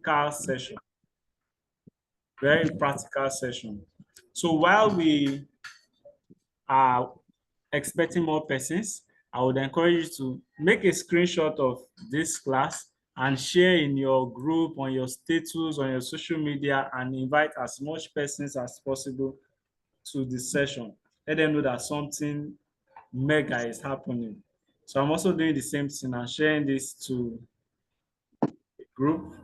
practical session. Very practical session. So while we are expecting more persons, I would encourage you to make a screenshot of this class and share in your group, on your status, on your social media, and invite as much persons as possible to the session. Let them know that something mega is happening. So I'm also doing the same thing and sharing this to the group.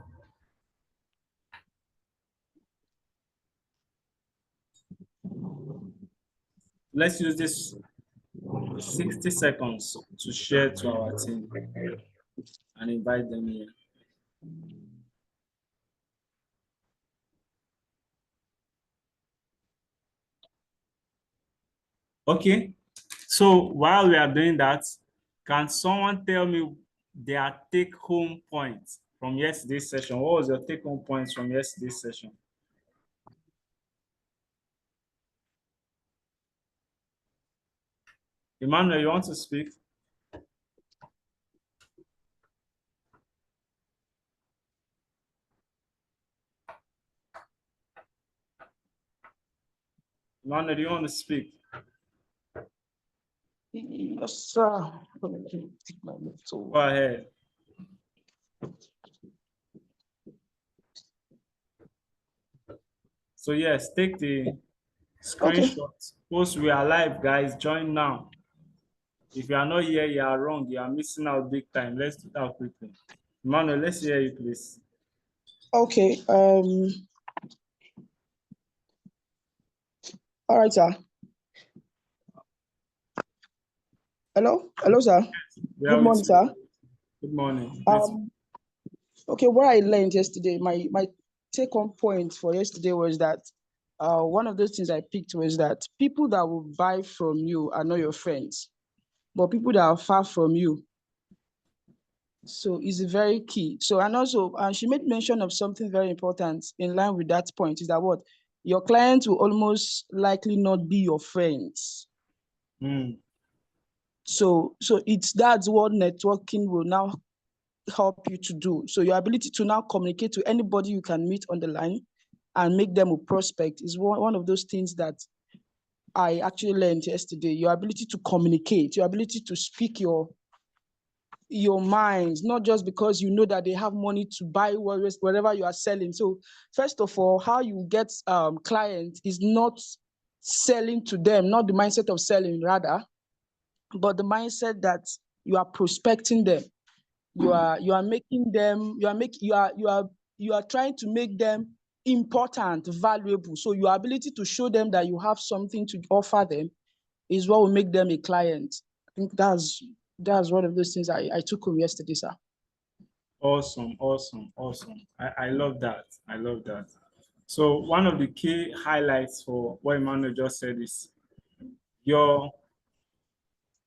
Let's use this 60 seconds to share to our team and invite them here. Okay, so while we are doing that, can someone tell me their take-home points from yesterday's session? What was your take-home points from yesterday's session? Emmanuel, you want to speak? Emmanuel, do you want to speak? Yes, sir. Go ahead. So yes, take the screenshot. Post we are live, guys. Join now. If you are not here, you are wrong. You are missing out big time. Let's do that quickly. Emmanuel, let's hear you, please. Okay. All right, sir. Hello, sir. Good morning, sir. Good morning. Okay, what I learned yesterday, my take-home point for yesterday was that one of those things I picked was that people that will buy from you are not your friends, but people that are far from you. So it's very key. So, and also, she made mention of something very important in line with that point, is that what? Your clients will almost likely not be your friends. So that's what networking will now help you to do. So your ability to now communicate to anybody you can meet on the line and make them a prospect is one of those things that I actually learned yesterday. Your ability to communicate, your ability to speak your mind, not just because you know that they have money to buy whatever you are selling. So first of all, how you get clients is not selling to them, not the mindset of selling rather, but the mindset that you are prospecting them. You are making them, you are trying to make them important, valuable. So your ability to show them that you have something to offer them is what will make them a client. I think that's one of those things I took home yesterday, sir. Awesome. I love that. I love that. So one of the key highlights for what Emmanuel just said is your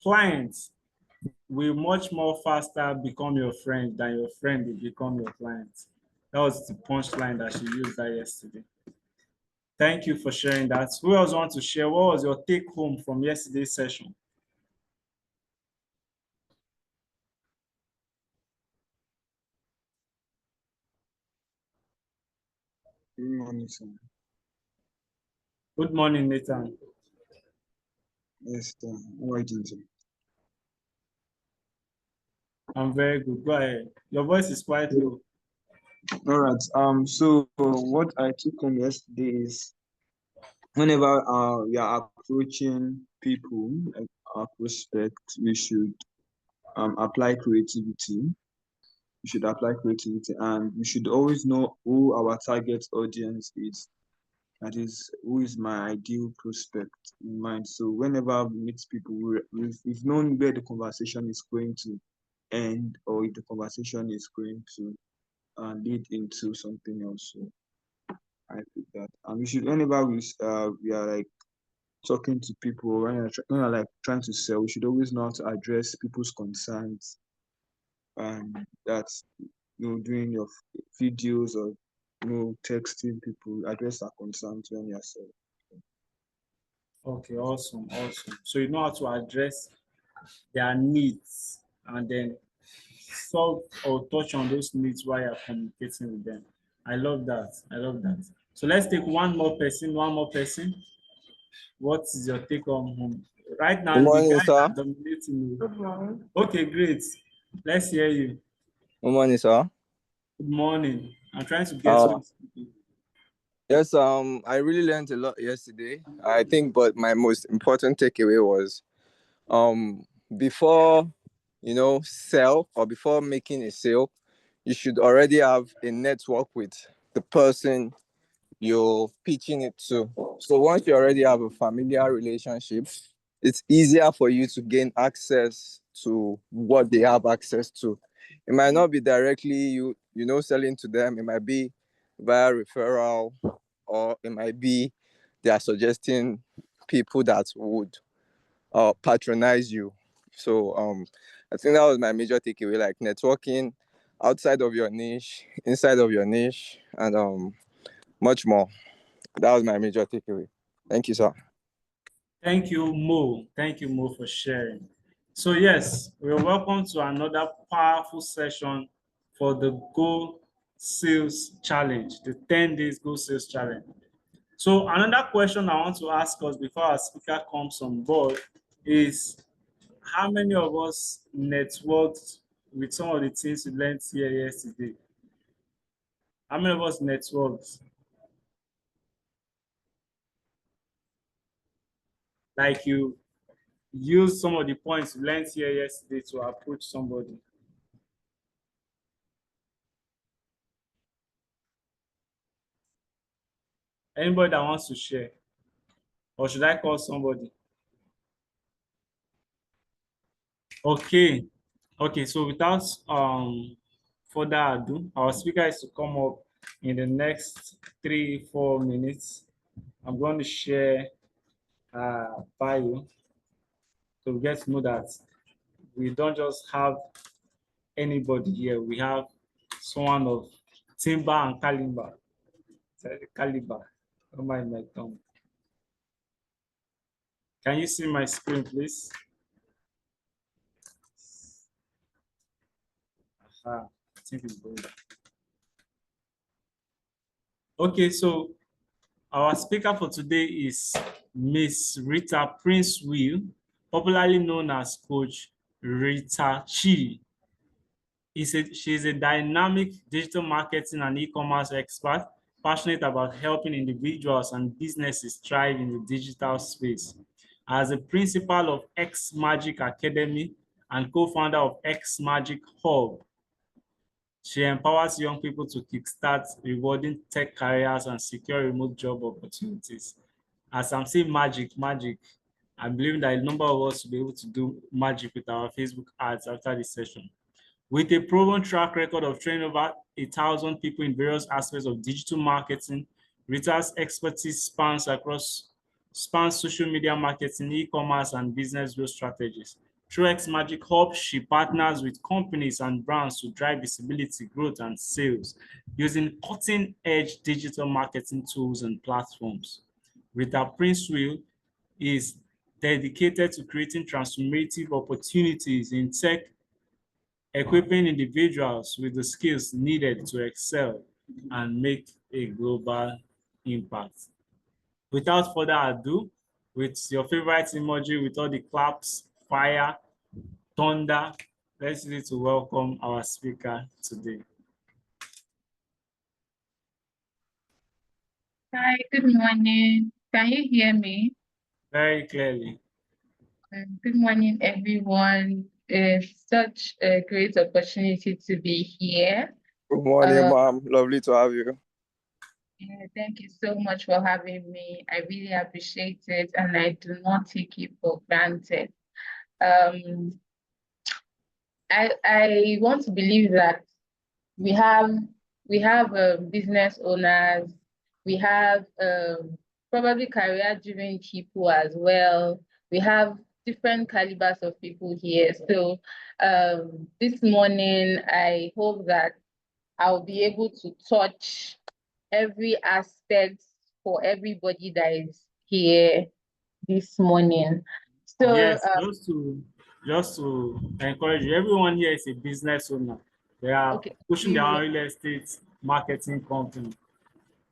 clients will much more faster become your friend than your friend will become your client. That was the punchline that she used that yesterday. Thank you for sharing that. Who else wants to share? What was your take home from yesterday's session? Good morning, sir. Good morning, Nathan. Yes, sir. How are you doing, sir? I'm very good. Go ahead. Your voice is quite low. All right. So what I took home yesterday is whenever we are approaching people, like our prospects, we should apply creativity. We should apply creativity, and we should always know who our target audience is. That is, who is my ideal prospect in mind. So whenever we meet people, we've known where the conversation is going to end, or if the conversation is going to lead into something else. So I think that, and we should, whenever we are like talking to people, when we're like trying to sell, we should always know how to address people's concerns. And that's, doing your videos or texting people, address our concerns when you're selling. Okay, awesome. So you know how to address their needs and then solve or touch on those needs while you're communicating with them. I love that. I love that. So let's take one more person. One more person. What is your take on home? Right Good now, the morning, guys sir. are dominating you. Good morning. Okay, great. Let's hear you. Good morning, sir. Good morning. I'm trying to guess who Uh, is speaking. yes, I really learned a lot yesterday. I think, but my most important takeaway was, before sell or before making a sale, you should already have a network with the person you're pitching it to. So once you already have a familiar relationship, it's easier for you to gain access to what they have access to. It might not be directly selling to them. It might be via referral, or it might be they are suggesting people that would patronize you. So I think that was my major takeaway, like networking outside of your niche, inside of your niche, and much more. That was my major takeaway. Thank you, sir. Thank you, Mo. Thank you, Mo, for sharing. So yes, we're welcome to another powerful session for the Go Sales Challenge, the 10 days Go Sales Challenge. So another question I want to ask us before our speaker comes on board is, how many of us networked with some of the things we learned here yesterday? How many of us networked? Like you use some of the points you learned here yesterday to approach somebody? Anybody that wants to share? Or should I call somebody? Okay. Okay, so without further ado, our speaker is to come up in the next 3-4 minutes. I'm going to share bio, so we get to know that we don't just have anybody here. We have someone of timber and caliber. Caliber. Don't mind my tongue. Can you see my screen, please? I think it's going. Okay, so our speaker for today is Miss Rita Princewill, popularly known as Coach Rita Chi. She's a dynamic digital marketing and e-commerce expert, passionate about helping individuals and businesses thrive in the digital space. As a principal of X Magic Academy and co-founder of X Magic Hub, she empowers young people to kickstart rewarding tech careers and secure remote job opportunities. As I'm saying magic, I believe that a number of us will be able to do magic with our Facebook ads after this session. With a proven track record of training over 1,000 people in various aspects of digital marketing, Rita's expertise spans social media marketing, e-commerce, and business growth strategies. Through X Magic Hub, she partners with companies and brands to drive visibility, growth, and sales using cutting-edge digital marketing tools and platforms. Rita Princewill is dedicated to creating transformative opportunities in tech, equipping individuals with the skills needed to excel and make a global impact. Without further ado, with your favorite emoji with all the claps, fire, thunder, let's use it to welcome our speaker today. Hi, good morning. Can you hear me? Very clearly. Good morning, everyone. It's such a great opportunity to be here. Good morning, Uh, ma'am. Lovely to have you. Thank you so much for having me. I really appreciate it, and I do not take it for granted. Um, I want to believe that we have business owners, we have probably career-driven people as well. We have different calibers of people here. So this morning, I hope that I'll be able to touch every aspect for everybody that is here this morning. So Yes, just to encourage you, everyone here is a business owner. They are okay, pushing their own real estate. marketing company.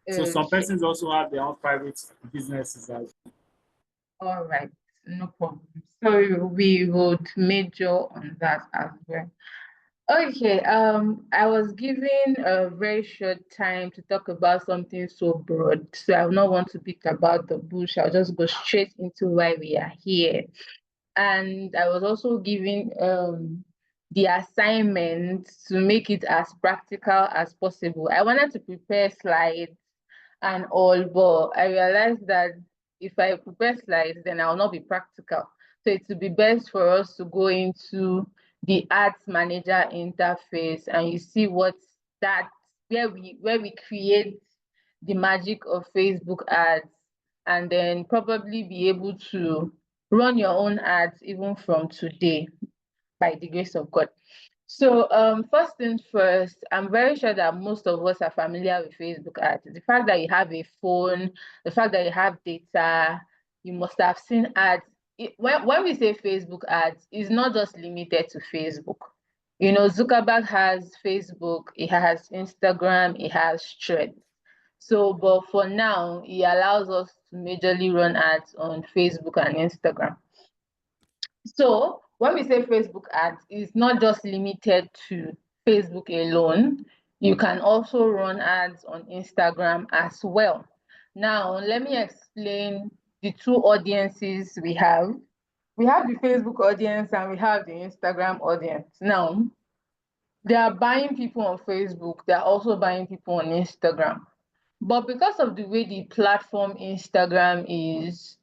So some Okay. persons also have their own private businesses as All right. No problem. So we would major on that as well. Okay, I was given a very short time to talk about something so broad, so I will not want to beat about the bush. I'll just go straight into why we are here. And I was also given the assignment to make it as practical as possible. I wanted to prepare slides and all, but I realized that if I prepare slides, then I'll not be practical. So it would be best for us to go into the ads manager interface, and you see where we create the magic of Facebook ads, and then probably be able to run your own ads even from today by the grace of God. So first things first, I'm very sure that most of us are familiar with Facebook ads. The fact that you have a phone, the fact that you have data, you must have seen ads. When we say Facebook ads, it's not just limited to Facebook. You know, Zuckerberg has Facebook, it has Instagram, it has Threads. So, but for now, it allows us to majorly run ads on Facebook and Instagram. So when we say Facebook ads, it's not just limited to Facebook alone. You can also run ads on Instagram as well. Now, let me explain the two audiences we have. We have the Facebook audience and we have the Instagram audience. Now, they are buying people on Facebook. They're also buying people on Instagram. But because of the way the platform Instagram is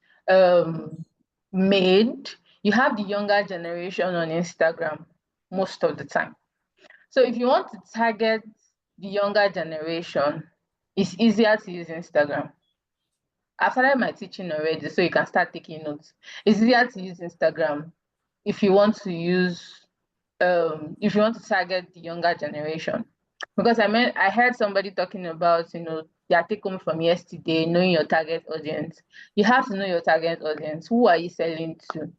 made, you have the younger generation on Instagram most of the time. So if you want to target the younger generation, it's easier to use Instagram. I've started my teaching already, so you can start taking notes. It's easier to use Instagram if you want to target the younger generation. Because I heard somebody talking about, their take home from yesterday, knowing your target audience. You have to know your target audience. Who are you selling to?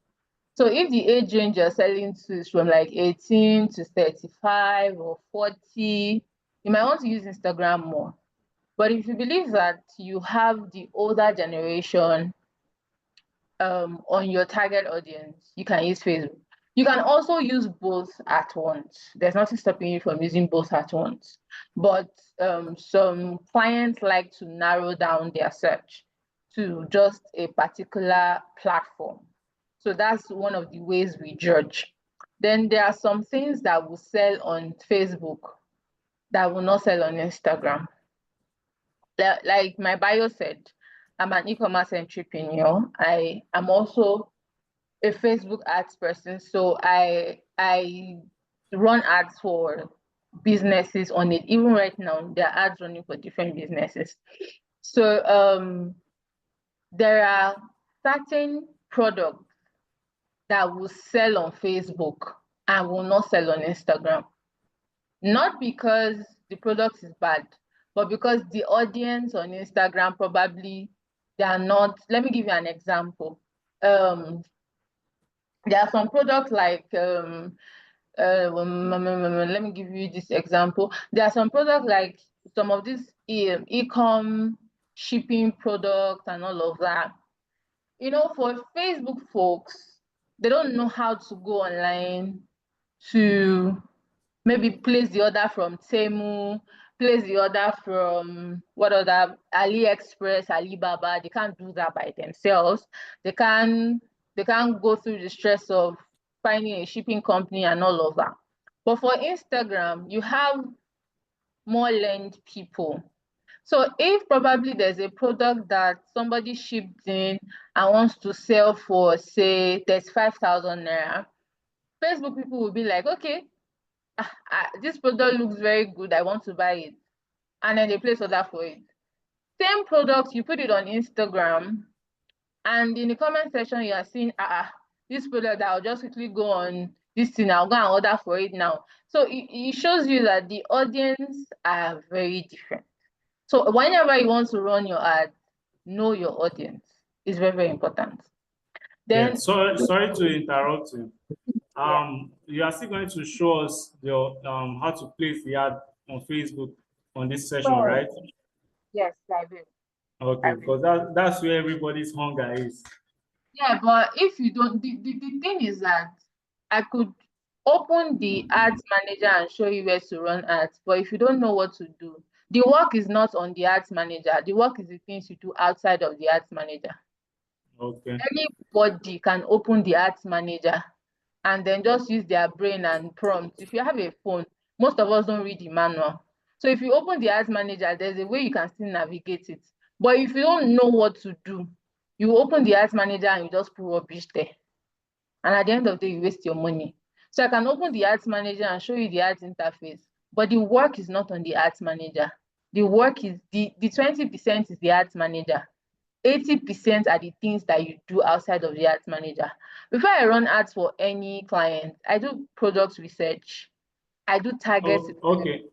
So if the age range you're selling to is from like 18 to 35 or 40, you might want to use Instagram more. But if you believe that you have the older generation on your target audience, you can use Facebook. You can also use both at once. There's nothing stopping you from using both at once. But some clients like to narrow down their search to just a particular platform. So that's one of the ways we judge. Then there are some things that will sell on Facebook that will not sell on Instagram. Like my bio said, I'm an e-commerce entrepreneur. I am also a Facebook ads person. So I run ads for businesses on it. Even right now, there are ads running for different businesses. So there are certain products that will sell on Facebook and will not sell on Instagram. Not because the product is bad, but because the audience on Instagram probably they are not. Let me give you an example. There are some products like let me give you this example. There are some products like some of these e-com shipping products and all of that. For Facebook folks, they don't know how to go online to maybe place the order from Temu, place the order from AliExpress, Alibaba. They can't do that by themselves. They can't go through the stress of finding a shipping company and all of that. But for Instagram, you have more learned people. So if probably there's a product that somebody shipped in and wants to sell for, say, 35,000 naira, Facebook people will be like, okay, this product looks very good, I want to buy it. And then they place order for it. Same product, you put it on Instagram, and in the comment section, you are seeing, this product, I'll just quickly go on this thing, I'll go and order for it now. So it shows you that the audience are very different. So whenever you want to run your ad, know your audience. It's very, very important. Then, yeah, sorry to interrupt you. You are still going to show us your how to place the ad on Facebook on this session, Well, right? yes, I will. Okay, I will. because that's where everybody's hunger is. Yeah, but if you don't, the thing is that I could open the ads manager and show you where to run ads, but if you don't know what to do, the work is not on the ads manager. The work is the things you do outside of the ads manager. Okay. Anybody can open the ads manager and then just use their brain and prompt. If you have a phone, most of us don't read the manual. So if you open the ads manager, there's a way you can still navigate it. But if you don't know what to do, you open the ads manager and you just put rubbish there. And at the end of the day, you waste your money. So I can open the ads manager and show you the ads interface, but the work is not on the ads manager. The work is the 20% is the ads manager. 80% are the things that you do outside of the ads manager. Before I run ads for any client, I do product research. I do target. Okay.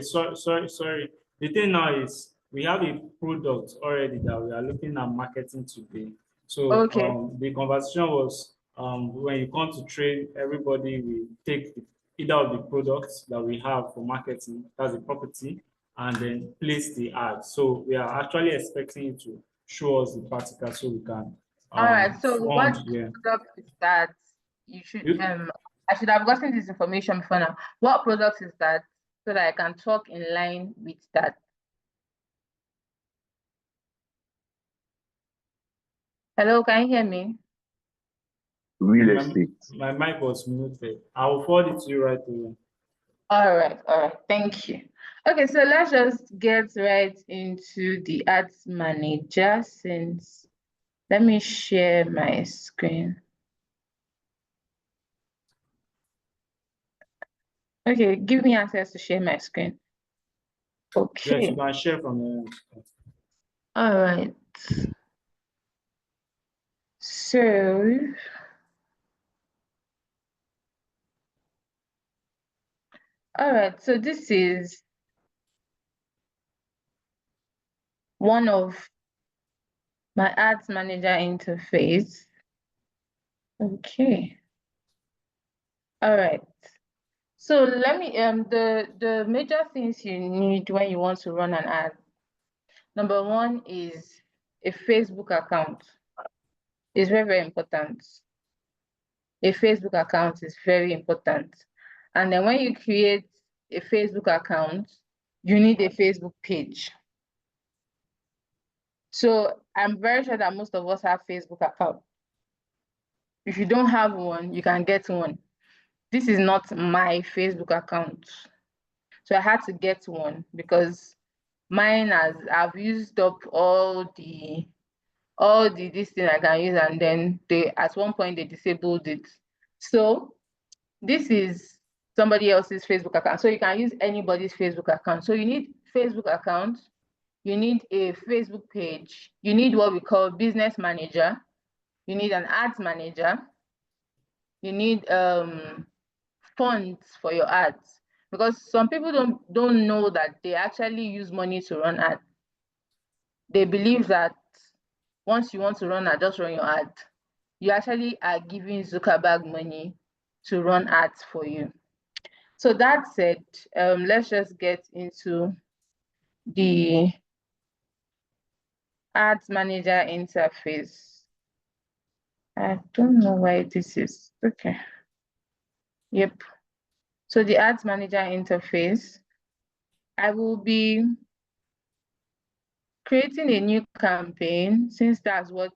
Sorry. The thing now is we have a product already that we are looking at marketing today. So Okay. the conversation was when you come to trade, everybody will take either of the products that we have for marketing, that's a property, and then place the ad. So we are actually expecting you to show us the practical so we can All right. So fund what yeah. product is that you should You- I should have gotten this information before now. What product is that so that I can talk in line with that? Hello, can you hear me? Real my, estate. my mic was muted. I will forward it to you right away. All right, thank you. Okay, so let's just get right into the ads manager since let me share my screen. Okay, give me access to share my screen. Yes, Okay, you can share from there. all right. So, all right, so this is one of my ads manager interface. Okay, all right. So let me the major things you need when you want to run an ad. Number one is a Facebook account. It's very, very important. A Facebook account is very important. And then when you create a Facebook account, you need a Facebook page. So I'm very sure that most of us have Facebook account. If you don't have one, you can get one. This is not my Facebook account. So I had to get one because mine I've used up all the this thing I can use, and then they at one point they disabled it. So this is somebody else's Facebook account. So you can use anybody's Facebook account. So you need Facebook account, you need a Facebook page, you need what we call business manager, you need an ads manager, you need funds for your ads. Because some people don't know that they actually use money to run ads. They believe that once you want to run ad, just run your ad. You actually are giving Zuckerberg money to run ads for you. So that said, let's just get into the ads manager interface. I don't know why this is, okay. Yep. So the ads manager interface, I will be creating a new campaign since that's what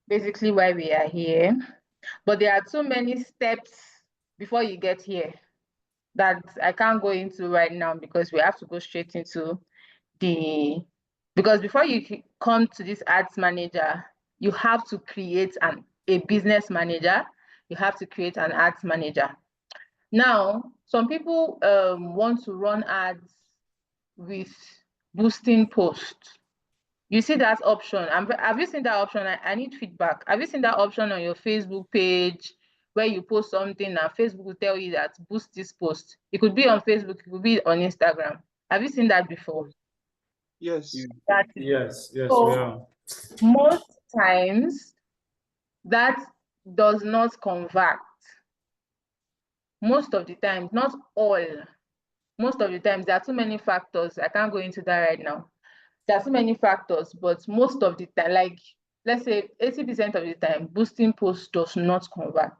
basically why we are here. But there are too many steps before you get here that I can't go into right now because we have to go straight into because before you come to this ads manager, you have to create a business manager, you have to create an ads manager. Now, some people want to run ads with boosting posts. You see that option. Have you seen that option? I need feedback. Have you seen that option on your Facebook page where you post something and Facebook will tell you that boost this post? It could be on Facebook, it could be on Instagram. Have you seen that before? Yes. Exactly. Yes, we So are. most times that does not convert. Most of the time, not all. most of the times there are too many factors. I can't go into that right now. There are so many factors, but most of the time, like let's say 80% of the time, boosting posts does not convert.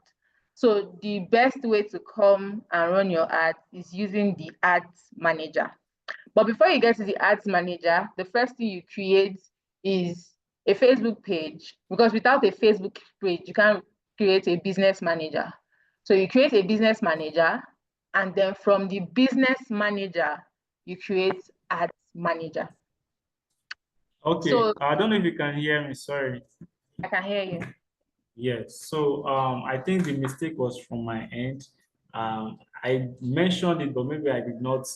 So the best way to come and run your ad is using the ads manager. But before you get to the ads manager, the first thing you create is a Facebook page, because without a Facebook page, you can't create a business manager. So you create a business manager, and then from the business manager, you create ads manager. Okay, So I don't know if you can hear me. Sorry. I can hear you. Yes. So I think the mistake was from my end. I mentioned it, but maybe I did not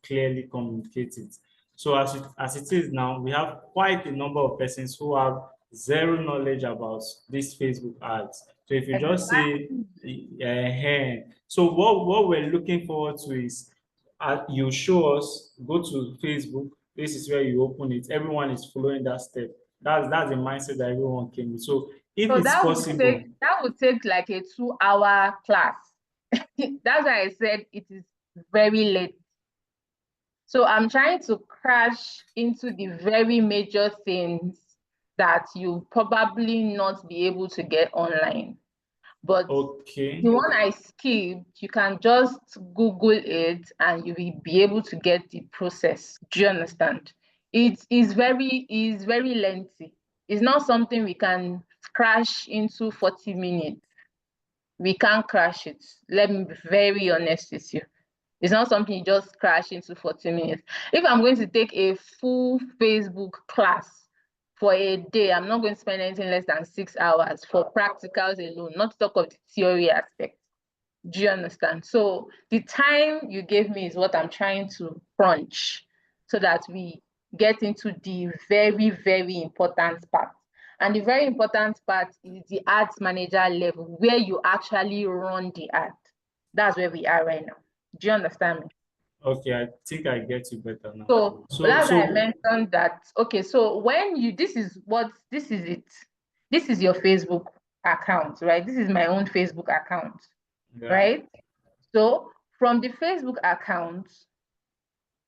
clearly communicate it. So as it is now, we have quite a number of persons who have zero knowledge about these Facebook ads. So if you just say, so what we're looking forward to is you show us, go to Facebook. This is where you open it. Everyone is following that step. That's the mindset that everyone came with. So if So it's possible, that would take like a 2-hour class. That's why I said it is very late. So I'm trying to crash into the very major things that you probably not be able to get online. But okay, the one I skipped, you can just Google it and you will be able to get the process. Do you understand? It is very lengthy. It's not something we can crash into 40 minutes. We can't crash it. Let me be very honest with you. It's not something you just crash into 40 minutes. If I'm going to take a full Facebook class for a day, I'm not going to spend anything less than 6 hours for practicals alone, not to talk of the theory aspect. Do you understand? So the time you gave me is what I'm trying to crunch so that we get into the very, very important part. And the very important part is the ads manager level, where you actually run the ad. That's where we are right now. Do you understand me? okay, I think I get you better now. So So that's why I mentioned that. Okay, so when you this is it. This is your Facebook account, right? This is my own Facebook account, yeah, right? So from the Facebook account,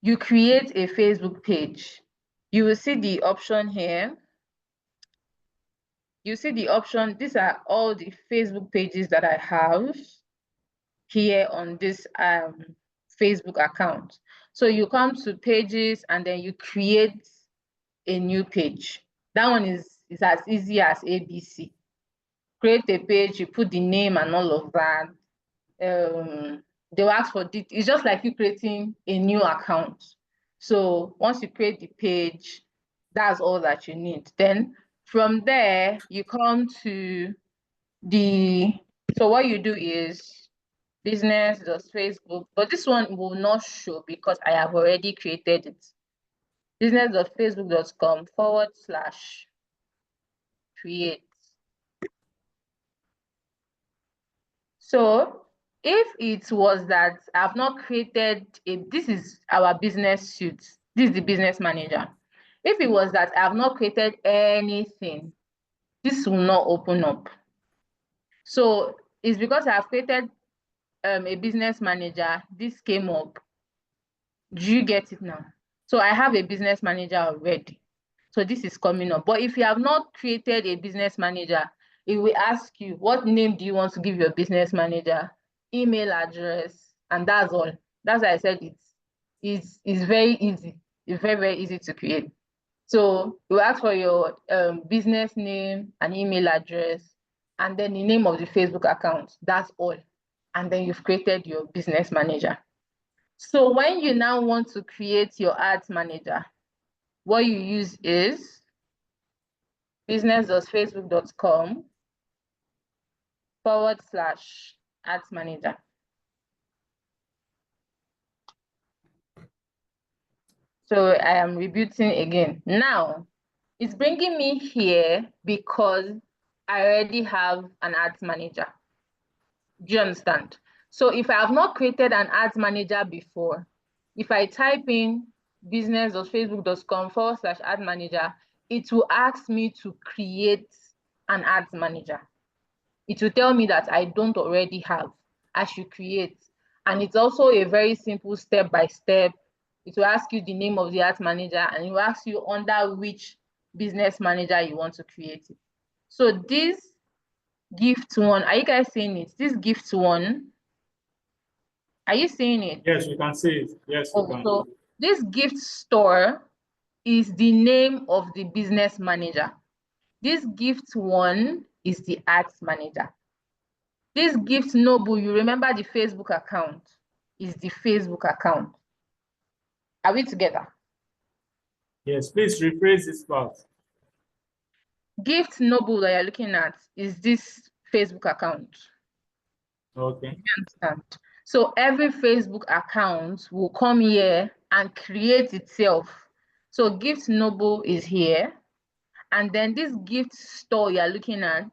you create a Facebook page. You will see the option here. You see the option. These are all the Facebook pages that I have here on this Facebook account. So you come to pages and then you create a new page. That one is as easy as ABC. Create a page, you put the name and all of that. They'll ask for it. It's just like you creating a new account. So once you create the page, that's all that you need. Then from there, you come to so what you do is business.facebook, but this one will not show because I have already created it. business.facebook.com/create. So if it was that I've not created this is our business suite, this is the business manager. If it was that I've not created anything, this will not open up. So it's because I've created a business manager, this came up. Do you get it now? So I have a business manager already. So this is coming up. But if you have not created a business manager, it will ask you, what name do you want to give your business manager? Email address, and that's all. That's why I said it's very easy. It's very, very easy to create. So you ask for your business name and email address, and then the name of the Facebook account. That's all. And then you've created your business manager. So when you now want to create your ads manager, what you use is business.facebook.com/ads manager. So I am rebooting again. Now, it's bringing me here because I already have an ads manager. Do you understand? So if I have not created an ads manager before, if I type in business.facebook.com/ad manager, it will ask me to create an ads manager. It will tell me that I don't already have. I should create. And it's also a very simple step-by-step. It will ask you the name of the ads manager, and it will ask you under which business manager you want to create it. So this gift one, are you guys seeing it? This gift one, are you seeing it? Yes, we can see it. Yes, we can. So this gift store is the name of the business manager. This gift one is the ads manager. This gift noble, you remember the Facebook account, is the Facebook account. Are we together? Yes, please rephrase this part. Gift noble that you're looking at is this Facebook account. Okay. You understand? So every Facebook account will come here and create itself. So gift noble is here. And then this gift store you're looking at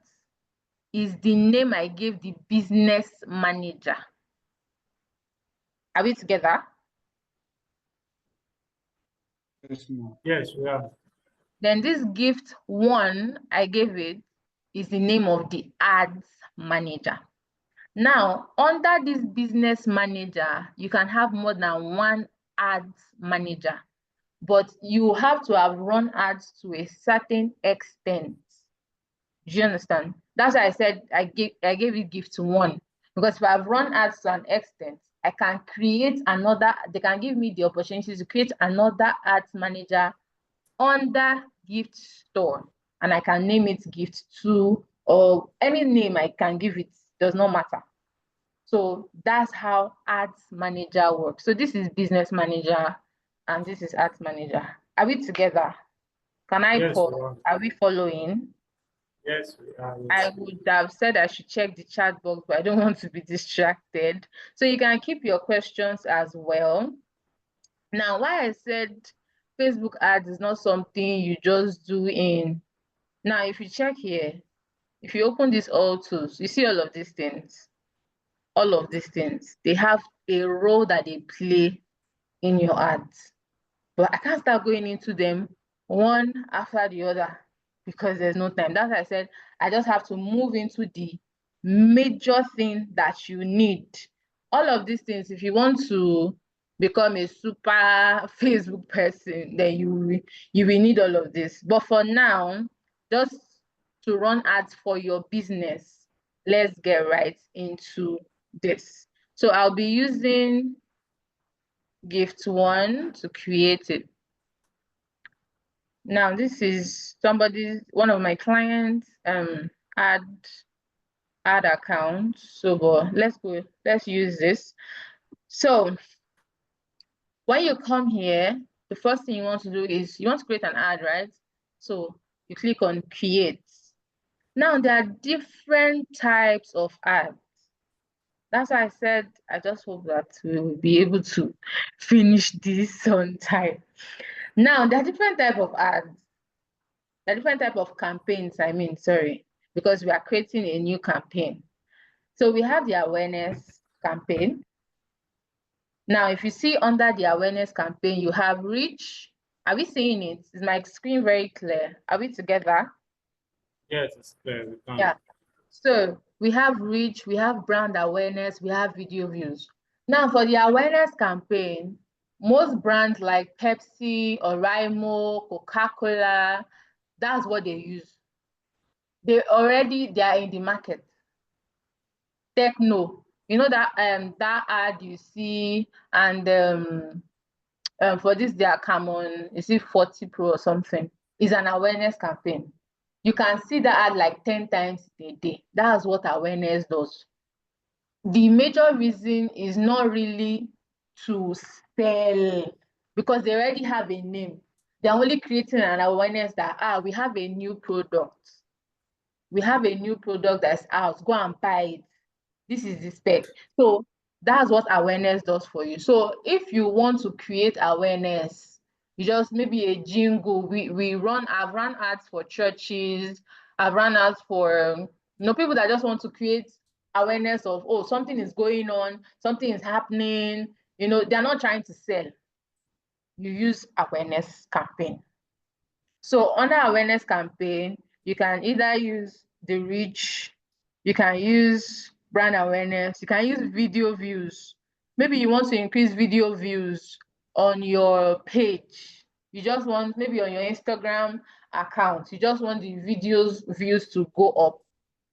is the name I gave the business manager. Are we together? Yes, ma'am. Yes, we are. Then this gift one I gave it is the name of the ads manager. Now, under this business manager, you can have more than one ads manager, but you have to have run ads to a certain extent. Do you understand? That's why I said I gave it gift to one, because if I've run ads to an extent, I can create another, they can give me the opportunity to create another ads manager under gift store, and I can name it gift 2 or any name I can give it, does not matter. So that's how ads manager works. So this is business manager and this is ads manager. Are we together? Can I Yes, pause? we are. Are we following? Yes, we are. I Yes. would have said I should check the chat box, but I don't want to be distracted. So you can keep your questions as well. Now, why I said Facebook ads is not something you just do in. Now, if you check here, if you open these all tools, you see all of these things. All of these things, they have a role that they play in your ads. But I can't start going into them one after the other because there's no time. That's why I said I just have to move into the major thing that you need. All of these things, if you want to become a super Facebook person, then you will need all of this. But for now, just to run ads for your business, let's get right into this. So I'll be using gift one to create it. Now this is one of my clients ad account. So but let's use this. So when you come here, the first thing you want to do is you want to create an ad, right? So you click on create. Now there are different types of ads. That's why I said I just hope that we will be able to finish this on time. Now there are different type of ads. There are different type of campaigns, because we are creating a new campaign. So we have the awareness campaign. Now, if you see under the awareness campaign, you have reach. Are we seeing it? Is my screen very clear? Are we together? Yes, it's clear. We can. Yeah. So we have reach, we have brand awareness, we have video views. Now for the awareness campaign, most brands like Pepsi or Rimo, Coca-Cola, that's what they use. They are in the market. Techno, you know that ad you see, and for this their Camon, you see 40 Pro or something, is an awareness campaign. You can see that ad like 10 times a day. That's what awareness does. The major reason is not really to sell, because they already have a name. They're only creating an awareness that we have a new product. We have a new product that's out. Go and buy it. This is the spec. So that's what awareness does for you. So if you want to create awareness, you just maybe a jingle. I've run ads for churches. I've run ads for people that just want to create awareness of, oh, something is going on, something is happening. They're not trying to sell. You use awareness campaign. So under awareness campaign, you can either use the reach, you can use brand awareness, you can use video views. Maybe you want to increase video views on your page. You just want, maybe on your Instagram account, you just want the videos views to go up.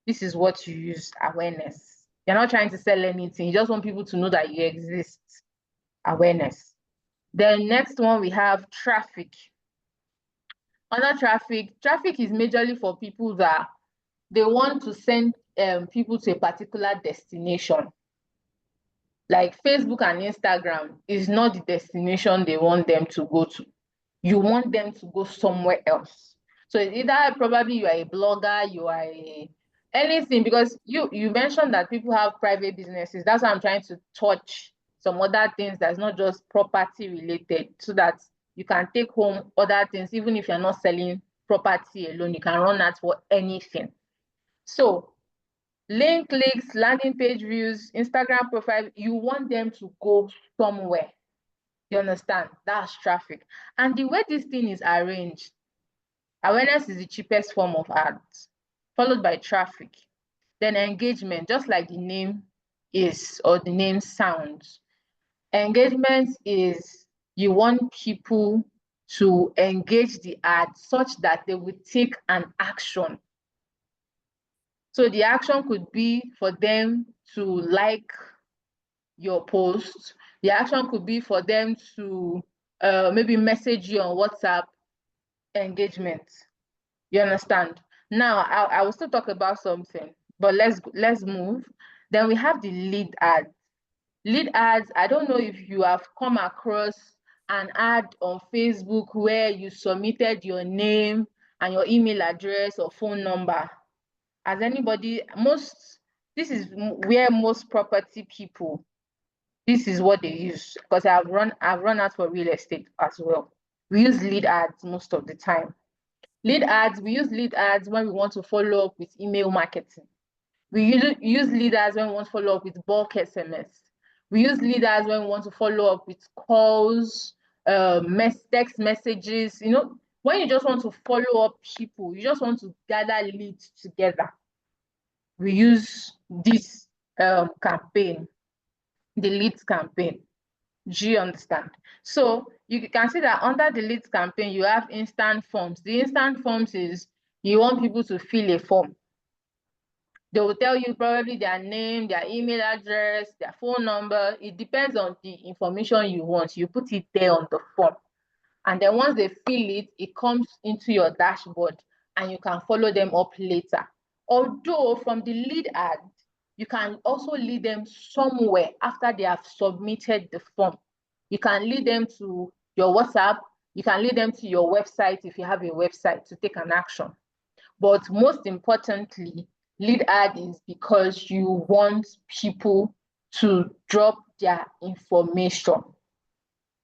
This is what you use, awareness. You're not trying to sell anything. You just want people to know that you exist. Awareness. Then next one, we have traffic. Under traffic is majorly for people that they want to send people to a particular destination. Like Facebook and Instagram is not the destination they want them to go to. You want them to go somewhere else. So it's either probably you are a blogger, you are anything, because you mentioned that people have private businesses. That's why I'm trying to touch some other things that's not just property related, so that you can take home other things. Even if you're not selling property alone, you can run that for anything. So link clicks, landing page views, Instagram profile, you want them to go somewhere. You understand? That's traffic. And the way this thing is arranged, awareness is the cheapest form of ads, followed by traffic. Then engagement, just like the name is, or the name sounds. Engagement is you want people to engage the ad such that they will take an action. So the action could be for them to like your post. The action could be for them to maybe message you on WhatsApp. Engagement. You understand? Now, I will still talk about something, but let's move. Then we have the lead ads. Lead ads, I don't know if you have come across an ad on Facebook where you submitted your name and your email address or phone number. As anybody, this is where most property people, this is what they use, because I've run ads for real estate as well. We use lead ads most of the time. We use lead ads when we want to follow up with email marketing. We use lead ads when we want to follow up with bulk SMS. We use lead ads when we want to follow up with calls, text messages. You know, when you just want to follow up people, you just want to gather leads together. We use this campaign, the leads campaign. Do you understand? So you can see that under the leads campaign, you have instant forms. The instant forms is you want people to fill a form. They will tell you probably their name, their email address, their phone number. It depends on the information you want. You put it there on the form. And then once they fill it, it comes into your dashboard and you can follow them up later. Although from the lead ad, you can also lead them somewhere after they have submitted the form. You can lead them to your WhatsApp. You can lead them to your website if you have a website to take an action. But most importantly, lead ad is because you want people to drop their information.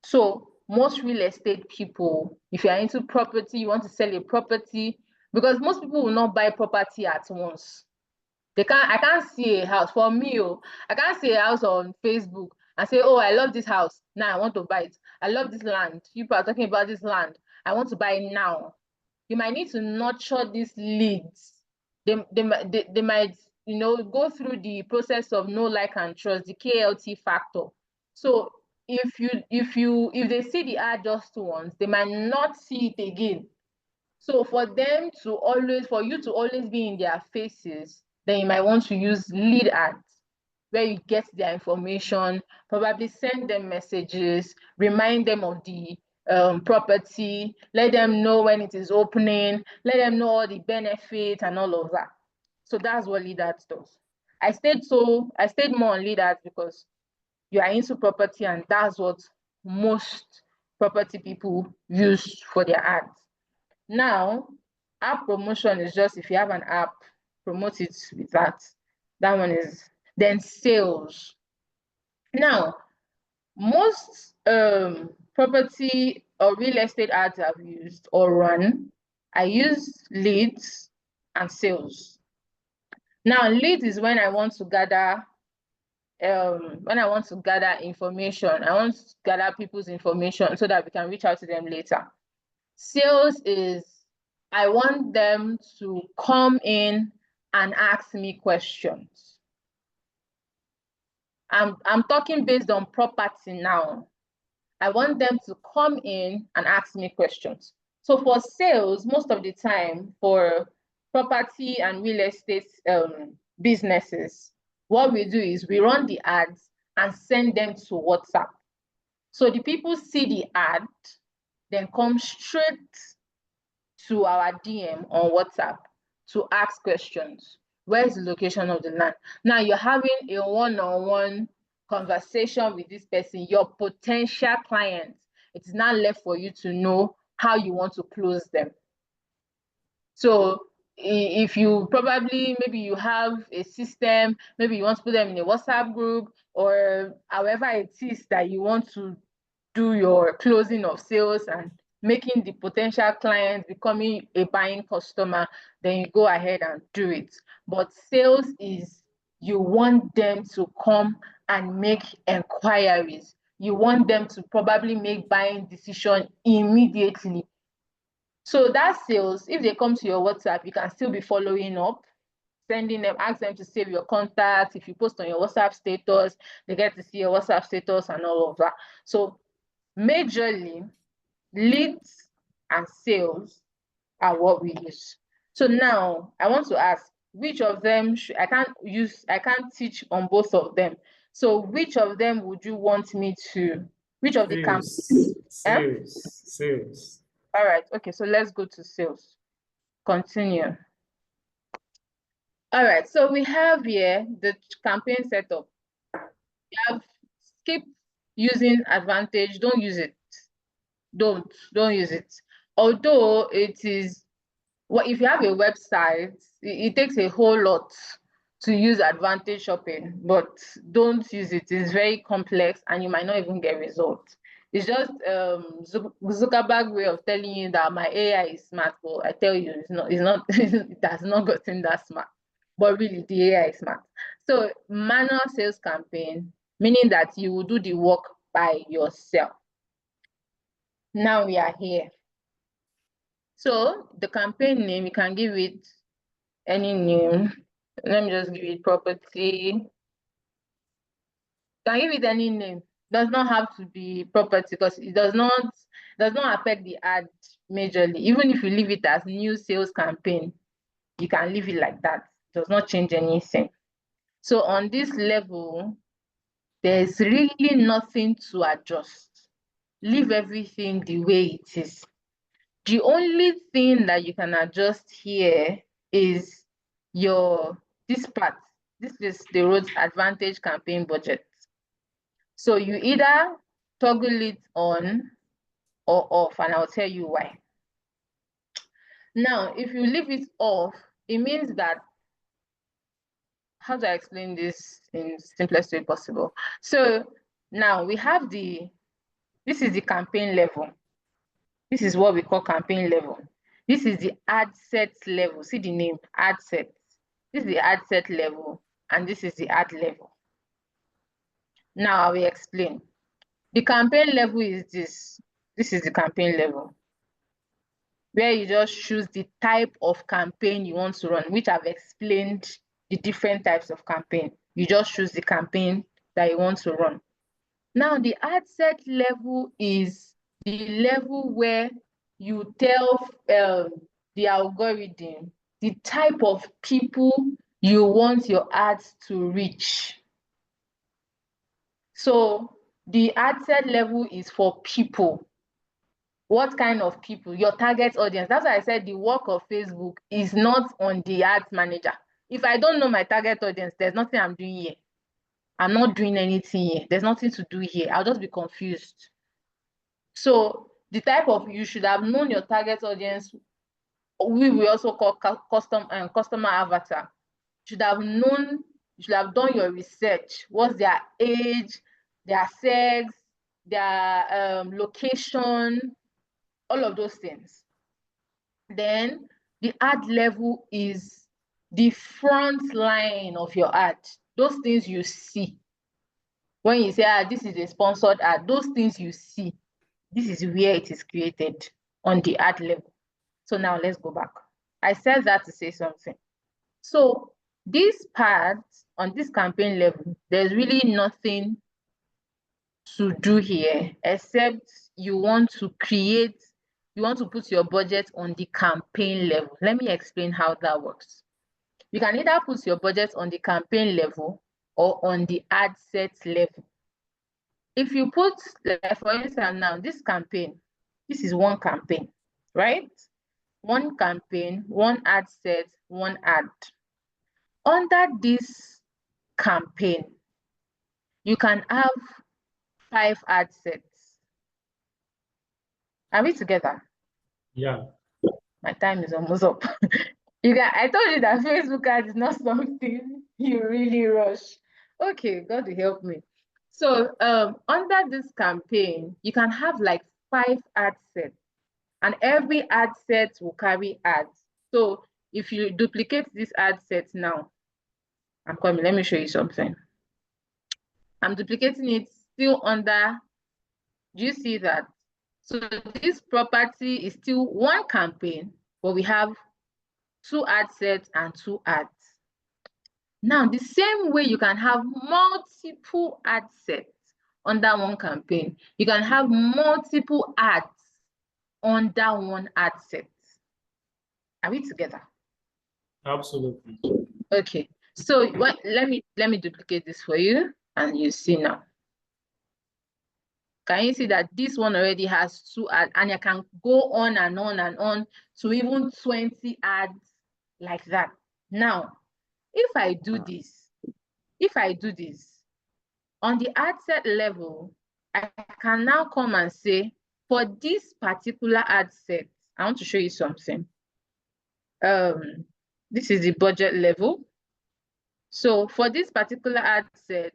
So most real estate people, if you are into property, you want to sell a property, because most people will not buy property at once. I can't see a house. For me, I can't see a house on Facebook and say, oh, I love this house. Now I want to buy it. I love this land. People are talking about this land. I want to buy it now. You might need to nurture these leads. They might, go through the process of know, like, and trust, the KLT factor. So if they see the ad just once, they might not see it again. So for you to always be in their faces, then you might want to use lead ads, where you get their information, probably send them messages, remind them of the property, let them know when it is opening, let them know all the benefits and all of that. So that's what lead ads does. I stayed more on lead ads because you are into property, and that's what most property people use for their ads. Now, app promotion is just if you have an app, promote it with that. That one is. Then sales. Now, most property or real estate ads I've used or run, I use leads and sales. Now, leads is when I want to gather information. I want to gather people's information so that we can reach out to them later. Sales is I want them to come in and ask me questions. I'm talking based on property now. I want them to come in and ask me questions. So for sales, most of the time for property and real estate businesses, what we do is we run the ads and send them to WhatsApp. So the people see the ad, then come straight to our DM on WhatsApp to ask questions. Where's the location of the land? Now you're having a one-on-one conversation with this person, your potential client. It's not left for you to know how you want to close them. So if you probably, maybe you have a system, maybe you want to put them in a WhatsApp group, or however it is that you want to do your closing of sales and making the potential client becoming a buying customer, then you go ahead and do it. But sales is, you want them to come and make inquiries. You want them to probably make buying decision immediately. So that sales, if they come to your WhatsApp, you can still be following up, sending them, ask them to save your contact. If you post on your WhatsApp status, they get to see your WhatsApp status and all of that. So majorly, leads and sales are what we use. So now I want to ask, which of them I can't teach on both of them. So which of them would you want me to, which of the campaigns? Sales. All right, okay, so let's go to sales. Continue. All right, so we have here the campaign setup. We have skip using advantage, don't use it. Don't use it. Although it is, well, if you have a website, it takes a whole lot to use advantage shopping, but don't use it. It's very complex and you might not even get results. It's just Zuckerberg way of telling you that my AI is smart, but I tell you, it's not it has not gotten that smart. But really, the AI is smart. So manual sales campaign, meaning that you will do the work by yourself. Now we are here. So the campaign name, you can give it any name. Let me just give it property. You can give it any name. Does not have to be property because it does not affect the ad majorly. Even if you leave it as new sales campaign, you can leave it like that. It does not change anything. So on this level, there's really nothing to adjust. Leave everything the way it is. The only thing that you can adjust here is this part. This is the road advantage campaign budget. So you either toggle it on or off, and I'll tell you why. Now, if you leave it off, it means that, how do I explain this in simplest way possible? So now we have this is the campaign level. This is what we call campaign level. This is the ad set level. See the name, ad set. This is the ad set level, and this is the ad level. Now I will explain. The campaign level is this. This is the campaign level, where you just choose the type of campaign you want to run, which I've explained the different types of campaign. You just choose the campaign that you want to run. Now the ad set level is the level where you tell the algorithm the type of people you want your ads to reach. So the ad set level is for people. What kind of people? Your target audience. That's why I said the work of Facebook is not on the ads manager. If I don't know my target audience, there's nothing I'm doing here. I'm not doing anything here. There's nothing to do here. I'll just be confused. So the type of, you should have known your target audience. We also call customer avatar. You should have known, you should have done your research. What's their age, their sex, their location, all of those things. Then the ad level is the front line of your ad. Those things you see. When you say, this is a sponsored ad, those things you see, this is where it is created on the ad level. So now let's go back. I said that to say something. So This part on this campaign level, there's really nothing to do here except you want to put your budget on the campaign level. Let me explain how that works. You can either put your budget on the campaign level or on the ad set level. If you put, like for instance now, this campaign, this is one campaign, right? One campaign, one ad set, one ad. Under this campaign, you can have 5 ad sets. Are we together? Yeah. My time is almost up. I told you that Facebook ad is not something you really rush. Okay, God will help me. So under this campaign, you can have like 5 ad sets, and every ad set will carry ads. So if you duplicate this ad set now, I'm coming, let me show you something. I'm duplicating it still under, do you see that? So this property is still one campaign, but we have 2 ad sets and 2 ads. Now, the same way you can have multiple ad sets under one campaign, you can have multiple ads under one ad set. Are we together? Absolutely. Okay. So let me duplicate this for you, and you see now. Can you see that this one already has 2 ads, and I can go on and on and on to even 20 ads like that. Now, if I do this on the ad set level, I can now come and say, for this particular ad set, I want to show you something. This is the budget level. So for this particular ad set,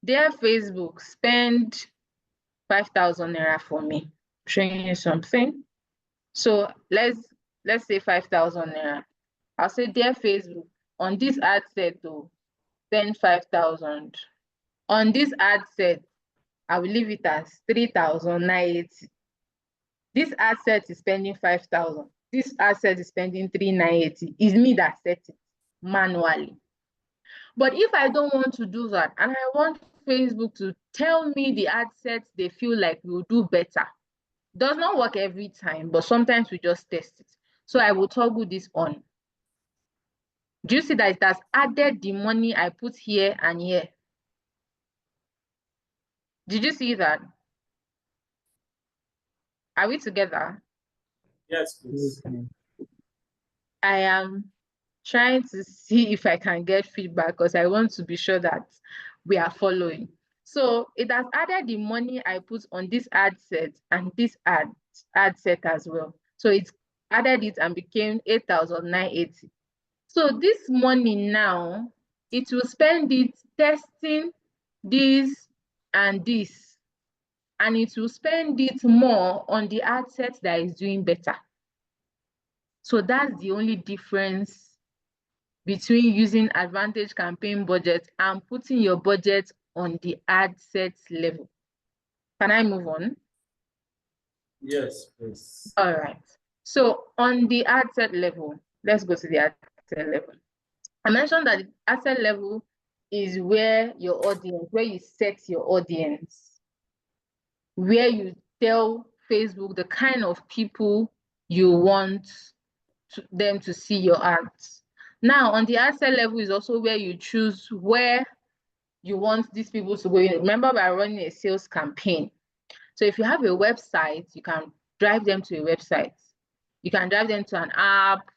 their Facebook spend 5,000 naira for me. Showing you something. So let's say 5,000 naira. I'll say their Facebook on this ad set though, spend 5,000. On this ad set, I will leave it as 3,980. This ad set is spending 5,000. This ad set is spending 3,980. It's me that set it manually. But if I don't want to do that, and I want Facebook to tell me the ad sets they feel like will do better, does not work every time, but sometimes we just test it. So I will toggle this on. Do you see that it has added the money I put here and here? Did you see that? Are we together? Yes, please. I am trying to see if I can get feedback because I want to be sure that we are following. So it has added the money I put on this ad set and this ad set as well. So it's added it and became 8,980. So this money now, it will spend it testing this and this, and it will spend it more on the ad set that is doing better. So that's the only difference between using advantage campaign budget and putting your budget on the ad set level. Can I move on? Yes, please. All right. So on the ad set level, let's go to the ad set level. I mentioned that the ad set level is where your audience, where you set your audience, where you tell Facebook the kind of people you want them to see your ads. Now, on the ad set level is also where you choose where you want these people to go in. Remember, we are running a sales campaign. So if you have a website, you can drive them to a website. You can drive them to an app,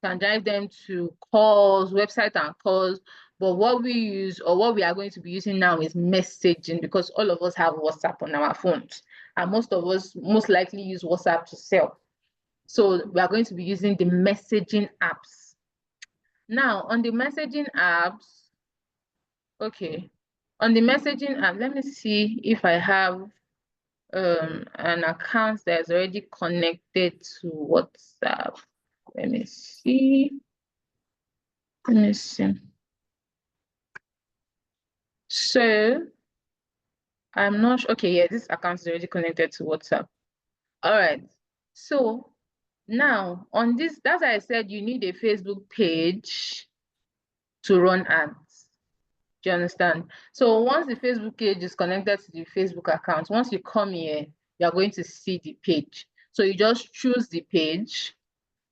you can drive them to calls, website and calls. But what we use, or what we are going to be using now, is messaging, because all of us have WhatsApp on our phones. And most of us most likely use WhatsApp to sell. So we are going to be using the messaging apps. Now, on the messaging apps, okay, on the messaging app, let me see if I have an account that is already connected to WhatsApp. Let me see. So I'm not sure. Okay, yeah, this account is already connected to WhatsApp. All right. So now on this, that's why I said you need a Facebook page to run ads. Do you understand? So once the Facebook page is connected to the Facebook account, once you come here, you're going to see the page. So you just choose the page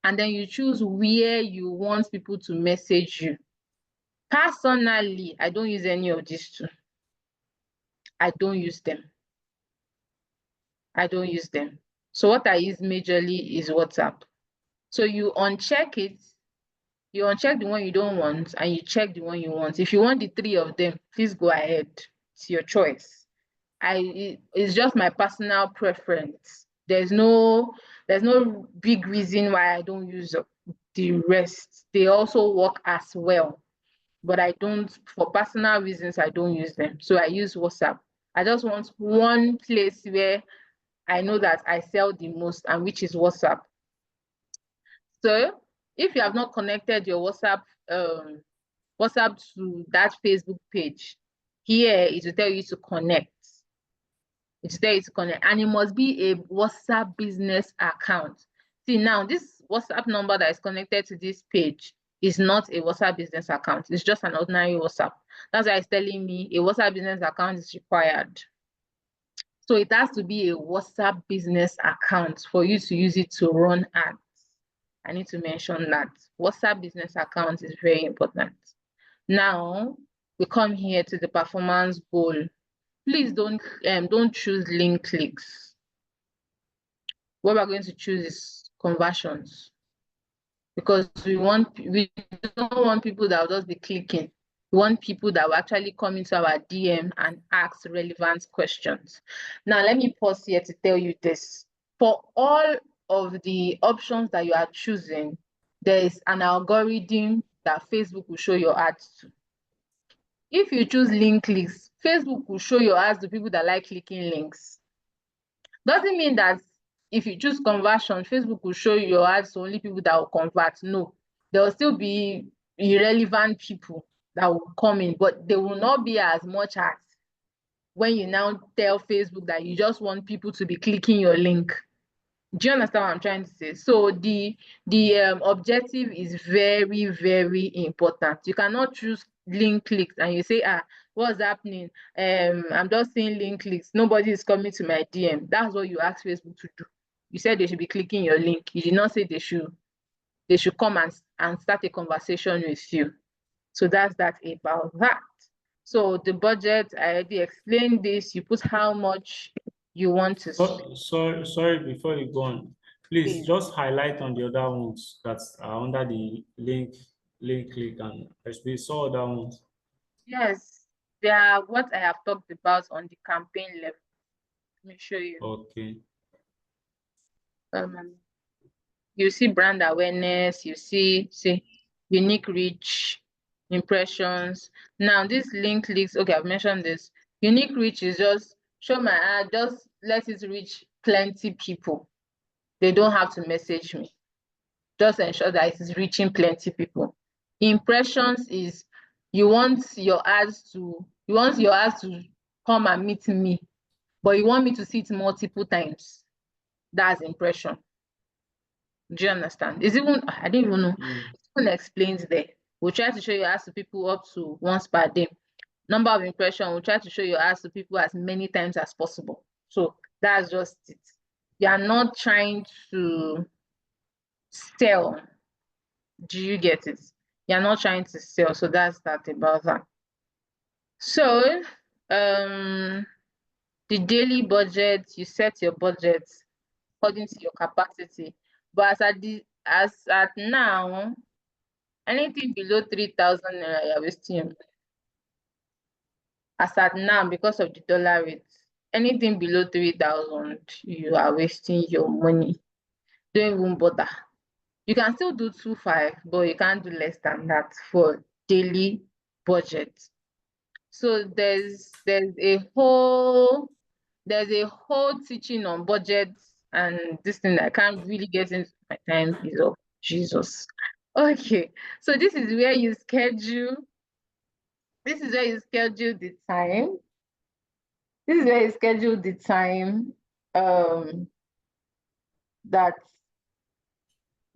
and then you choose where you want people to message you. Personally, I don't use any of these two. I don't use them. I don't use them. So what I use majorly is WhatsApp. So you uncheck it, you uncheck the one you don't want and you check the one you want. If you want the three of them, please go ahead. It's your choice. It's just my personal preference. There's no big reason why I don't use the rest. They also work as well, but I don't, for personal reasons, I don't use them. So I use WhatsApp. I just want one place where I know that I sell the most, and which is WhatsApp. So if you have not connected your WhatsApp to that Facebook page, here it will tell you to connect. It will tell you to connect, and it must be a WhatsApp business account. See, now this WhatsApp number that is connected to this page is not a WhatsApp business account. It's just an ordinary WhatsApp. That's why it's telling me a WhatsApp business account is required. So it has to be a WhatsApp business account for you to use it to run ads. I need to mention that WhatsApp business account is very important. Now we come here to the performance goal. Please don't choose link clicks. What we're going to choose is conversions, because we don't want people that will just be clicking. We want people that will actually come into our DM and ask relevant questions. Now, let me pause here to tell you this. For all of the options that you are choosing, there is an algorithm that Facebook will show your ads to. If you choose link clicks, Facebook will show your ads to people that like clicking links. Doesn't mean that if you choose conversion, Facebook will show you your ads to only people that will convert. No, there will still be irrelevant people that will come in, but they will not be as much as when you now tell Facebook that you just want people to be clicking your link. Do you understand what I'm trying to say? So the objective is very, very important. You cannot choose link clicks and you say, what's happening? I'm just seeing link clicks. Nobody is coming to my DM. That's what you ask Facebook to do. You said they should be clicking your link. You did not say they should come and start a conversation with you. So that's that about that. So the budget, I already explained this. You put how much you want to Sorry, before you go on, please just highlight on the other ones that are under the link click, and we saw other ones. Yes, they are what I have talked about on the campaign level. Let me show you. Okay. You see brand awareness, you see unique reach, impressions. Now this link clicks, okay, I've mentioned this. Unique reach is just show my ad, just let it reach plenty people. They don't have to message me. Just ensure that it is reaching plenty people. Impressions is you want your ads to come and meet me, but you want me to see it multiple times. That's impression. Do you understand? It's even, I didn't even know. It even explains there. We'll try to show you ads to people up to once per day. Number of impression, we'll try to show you ads to people as many times as possible. So that's just it. You are not trying to sell. Do you get it? You're not trying to sell. So that's that about that. So the daily budget, you set your budget according to your capacity. But as at now, anything below 3,000 naira, you're wasting your money. As at now, because of the dollar rate, anything below 3,000, you are wasting your money. Don't even bother. You can still do 2.5, but you can't do less than that for daily budget. So there's a whole teaching on budgets and this thing that I can't really get into. My time is up. Jesus. Okay, so this is where you schedule. This is where you schedule the time. This is where you schedule the time that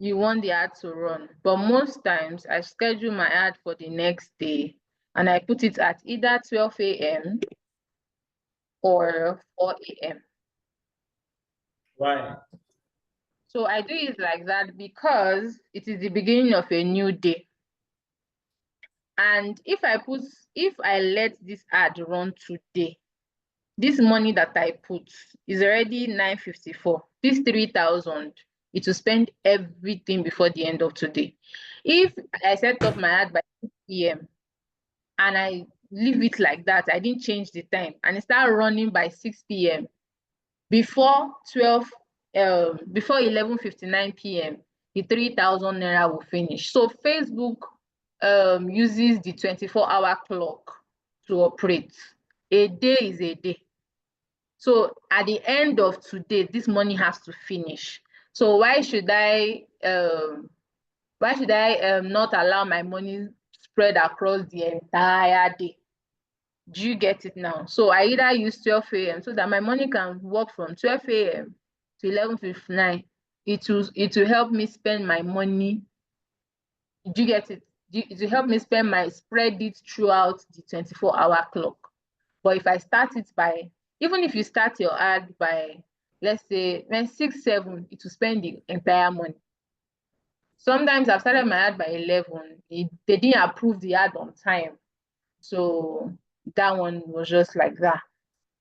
you want the ad to run. But most times I schedule my ad for the next day and I put it at either 12 a.m. or 4 a.m. Why? So I do it like that because it is the beginning of a new day. And if I let this ad run today, this money that I put is already 954. This 3,000, it will spend everything before the end of today. If I set up my ad by 6 p.m. and I leave it like that, I didn't change the time, and it start running by 6 p.m. before 11:59 p.m., the 3,000 naira will finish. So Facebook uses the 24-hour clock to operate. A day is a day. So at the end of today, this money has to finish. So why should I not allow my money spread across the entire day? Do you get it now? So I either use 12 a.m. so that my money can work from 12 a.m. to 11:59. It will help me spend my money. Do you get it? It will help me spread it throughout the 24-hour clock. But if I start it by, even if you start your ad by, let's say, when 6, 7, it will spend the entire money. Sometimes I've started my ad by 11. They didn't approve the ad on time. So that one was just like that.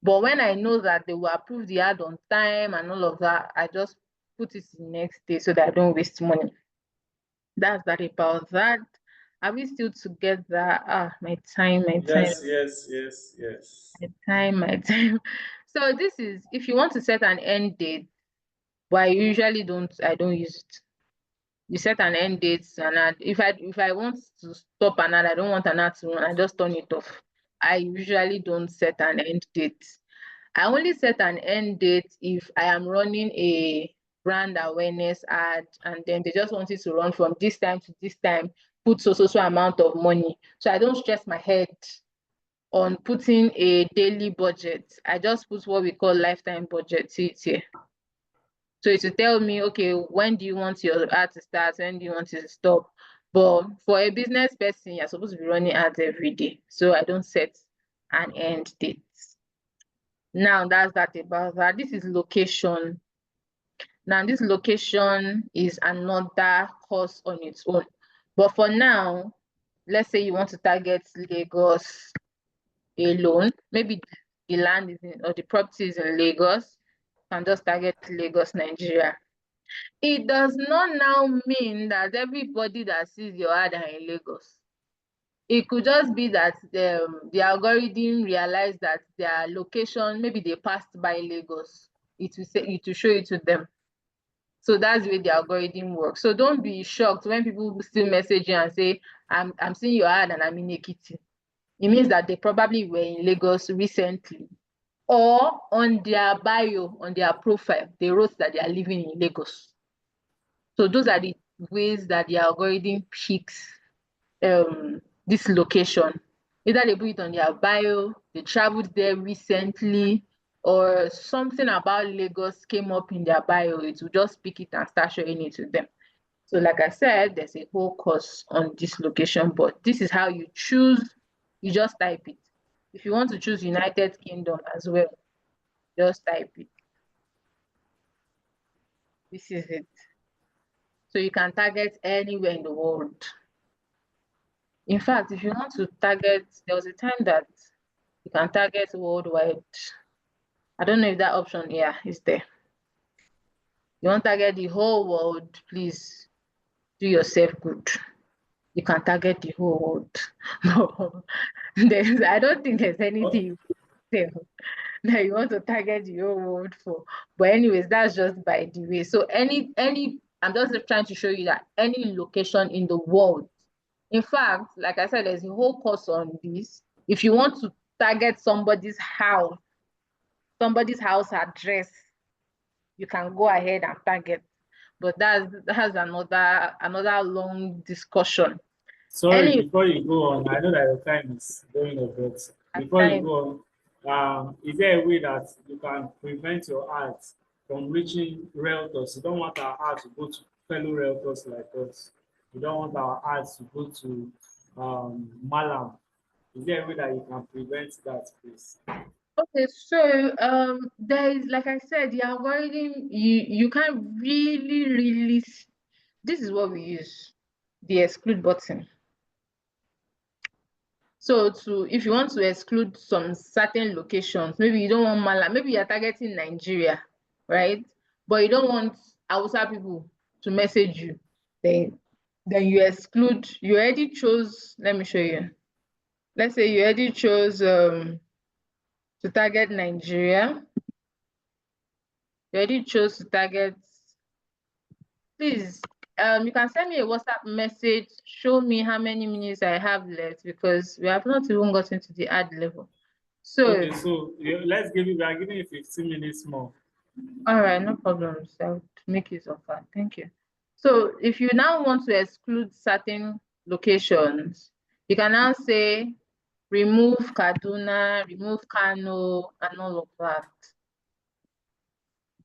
But when I know that they will approve the ad on time and all of that, I just put it the next day so that I don't waste money. That's that about that. Are we still together? My time. Yes. My time. So this is, if you want to set an end date, but I usually I don't use it. You set an end date, and if I want to stop an ad, I don't want an ad to run, I just turn it off. I usually don't set an end date. I only set an end date if I am running a brand awareness ad, and then they just want it to run from this time to this time, put so amount of money. So I don't stress my head on putting a daily budget. I just put what we call lifetime budget. See it here. So it will tell me, okay, when do you want your ad to start? When do you want it to stop? But for a business person, you're supposed to be running ads every day. So I don't set an end date. Now that's that about that. This is location. Now this location is another course on its own. But for now, let's say you want to target Lagos alone. Maybe the land is or the property is in Lagos. You can just target Lagos, Nigeria. It does not now mean that everybody that sees your ad are in Lagos. It could just be that the algorithm realized that their location, maybe they passed by Lagos. It will show it to them. So that's the way the algorithm works. So don't be shocked when people still message you and say, I'm seeing your ad and I'm in Ekiti. It means that they probably were in Lagos recently. Or on their bio, on their profile, they wrote that they are living in Lagos. So those are the ways that the algorithm picks this location. Either they put it on their bio, they traveled there recently, or something about Lagos came up in their bio. It will just pick it and start showing it to them. So like I said, there's a whole course on this location, but this is how you choose. You just type it. If you want to choose United Kingdom as well, just type it. This is it. So you can target anywhere in the world. In fact, if you want to target, there was a time that you can target worldwide. I don't know if that option here is there. You want to target the whole world, please do yourself good. You can target the whole world. I don't think there's anything there that you want to target the whole world for. But anyways, that's just by the way. So I'm just trying to show you that any location in the world. In fact, like I said, there's a whole course on this. If you want to target somebody's house address, you can go ahead and target. But that's another long discussion. Sorry, before you go on, I know that your time is going a bit. Before you go on, is there a way that you can prevent your ads from reaching realtors? You don't want our ads to go to fellow realtors like us. We don't want our ads to go to Malam. Is there a way that you can prevent that, please? Okay, so there is, like I said, the algorithm, you can't really this is what we use, the exclude button. So if you want to exclude some certain locations, maybe you don't want Mala, maybe you're targeting Nigeria, right? But you don't want Hausa people to message you, then you exclude. You already chose, let me show you. Let's say you already chose to target Nigeria. You already chose to target. Please, you can send me a WhatsApp message, show me how many minutes I have left, because we have not even gotten to the ad level. So Okay, so let's give you, we are giving you 15 minutes more. all right, no problems. I'll make use of that. Thank you. So if you now want to exclude certain locations, you can now say remove Kaduna, remove Kano, and all of that.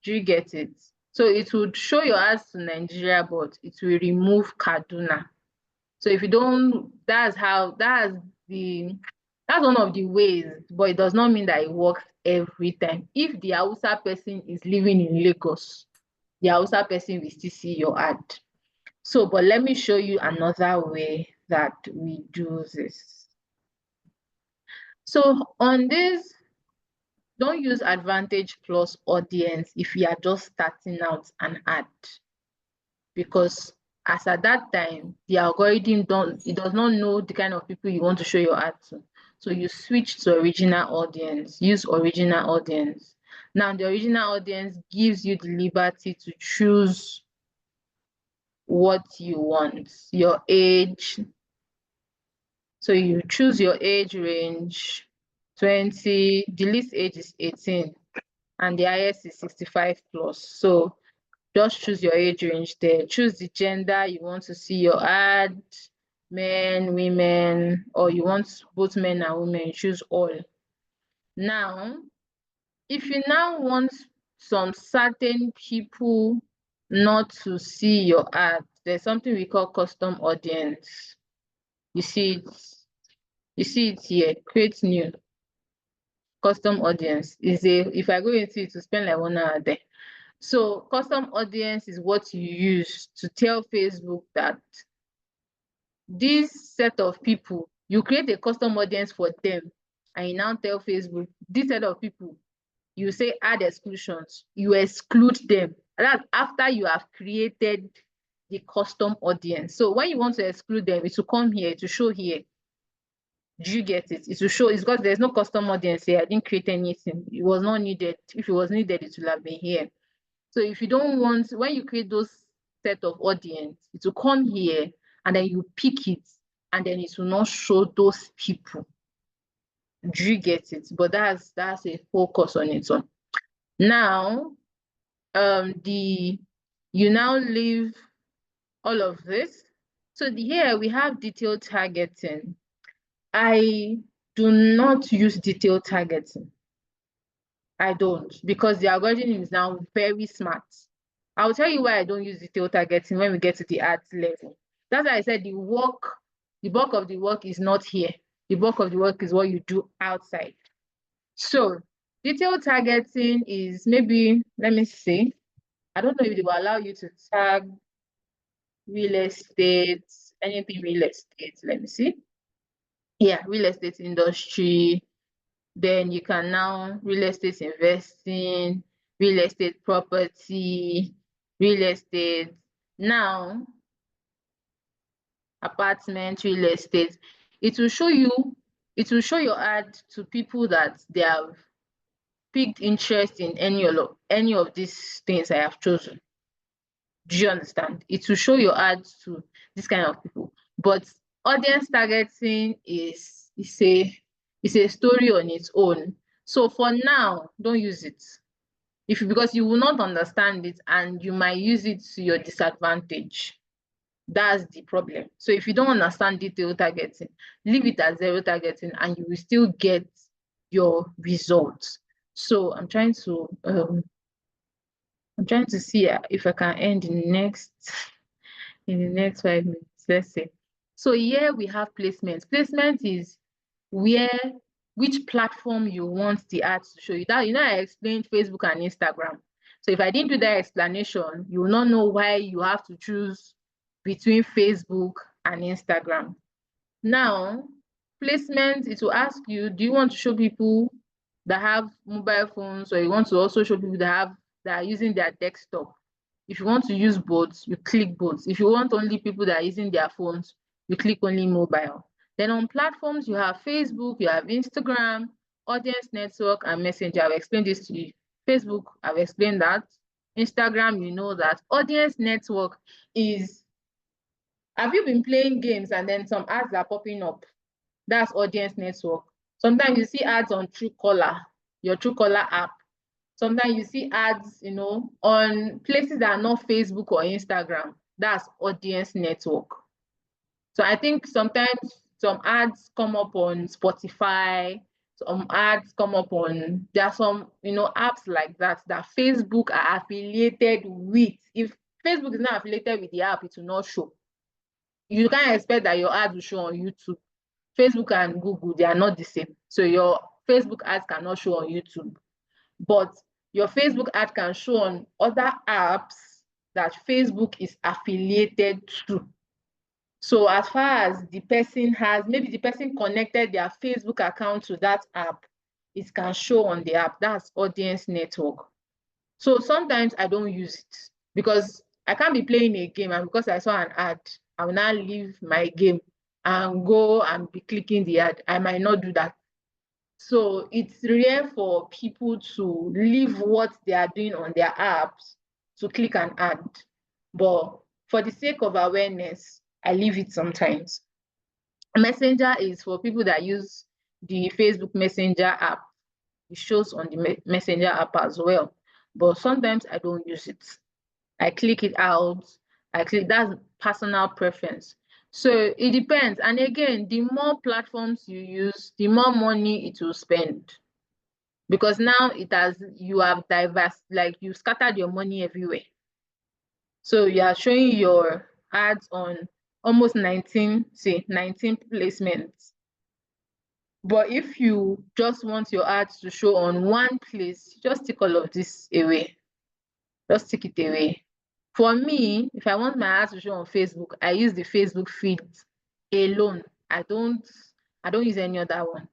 Do you get it? So it would show your ads to Nigeria, but it will remove Kaduna. So if you don't, that's one of the ways, but it does not mean that it works every time. If the Hausa person is living in Lagos, the Hausa person will still see your ad. So, but let me show you another way that we do this. So on this, don't use Advantage Plus audience if you are just starting out an ad, because as at that time, the algorithm does not know the kind of people you want to show your ad to. So you switch to original audience, use original audience. Now the original audience gives you the liberty to choose what you want, your age. So you choose your age range, 20, the least age is 18, and the highest is 65 plus. So just choose your age range there. Choose the gender you want to see your ad, men, women, or you want both men and women, choose all. Now, if you now want some certain people not to see your ad, there's something we call custom audience. You see it here, create new. Custom audience if I go into it to spend like 1 hour there. So custom audience is what you use to tell Facebook that this set of people, you create a custom audience for them, and you now tell Facebook, this set of people, you say add exclusions, you exclude them. That's after you have created the custom audience. So when you want to exclude them, it will come here, to show here. Do you get it? It will show, it's because there's no custom audience here. I didn't create anything. It was not needed. If it was needed, it would have been here. So if you don't want, when you create those set of audience, it will come here and then you pick it and then it will not show those people. Do you get it? But that's a focus on its own. Now, you now leave all of this. So here we have detailed targeting. I do not use detailed targeting. I don't, because the algorithm is now very smart. I'll tell you why I don't use detailed targeting when we get to the ads level. That's why I said the bulk of the work is not here. The bulk of the work is what you do outside. So detailed targeting is maybe, let me see. I don't know if they will allow you to tag real estate, anything real estate. Let me see. Yeah, real estate industry. Then you can now real estate investing, real estate property, real estate. Now, apartment, real estate. It will show your ad to people that they have picked interest in any of these things I have chosen. Do you understand? It will show your ads to this kind of people. But audience targeting is a story on its own. So for now, don't use it. Because you will not understand it and you might use it to your disadvantage. That's the problem. So if you don't understand detailed targeting, leave it at zero targeting and you will still get your results. So I'm trying to see if I can end next. in the next 5 minutes, let's say. So here we have placement. Placement is which platform you want the ads to show you. That, I explained Facebook and Instagram. So if I didn't do that explanation, you will not know why you have to choose between Facebook and Instagram. Now, placement, it will ask you, do you want to show people that have mobile phones, or you want to also show people that are using their desktop? If you want to use both, you click both. If you want only people that are using their phones, you click only mobile. Then on platforms, you have Facebook, you have Instagram, audience network, and Messenger. I've explained this to you. Facebook, I've explained that. Instagram, you know that. Audience network is, have you been playing games and then some ads are popping up? That's audience network. Sometimes you see ads on Truecaller, your Truecaller app. Sometimes you see ads, on places that are not Facebook or Instagram. That's audience network. So I think sometimes some ads come up on Spotify, some ads come up on, there are some, apps like that Facebook are affiliated with. If Facebook is not affiliated with the app, it will not show. You can't expect that your ads will show on YouTube. Facebook and Google, they are not the same. So your Facebook ads cannot show on YouTube. But your Facebook ad can show on other apps that Facebook is affiliated to. So as far as the person has, maybe the person connected their Facebook account to that app, it can show on the app. That's audience network. So sometimes I don't use it because I can't be playing a game, and because I saw an ad, I will now leave my game and go and be clicking the ad. I might not do that. So it's rare for people to leave what they are doing on their apps to click an ad. But for the sake of awareness, I leave it sometimes. Messenger is for people that use the Facebook Messenger app. It shows on the Messenger app as well. But sometimes I don't use it. I click it out. That's personal preference. So it depends. And again, the more platforms you use, the more money it will spend. Because now you have diverse, like you scattered your money everywhere. So you are showing your ads on almost 19 placements. But if you just want your ads to show on one place, just take all of this away. Just take it away. For me, if I want my ads to show on Facebook, I use the Facebook feed alone. I don't use any other one.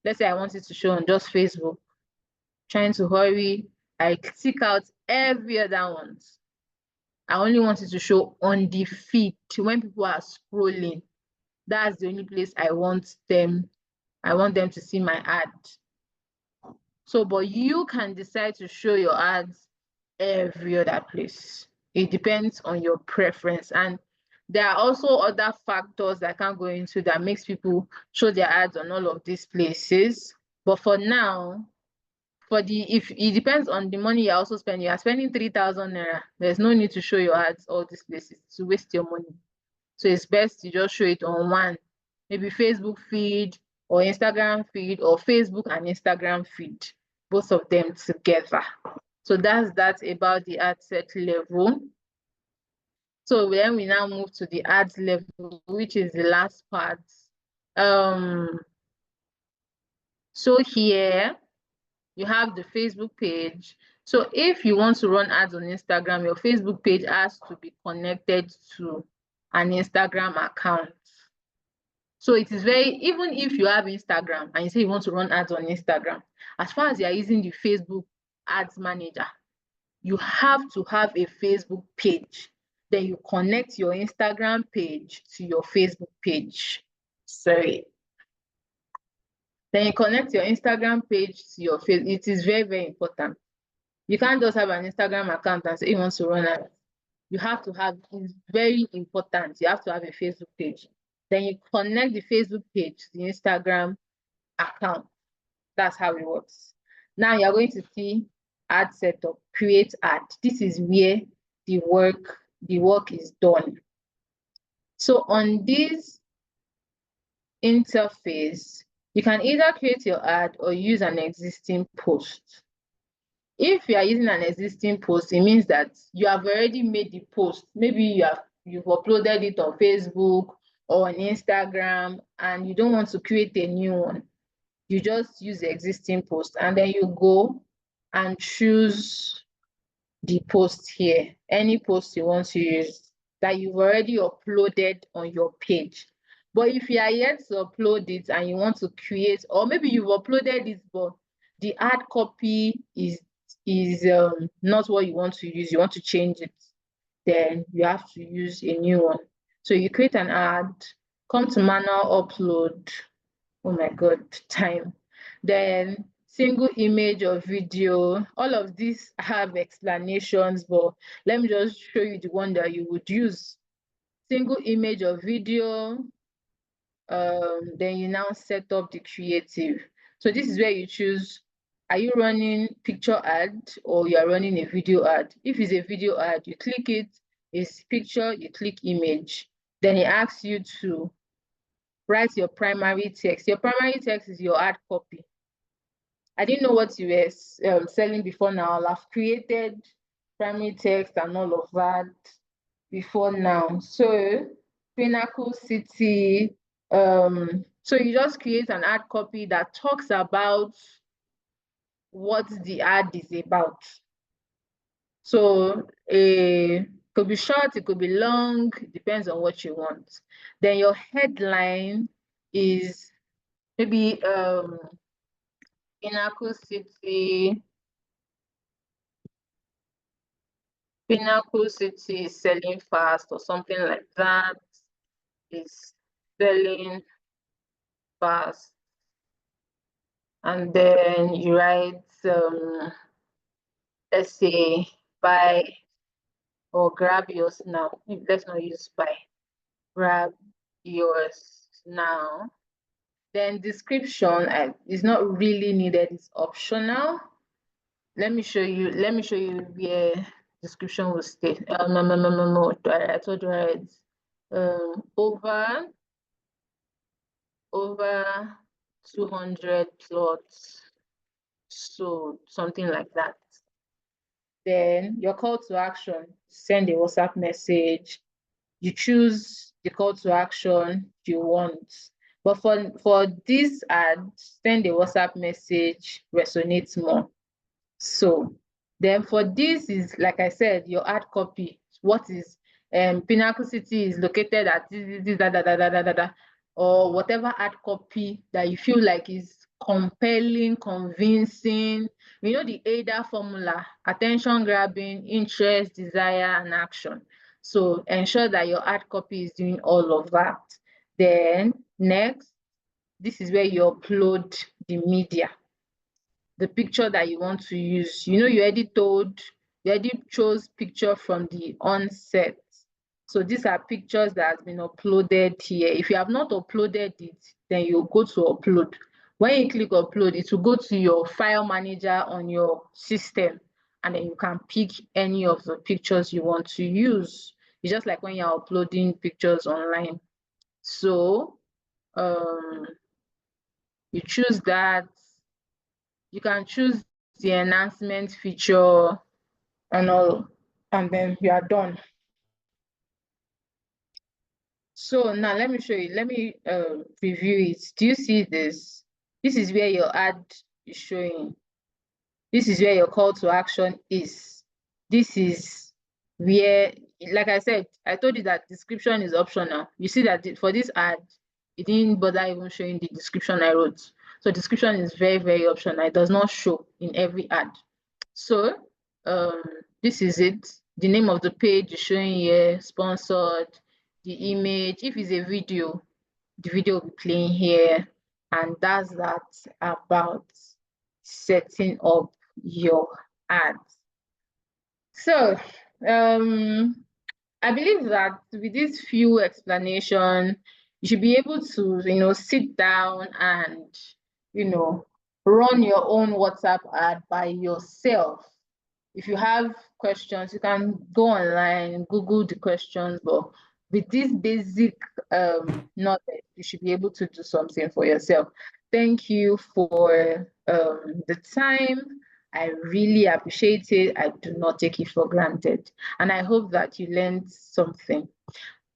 Let's say I want it to show on just Facebook. Trying to hurry, I tick out every other ones. I only want it to show on the feed when people are scrolling. That's the only place I want them to see my ad. So, but you can decide to show your ads every other place. It depends on your preference. And there are also other factors that I can't go into that makes people show their ads on all of these places. But for now, if it depends on the money you're also spending. You're spending 3,000 naira. There's no need to show your ads all these places to waste your money. So it's best to just show it on one, maybe Facebook feed or Instagram feed, or Facebook and Instagram feed, both of them together. So that's that about the ad set level. So then we now move to the ads level, which is the last part. So here you have the Facebook page. So if you want to run ads on Instagram, your Facebook page has to be connected to an Instagram account. So it is even if you have Instagram and you say you want to run ads on Instagram, as far as you are using the Facebook ads manager, you have to have a Facebook page. Then you connect your Instagram page to your Facebook page. Sorry. Then you connect your Instagram page to your Facebook. It is very, very important. You can't just have an Instagram account and say you want to run ads. You have to have, it's very important. You have to have a Facebook page. Then you connect the Facebook page to the Instagram account. That's how it works. Now you're going to see ad setup, create ad. This is where the work is done. So on this interface, you can either create your ad or use an existing post. If you are using an existing post, it means that you have already made the post. Maybe you have you've uploaded it on Facebook or on Instagram and you don't want to create a new one. You just use the existing post and then you go and choose the post here, any post you want to use that you've already uploaded on your page. But if you are yet to upload it and you want to create, or maybe you've uploaded it, but the hard copy is not what you want to use, you want to change it, then you have to use a new one. So you create an ad, come to manual upload. Oh my God, time. Then single image or video. All of these have explanations, but let me just show you the one that you would use. Single image or video. Then you now set up the creative. So this is where you choose, are you running picture ad or you are running a video ad? If it's a video ad, you click it, it's picture, you click image. Then it asks you to write your primary text. Your primary text is your hard copy. I didn't know what you were selling before now. I've created primary text and all of that before now. So Pinnacle City, so you just create an ad copy that talks about what the ad is about. So it could be short, it could be long, depends on what you want. Then your headline is maybe Pinnacle City is selling fast or something like that. Is selling fast. And then you write, let's say, buy or grab yours now. Let's not use buy. Grab yours now. Then description is not really needed, it's optional. Let me show you where description will stay. No. I told you it's over 200 plots, so something like that. Then your call to action, send a WhatsApp message. You choose the call to action you want. But for this ad, send a WhatsApp message resonates more. So then for this is, like I said, your ad copy. What is Pinnacle City is located at this, or whatever ad copy that you feel like is compelling, convincing. You know the AIDA formula: attention grabbing, interest, desire, and action. So ensure that your ad copy is doing all of that. Then next, this is where you upload the media, the picture that you want to use. You already chose picture from the onset. So these are pictures that has been uploaded here. If you have not uploaded it, then you go to upload. When you click upload, it will go to your file manager on your system, and then you can pick any of the pictures you want to use. It's just like when you're uploading pictures online. So you choose that. You can choose the enhancement feature and all, and then you are done. So now let me show you. Let me review it. Do you see this? This is where your ad is showing. This is where your call to action is. This is where, like I said, I told you that description is optional. You see that for this ad, it didn't bother even showing the description I wrote. So description is very, very optional. It does not show in every ad. So this is it. The name of the page is showing here, sponsored, the image. If it's a video, the video will be playing here. And that's that about setting up your ads. So I believe that with this few explanation, you should be able to, sit down and, run your own WhatsApp ad by yourself. If you have questions, you can go online, Google the questions, but with this basic knowledge, you should be able to do something for yourself. Thank you for the time. I really appreciate it. I do not take it for granted. And I hope that you learned something.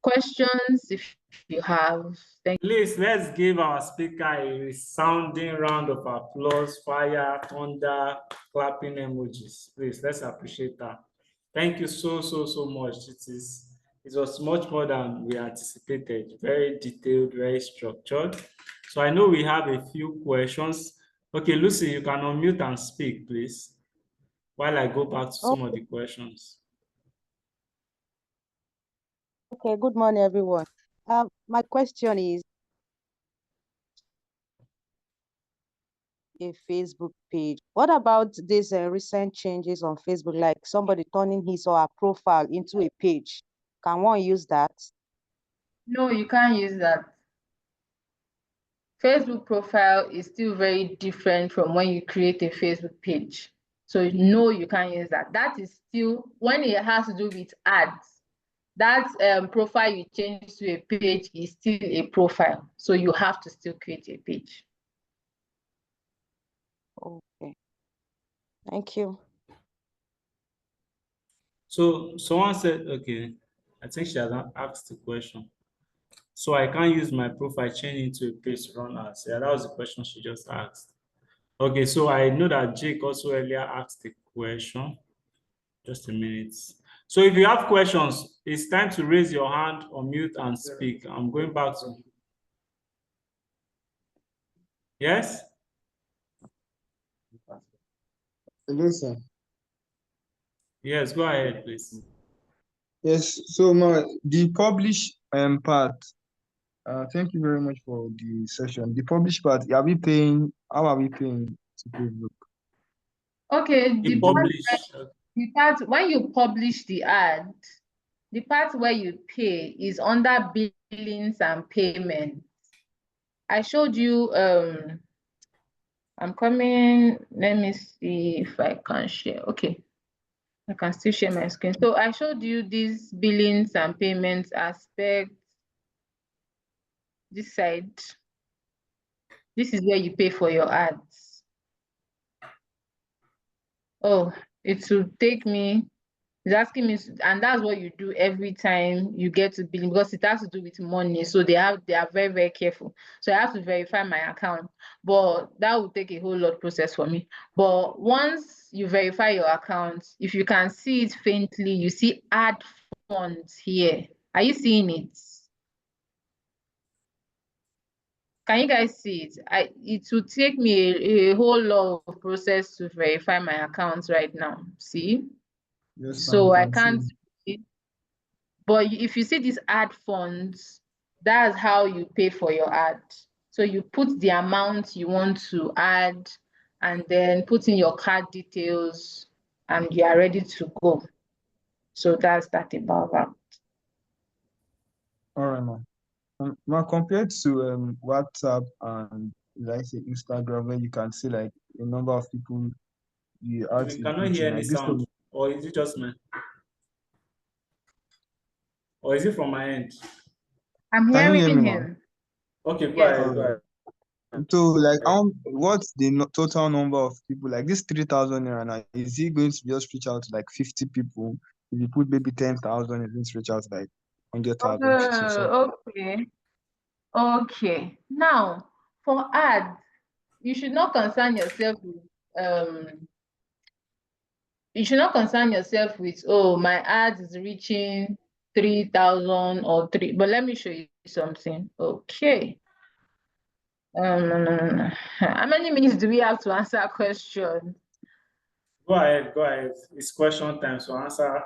Questions, if you have. Thank you. Please, let's give our speaker a resounding round of applause, fire, thunder, clapping emojis. Please, let's appreciate that. Thank you so much. It was much more than we anticipated. Very detailed, very structured. So I know we have a few questions. Okay, Lucy, you can unmute and speak, please, while I go back to some of the questions. Okay, good morning, everyone. My question is a Facebook page. What about these recent changes on Facebook, like somebody turning his or her profile into a page? Can one use that? No, you can't use that. Facebook profile is still very different from when you create a Facebook page. So no, you can't use that. That is still, when it has to do with ads, that profile you change to a page is still a profile. So you have to still create a page. Okay. Thank you. So someone said, okay, I think she has not asked the question. So I can't use my profile change into a page to run ads. Yeah, that was the question she just asked. Okay, so I know that Jake also earlier asked the question. Just a minute. So if you have questions, it's time to raise your hand, unmute and speak. I'm going back to. Yes? Hello, sir. Yes, go ahead, please. Yes, so the publish part, thank you very much for the session. The publish part, are we paying, how are we paying to Facebook? Okay, You publish. the part when you publish the ad, the part where you pay is under billings and payments. I showed you, I'm coming, let me see if I can share. Okay, I can still share my screen. So I showed you these billings and payments aspect. This side, this is where you pay for your ads. Oh, it will take me, it's asking me, and that's what you do every time you get to billing, because it has to do with money. So they are very careful. So I have to verify my account, but that will take a whole lot process for me. But once you verify your account, if you can see it faintly, you see add funds here. Are you seeing it? Can you guys see it? It will take me a whole lot of process to verify my accounts right now. See? Yes, So I can can't see. see it. But if you see these ad funds, that's how you pay for your ad. So you put the amount you want to add and then put in your card details and you are ready to go. So that's that about that. All right, ma'am. Now compared to WhatsApp and like say Instagram, where you can see like a number of people the art We is cannot hear reaching, any like this sound. one, Or is it just me? Or is it from my end? I'm can you hear me, hearing ma'am? him. Okay, go Yes. ahead, All go right. ahead. So like what's the total number of people like this 3,000 naira now? Is he going to just reach out to like 50 people? If you put maybe 10,000, it's going to reach out to like 100,000 people. Okay. Okay. Now, for ads, you should not concern yourself with oh, my ad is reaching 3,000 or 3, but let me show you something. Okay. No. How many minutes do we have to answer questions? Go ahead, go ahead. It's question time. So answer.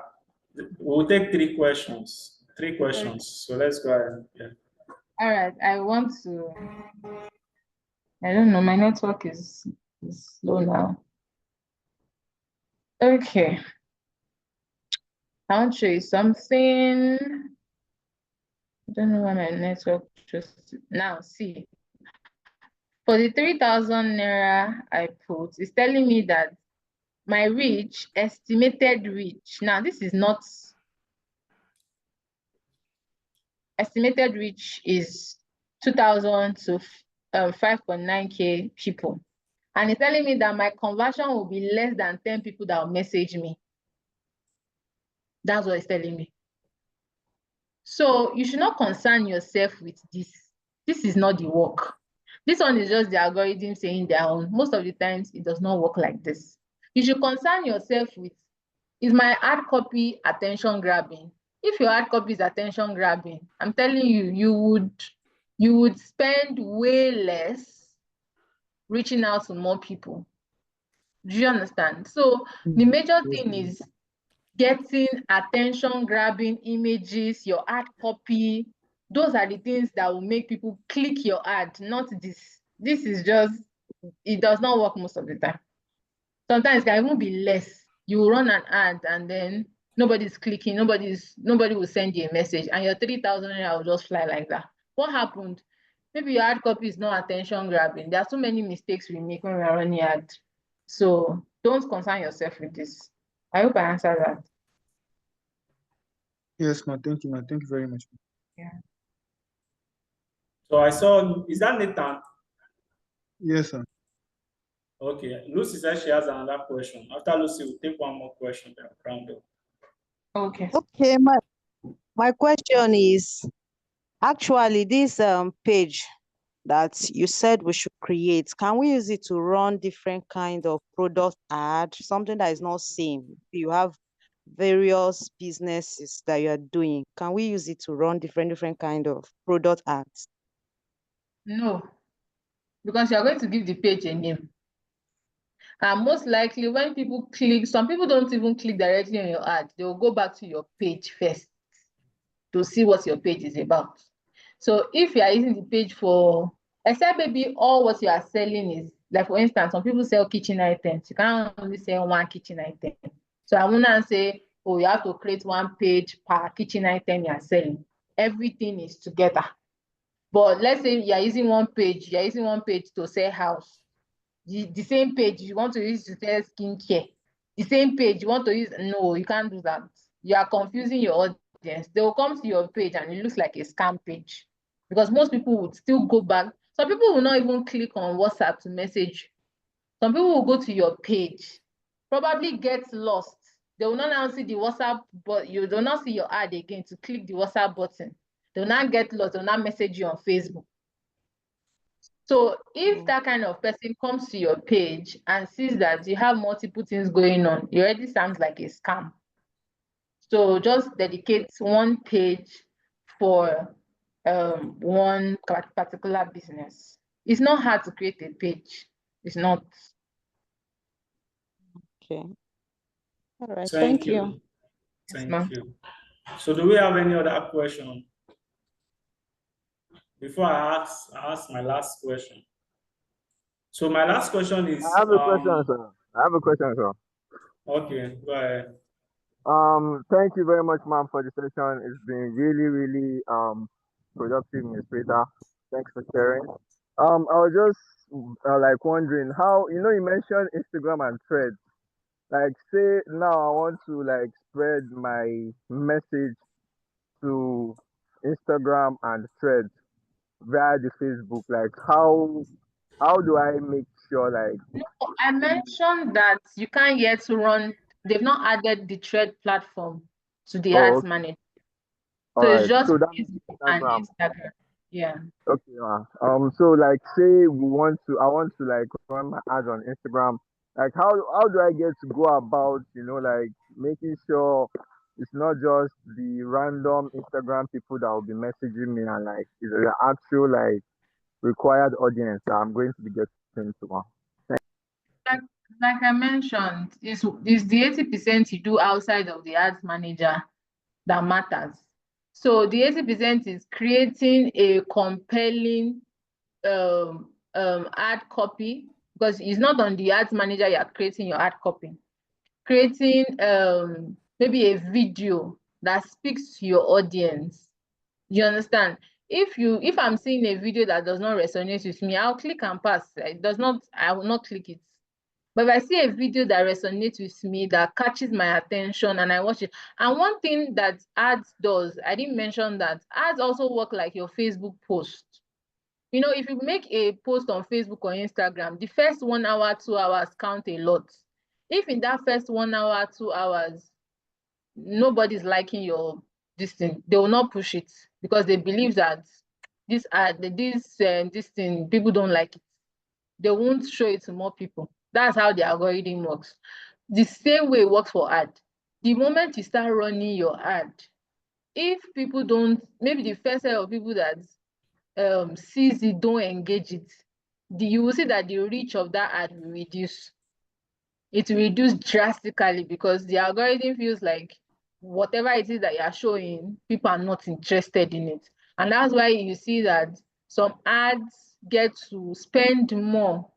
We'll take three questions. Three questions. So let's go ahead. Yeah. All right, I don't know, my network is slow now. Okay. I want to show you something. I don't know why my network just now. See, for the 3,000 naira I put, it's telling me that my estimated reach. Now, this is not estimated reach is 2,000 to 5.9K people. And it's telling me that my conversion will be less than 10 people that will message me. That's what it's telling me. So you should not concern yourself with this. This is not the work. This one is just the algorithm saying their own. Most of the times it does not work like this. You should concern yourself with, is my ad copy attention grabbing? If your ad copy is attention grabbing, I'm telling you, you would spend way less reaching out to more people. Do you understand? So the major thing is getting attention grabbing images, your ad copy. Those are the things that will make people click your ad, not this. This is just, it does not work most of the time. Sometimes it can even be less. You will run an ad and then nobody's clicking, nobody will send you a message, and your 3,000 naira will just fly like that. What happened? Maybe your ad copy is not attention grabbing. There are so many mistakes we make when we are running ad. So don't concern yourself with this. I hope I answered that. Yes, ma'am. Thank you, ma'am. Thank you very much. Yeah. So I saw, is that Nathan? Yes, sir. Okay, Lucy says she has another question. After Lucy, we'll take one more question then round up. Okay. Okay, my question is actually this page that you said we should create, can we use it to run different kind of product ad, something that is not same? You have various businesses that you are doing. Can we use it to run different kind of product ads? No, because you're going to give the page a name. And most likely when people click, some people don't even click directly on your ad. They will go back to your page first to see what your page is about. So if you are using the page for, except maybe all what you are selling is, like for instance, some people sell kitchen items. You can't only sell one kitchen item. So I wouldn't say, oh, you have to create one page per kitchen item you are selling. Everything is together. But let's say you're using one page to sell house. The same page you want to use to sell skincare. The same page you want to use, no, you can't do that. You are confusing your audience. They will come to your page and it looks like a scam page. Because most people would still go back. Some people will not even click on WhatsApp to message. Some people will go to your page, probably get lost. They will not now see the WhatsApp, but you do not see your ad again to click the WhatsApp button. They will not get lost. They will not message you on Facebook. So if that kind of person comes to your page and sees that you have multiple things going on, it already sounds like a scam. So just dedicate one page for one particular business. It's not hard to create a page. It's not. Okay. All right. Thank you. Yes, Thank ma'am. you. So do we have any other question? Before I ask my last question. So my last question is I have a question, sir. I have a question, sir. okay, go ahead. Thank you very much, ma'am, for the session. It's been really, really productive, Miss Rita. Thanks for sharing. I was just like wondering how, you mentioned Instagram and Threads. Like, say now I want to like spread my message to Instagram and Threads via the Facebook. Like, how do I make sure like No, I mentioned that you can't yet run, they've not added the thread platform to the oh, ads okay, manager. all So it's right. just So that's Facebook and Instagram. Instagram. Yeah. Okay, so like say I want to like run my ads on Instagram. Like how do I get to go about, like making sure it's not just the random Instagram people that will be messaging me and like it's the actual like required audience that I'm going to be getting to. Like, like I mentioned, it's the 80% you do outside of the ads manager that matters. So the 80% is creating a compelling ad copy, because it's not on the ads manager you're creating your ad copy. Creating maybe a video that speaks to your audience. You understand? If I'm seeing a video that does not resonate with me, I'll click and pass. I will not click it. But if I see a video that resonates with me, that catches my attention, and I watch it. And one thing that ads does, I didn't mention that, ads also work like your Facebook post. You know, if you make a post on Facebook or Instagram, the first 1 hour, 2 hours count a lot. If in that first 1 hour, 2 hours, nobody's liking your this thing, they will not push it because they believe that this thing, people don't like it. They won't show it to more people. That's how the algorithm works. The same way it works for ad. The moment you start running your ad, if people don't, maybe the first set of people that sees it don't engage it, you will see that the reach of that ad will reduce. It will reduce drastically because the algorithm feels like whatever it is that you're showing, people are not interested in it. And that's why you see that some ads get to spend more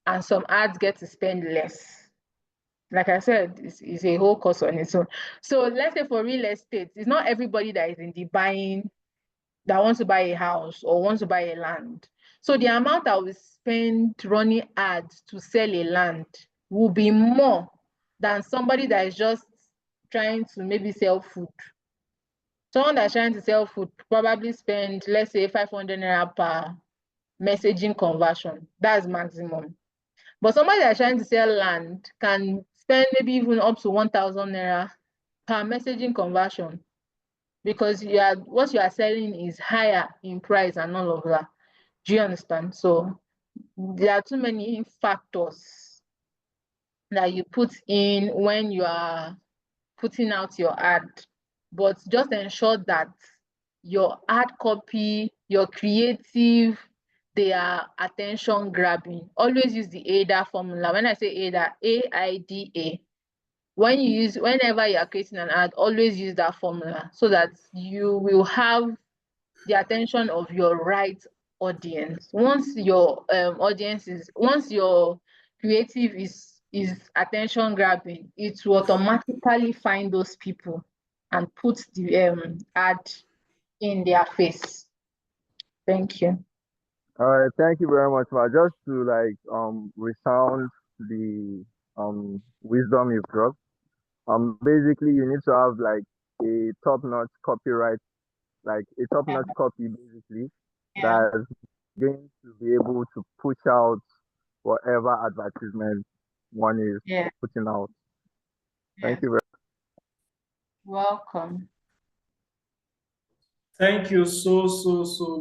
and some ads get to spend less. Like I said, it's a whole course on its own. So let's say for real estate, it's not everybody that is in the buying that wants to buy a house or wants to buy a land. So the amount I will spend running ads to sell a land will be more than somebody that is just trying to maybe sell food. Someone that's trying to sell food probably spend, let's say, 500 naira per messaging conversion. That's maximum. But somebody that's trying to sell land can spend maybe even up to 1,000 naira per messaging conversion because what you are selling is higher in price and all of that. Do you understand? So there are too many factors that you put in when you are putting out your ad, but just ensure that your ad copy, your creative, they are attention grabbing. Always use the AIDA formula. When I say AIDA, AIDA, whenever you are creating an ad, always use that formula so that you will have the attention of your right audience. Once your once your creative is attention grabbing, it will automatically find those people and put the ad in their face. Thank you. All right, thank you very much, Ma. Just to resound the wisdom you've dropped. Basically you need to have like a top-notch copyright, like a top-notch copy basically Yeah. that's going to be able to push out whatever advertisement one is Yeah. putting out. Thank Yeah. you very Welcome. Thank you so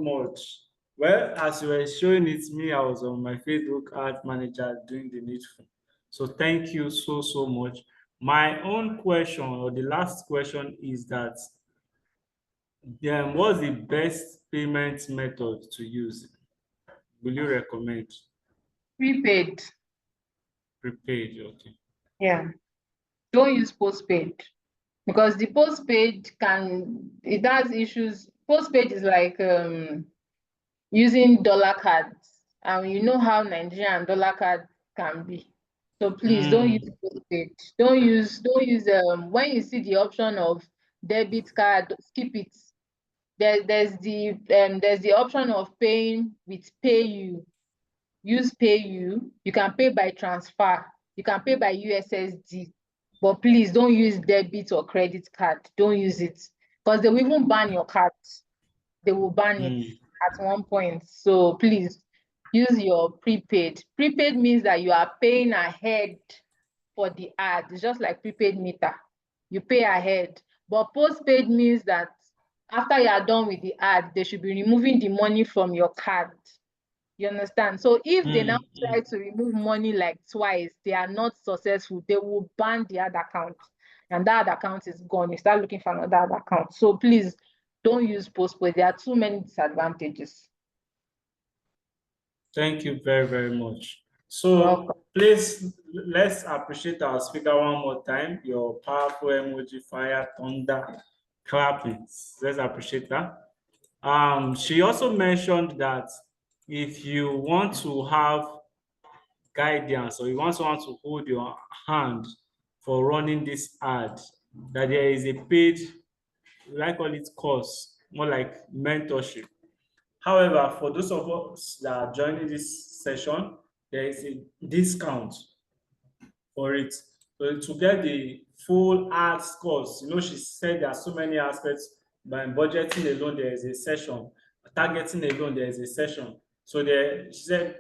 much. Well, as you were showing it me, I was on my Facebook ad manager doing the needful. So thank you so much. My own question or the last question is that what's the best payment method to use? Will you recommend? Prepaid. Prepaid, okay. Yeah. Don't use postpaid because the postpaid it has issues. Postpaid is like using dollar cards, and you know how Nigerian dollar card can be. So please don't use postpaid. Don't use when you see the option of debit card, skip it. There's the option of paying with PayU. Use PayU. You can pay by transfer. You can pay by USSD. But please don't use debit or credit card. Don't use it because they will even ban your card. They will ban it at one point. So please use your prepaid. Prepaid means that you are paying ahead for the ad. It's just like prepaid meter. You pay ahead. But postpaid means that after you are done with the ad, they should be removing the money from your card. You understand? So if they now try to remove money like twice, they are not successful, they will ban the other account. And that account is gone. You start looking for another account. So please don't use postpaid. There are too many disadvantages. Thank you very much. You're welcome. So please let's appreciate our speaker one more time. Your powerful emoji, fire, thunder, clapping. Let's appreciate that. She also mentioned that if you want to have guidance or you want someone to hold your hand for running this ad, that there is a paid, I call it course, more like mentorship. However, for those of us that are joining this session, there is a discount for it. So to get the full ads course, she said there are so many aspects. By budgeting alone, there is a session targeting alone, there is a session. So there, she said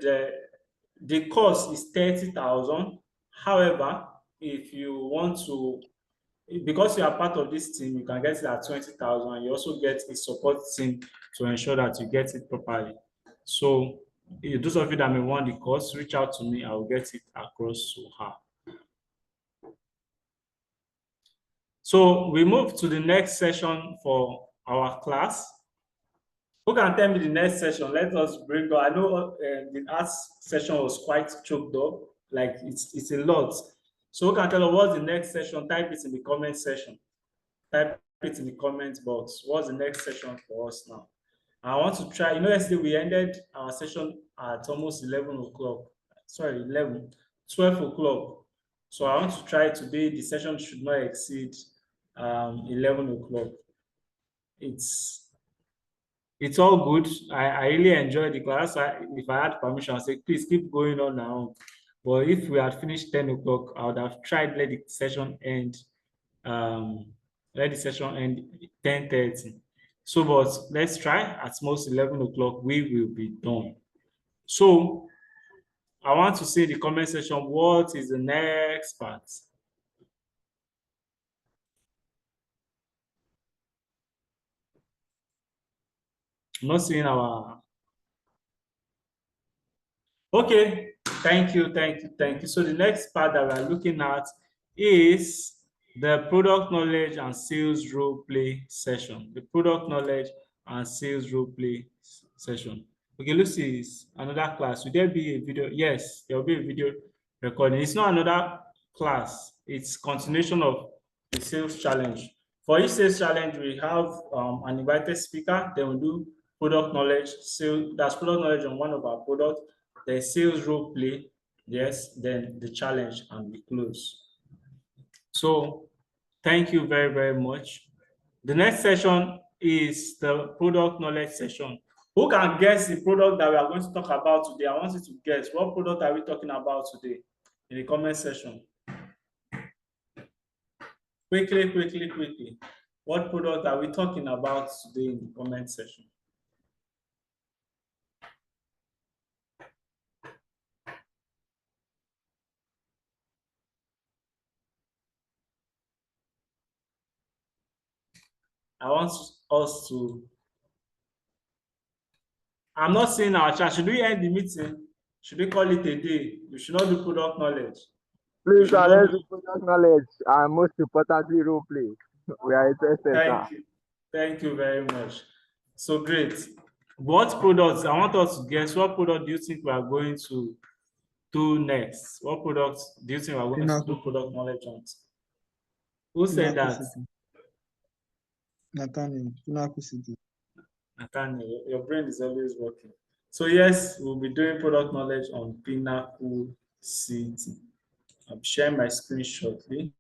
the cost is 30,000. However, if you want to, because you are part of this team, you can get it at 20,000. You also get a support team to ensure that you get it properly. So those of you that may want the course, reach out to me. I will get it across to her. So we move to the next session for our class. Who can tell me the next session? Let us break down. I know the arts session was quite choked up, like it's a lot. So who can tell us what's the next session? Type it in the comment section. Type it in the comment box. What's the next session for us now? I want to try. Yesterday we ended our session at almost 11 o'clock. Sorry, 12 o'clock. So I want to try today. The session should not exceed 11 o'clock. It's all good. I really enjoyed the class. If I had permission, I'd say, please keep going on now. But if we had finished 10 o'clock, I would have tried let the session end. Let the session end 10:30. So, but let's try. At most 11 o'clock, we will be done. So, I want to see in the comment section, what is the next part? I'm not seeing our. Okay, thank you. So the next part that we're looking at is the product knowledge and sales role play session. The product knowledge and sales role play session. Okay, Lucy is another class. Will there be a video? Yes, there will be a video recording. It's not another class. It's continuation of the sales challenge. For each sales challenge, we have an invited speaker. Then we do product knowledge. That's product knowledge on one of our products. The sales role play, yes, then the challenge, and we close. So thank you very, very much. The next session is the product knowledge session. Who can guess the product that we are going to talk about today? I want you to guess. What product are we talking about today? In the comment section. Quickly. What product are we talking about today in the comment section? I want us to. I'm not saying our chat. Should we end the meeting? Should we call it a day? We should not do product knowledge. Please, let's do product knowledge and most importantly, role play. We are interested. Thank you. Thank you very much. So great. What products? I want us to guess. What product do you think we are going to do next? What products do you think we are going to do product knowledge on? Who said that? Nathaniel. Nathaniel, your brain is always working. So yes, we'll be doing product knowledge on Pinnacle City. I'm sharing my screen shortly.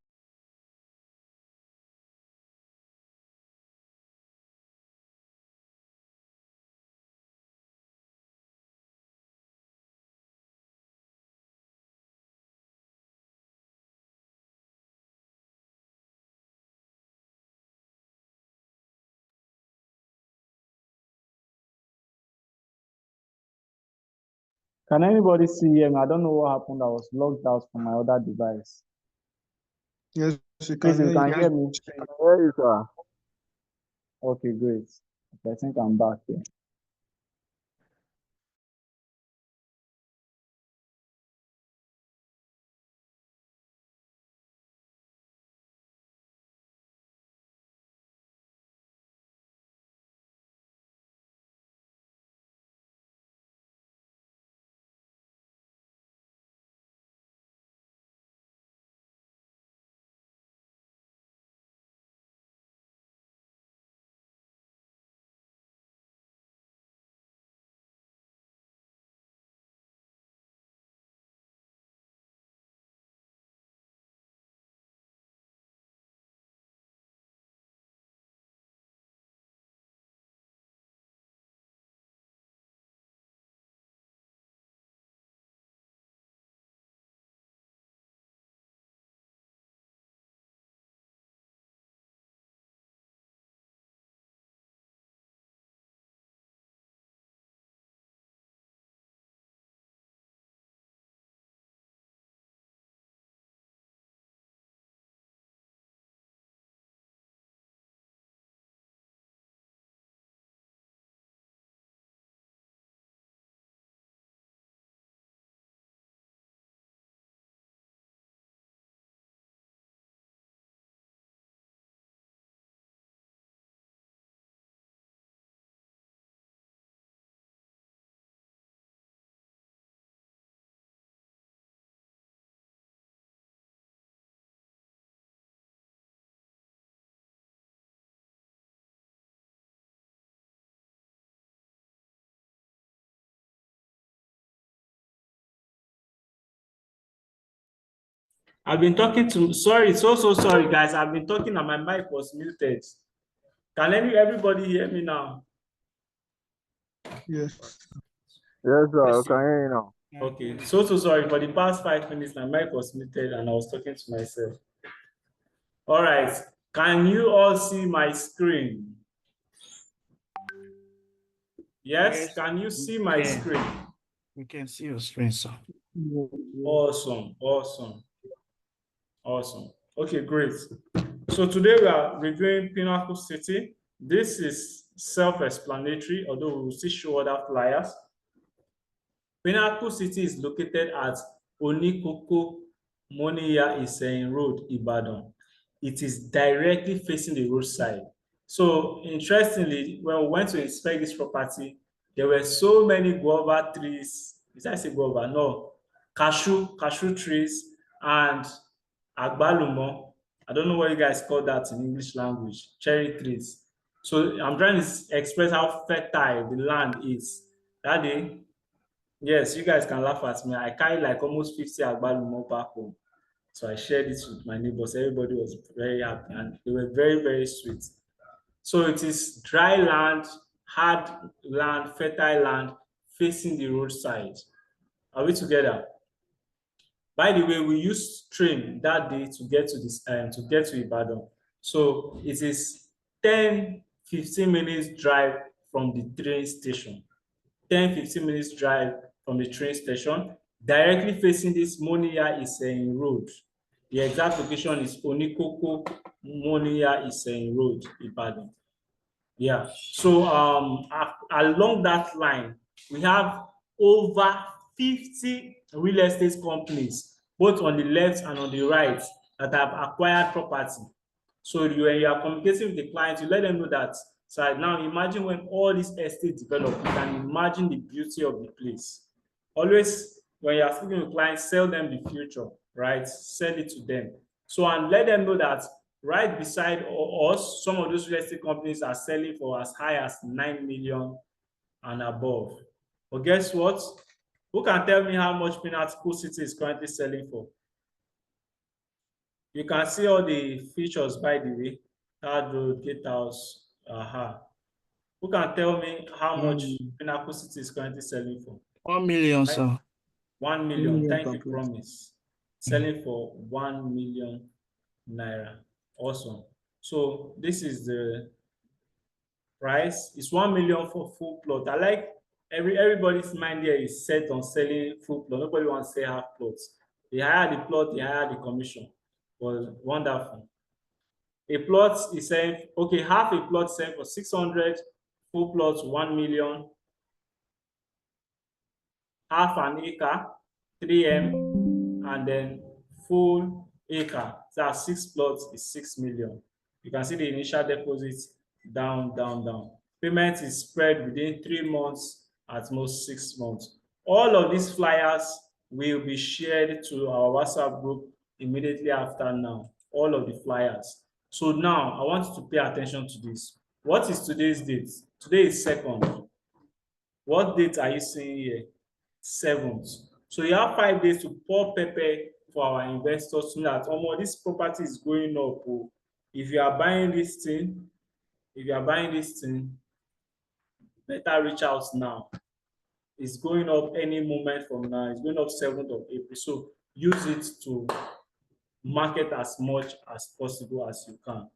Can anybody see him? I don't know what happened. I was logged out from my other device. Yes, you Please, can you can hear me. Where is her? Okay, great. I think I'm back here. I've been talking to, sorry, so sorry, guys. I've been talking and my mic was muted. Can everybody hear me now? Yes. Yes, sir. Can hear you now. Okay, so sorry. For the past 5 minutes, my mic was muted and I was talking to myself. All right, can you all see my screen? Yes, can you see my screen? We can see your screen, sir. Awesome. Okay, great. So today we are reviewing Pinnacle City. This is self-explanatory, although we will still show other flyers. Pinnacle City is located at Onikoko Moniya Iseyin Road, Ibadan. It is directly facing the roadside. So interestingly, when we went to inspect this property, there were so many guava trees. Did I say guava? No. Cashew trees and agbalumo. I don't know what you guys call that in English language. Cherry trees. So I'm trying to express how fertile the land is. That day, yes, you guys can laugh at me. I carried like almost 50 agbalumo back home. So I shared it with my neighbors. Everybody was very happy and they were very, very sweet. So it is dry land, hard land, fertile land facing the roadside. Are we together? By the way, we used train that day to get to this to get to Ibadan. So it is 10-15 minutes drive from the train station. 10-15 minutes drive from the train station. Directly facing this Moniya Iseyin Road. The exact location is Onikoko Moniya Iseyin Road, Ibadan. Yeah. So along that line, we have over 50 real estate companies, both on the left and on the right, that have acquired property. So when you are communicating with the client, you let them know that. So now imagine when all these estates develop, you can imagine the beauty of the place. Always, when you are speaking with clients, sell them the future, right? Sell it to them. So and let them know that right beside us, some of those real estate companies are selling for as high as 9 million and above. But guess what? Who can tell me how much Pinnacle City is currently selling for? You can see all the features, by the way. Hard road, gatehouse. Who can tell me how much Pinnacle City is currently selling for? 1 million, Right? sir. 1 million. Thank you, per plot. promise. Selling for 1 million naira. Awesome. So this is the price. It's 1 million for full plot. I like everybody's mind here is set on selling full plot. Nobody wants to sell half plots. They hire the plot, they hire the commission. Was wonderful. A plot is saying, okay, half a plot selling for 600, full plot 1 million, half an acre, 3M, and then full acre. That's 6 plots is 6 million. You can see the initial deposit down. Payment is spread within 3 months, at most 6 months. All of these flyers will be shared to our WhatsApp group immediately after now. All of the flyers. So now I want you to pay attention to this. What is today's date? Today is 2nd. What date are you seeing here? 7th. So you have 5 days to pour pepper for our investors to know that this property is going up. If you are buying this thing, better reach out now. It's going up any moment from now. It's going up 7th of April. So use it to market as much as possible as you can.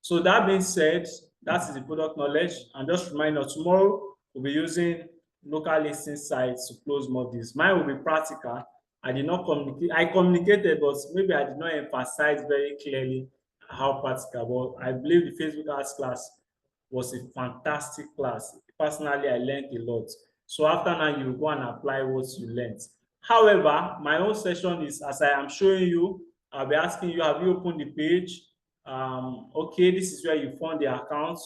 So that being said, that is the product knowledge. And just remind us, tomorrow we'll be using local listing sites to close more deals. Mine will be practical. I did not communicate. I communicated, but maybe I did not emphasize very clearly how practical. But I believe the Facebook Arts class was a fantastic class. Personally, I learned a lot. So after now, you go and apply what you learned. However, my own session is, as I am showing you, I'll be asking you, have you opened the page? Okay, this is where you fund the account.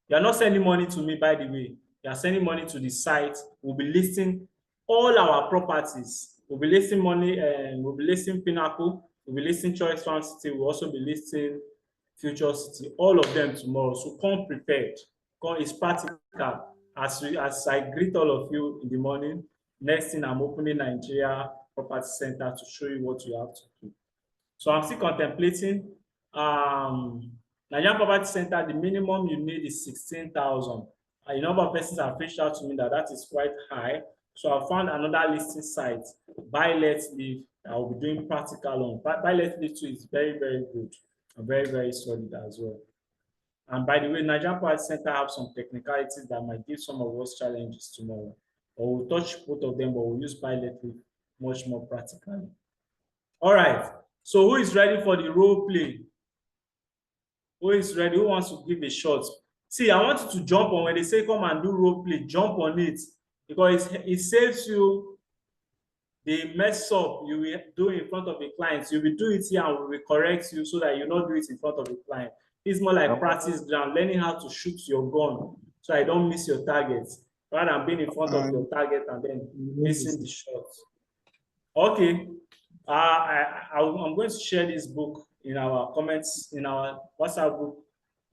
You are not sending money to me, by the way. You are sending money to the site. We'll be listing all our properties. We'll be listing money, and we'll be listing Pinnacle. We'll be listing Choice Farm City. We'll also be listing Future City. All of them tomorrow. So come prepared. It's practical. As I greet all of you in the morning, next thing I'm opening Nigeria Property Center to show you what you have to So I'm still contemplating. Nigerian Property Center, the minimum you need is 16,000. A number of persons have reached out to me that is quite high. So I found another listing site, Buy Let Live. I will be doing practical on. Buy Let Live too is very, very good and very, very solid as well. And by the way, Nigerian Property Center have some technicalities that might give some of us challenges tomorrow. But we'll touch both of them, but we'll use Buy Let Live much more practically. All right. So who is ready for the role play? Who is ready? Who wants to give a shot? See, I want you to jump on when they say come and do role play, jump on it because it saves you the mess up you will do in front of the client. You will do it here and we will correct you so that you not do it in front of the client. It's more like practice ground, learning how to shoot your gun so I don't miss your target rather than being in front of your target and then missing the shot. Okay. I'm going to share this book in our comments, in our WhatsApp group,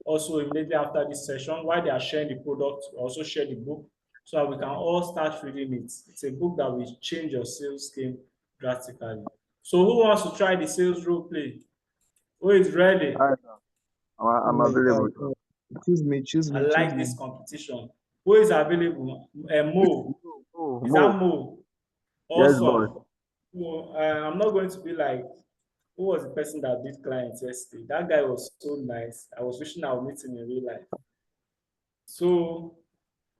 also immediately after this session. While they are sharing the product, also share the book so that we can all start reading it. It's a book that will change your sales game drastically. So who wants to try the sales role play? Who is ready? I'm available. Choose me. I like this competition. Who is available? Mo. Is Mo. that Mo? Yes, Awesome. boss. Well, I'm not going to be like, who was the person that did clients yesterday? That guy was so nice. I was wishing I would meet him in real life. So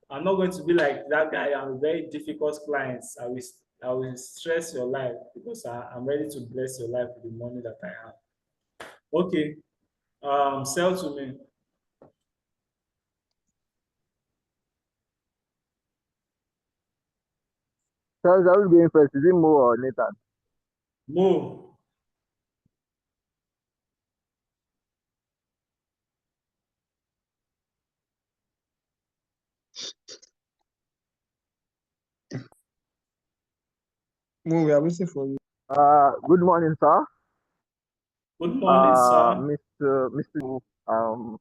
I'm not going to be like that guy. I'm very difficult clients. I will stress your life because I'm ready to bless your life with the money that I have. Okay. Sell to me. So I will be in first. Is it Mo or Nathan? Mo. Mo, we are waiting for you. Good morning, sir. Good morning, sir. Mr.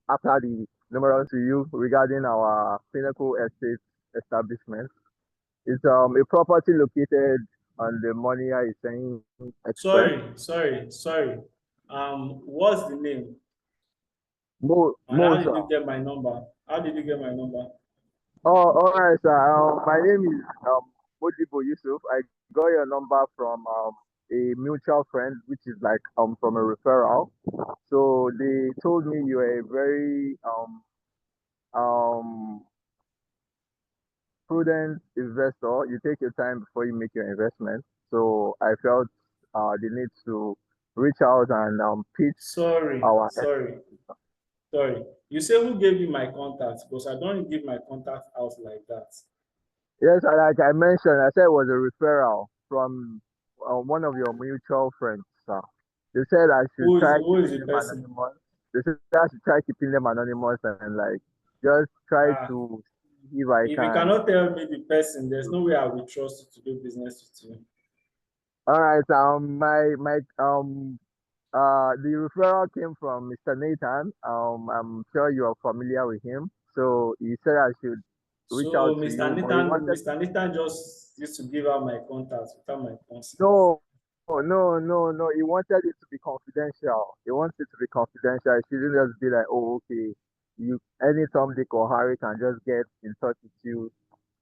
After the numeral to you regarding our Pinnacle Estate establishment. It's a property located on the Monia is saying Express. Sorry. What's the name? Mo, And how did sir. you get my number? How did you get my number? Oh, all right, sir. My name is Modibo Yusuf. I got your number from a mutual friend, which is like from a referral. So they told me you are a very um prudent investor. You take your time before you make your investment. So I felt the need to reach out and pitch Sorry. our. You say who gave you my contact? Because I don't give my contact out like that. Yes, like I mentioned, I said it was a referral from one of your mutual friends, sir. They said I should try Who is keeping the them person? anonymous. They said I should try keeping them anonymous and like just try Ah, to see if I if you can. cannot tell me the person, there's no way I will trust you to do business with you. All right, the referral came from Mr. Nathan. I'm sure you are familiar with him. So he said I should reach out So to you, but he wanted. Mr. Nathan just used to give out my contacts without my consent. No, no. He wanted it to be confidential. He wants it to be confidential. It shouldn't just be like, oh, okay, you any Tom, Dick, or Harry can just get in touch with you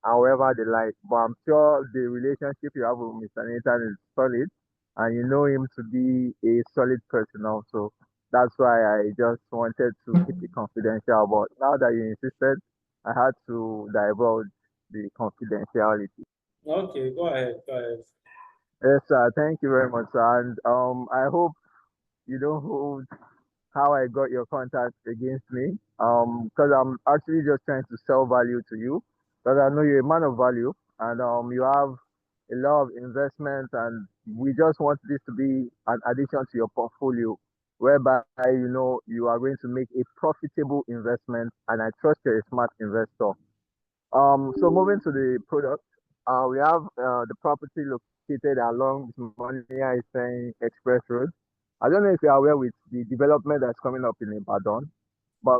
however they like. But I'm sure the relationship you have with Mr. Nathan is solid, and you know him to be a solid person also. That's why I just wanted to keep it confidential. But now that you insisted, I had to divulge the confidentiality. Okay, go ahead. Yes, sir. Thank you very much, sir. And I hope you don't hold how I got your contact against me. Because I'm actually just trying to sell value to you. Because I know you're a man of value, and you have a lot of investment, and we just want this to be an addition to your portfolio, whereby you are going to make a profitable investment, and I trust you're a smart investor. So moving to the product, we have the property located along Monia Isen Express Road. I don't know if you're aware with the development that's coming up in Ibadan, but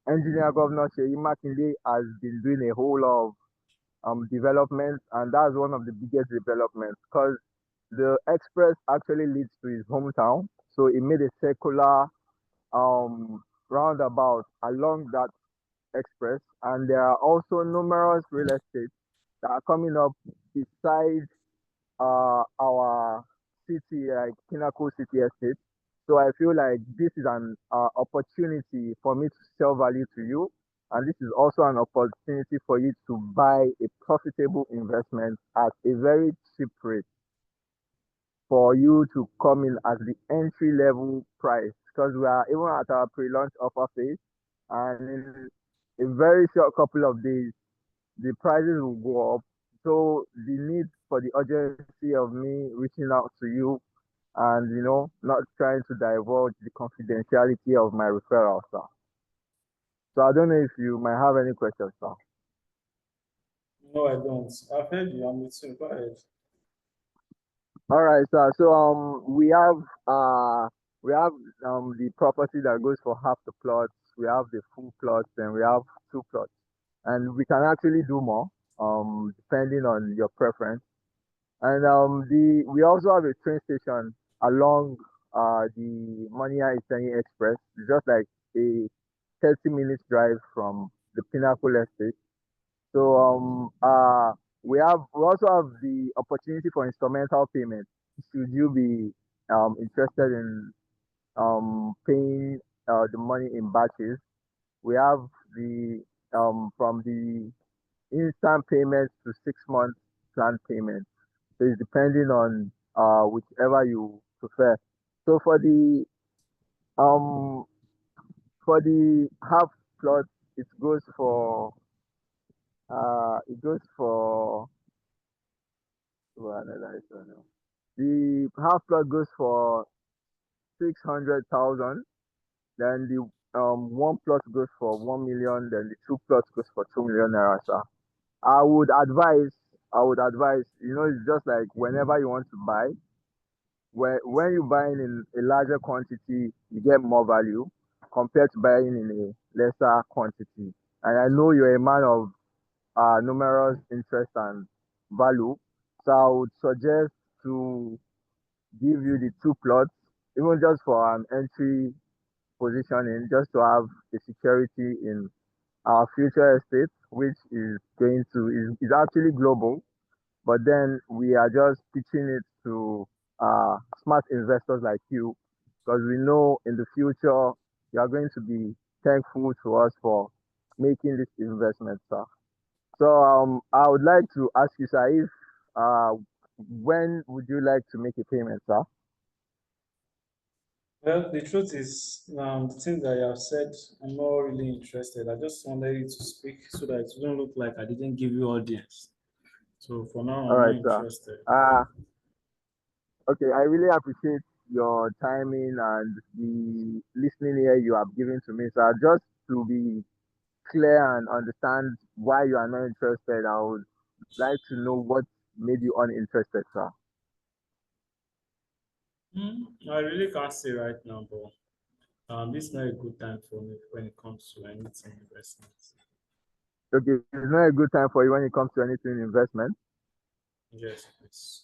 Engineer Governor Sheyi Makinde has been doing a whole lot of development, and that's one of the biggest developments because the express actually leads to his hometown. So he made a circular roundabout along that express, and there are also numerous real estates that are coming up beside our city, like Pinnacle City Estate. So I feel like this is an opportunity for me to sell value to you, and this is also an opportunity for you to buy a profitable investment at a very cheap rate for you to come in at the entry level price, because we are even at our pre-launch offer phase, and in a very short couple of days the prices will go up. So the need for the urgency of me reaching out to you and not trying to divulge the confidentiality of my referral, sir. So I don't know if you might have any questions, sir. No, I don't. I've heard you. I'm with you. Go ahead. All right, sir. So we have the property that goes for half the plots. We have the full plots, and we have two plots, and we can actually do more depending on your preference. And we also have a train station along the Mania Isani Express. It's just like a 30 minutes drive from the Pinnacle Estate. So we also have the opportunity for instrumental payment. Should you be interested in paying the money in batches, we have the from the instant payments to 6 months plan payment. So it's depending on whichever you prefer. So um for the half plot, it goes for well, analyze right now. The half plot goes for 600,000. Then the one plot goes for 1 million. Then the two plots goes for 2 million naira, sir. I would advise, it's just like whenever you want to buy, when you buying in a larger quantity, you get more value compared to buying in a lesser quantity. And I know you're a man of numerous interest and value, so I would suggest to give you the two plots, even just for an entry positioning, just to have a security in our future estate, which is actually global, but then we are just pitching it to smart investors like you, because we know in the future you are going to be thankful to us for making this investment, sir. So I would like to ask you, sir, if uh, when would you like to make a payment, sir? Well, the truth is, the things that you have said, I'm not really interested. I just wanted you to speak so that it wouldn't look like I didn't give you audience. So for now, All I'm not right, sir. interested. Okay, I really appreciate your timing and the listening here you have given to me, sir. Just to be clear and understand why you are not interested, I would like to know what made you uninterested, sir. I really can't say right now, but this is not a good time for me when it comes to anything investment. Okay, it's not a good time for you when it comes to anything investment. Yes, please.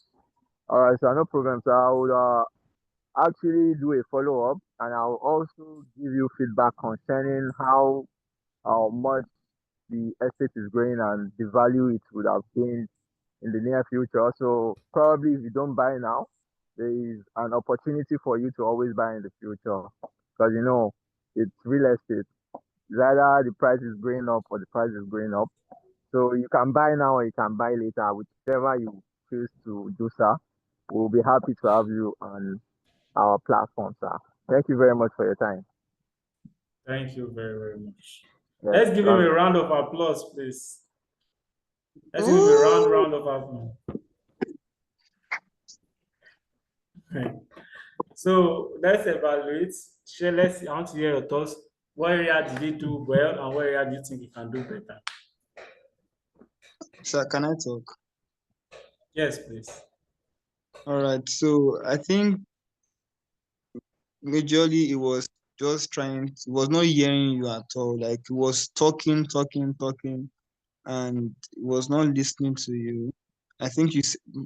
All right, sir, no problem, sir. I would actually do a follow up, and I'll also give you feedback concerning how much the estate is growing and the value it would have gained in the near future. So probably if you don't buy now, there is an opportunity for you to always buy in the future, because it's real estate. It's either the price is going up or the price is going up. So you can buy now or you can buy later, whichever you choose to do, sir. We'll be happy to have you on our platform, sir. Thank you very much for your time. Thank you very, very much. Yes. Let's give him a round of applause, please. Let's give him a round of applause. Okay. So let's evaluate. I want to hear your thoughts. What area did he do well, and what area do you think he can do better? Sir, can I talk? Yes, please. All right. So I think majorly he was just he was not hearing you at all. Like he was talking, talking, talking, and he was not listening to you. I think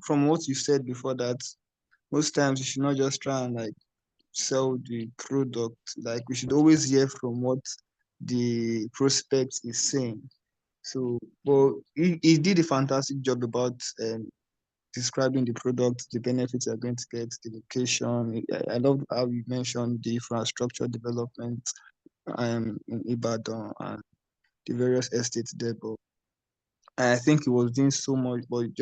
from what you said before that, most times you should not just try and like sell the product. Like we should always hear from what the prospect is saying. So, but he did a fantastic job about describing the product, the benefits you're going to get, the location. I love how you mentioned the infrastructure development in Ibadan and the various estates there. But I think he was doing so much, but he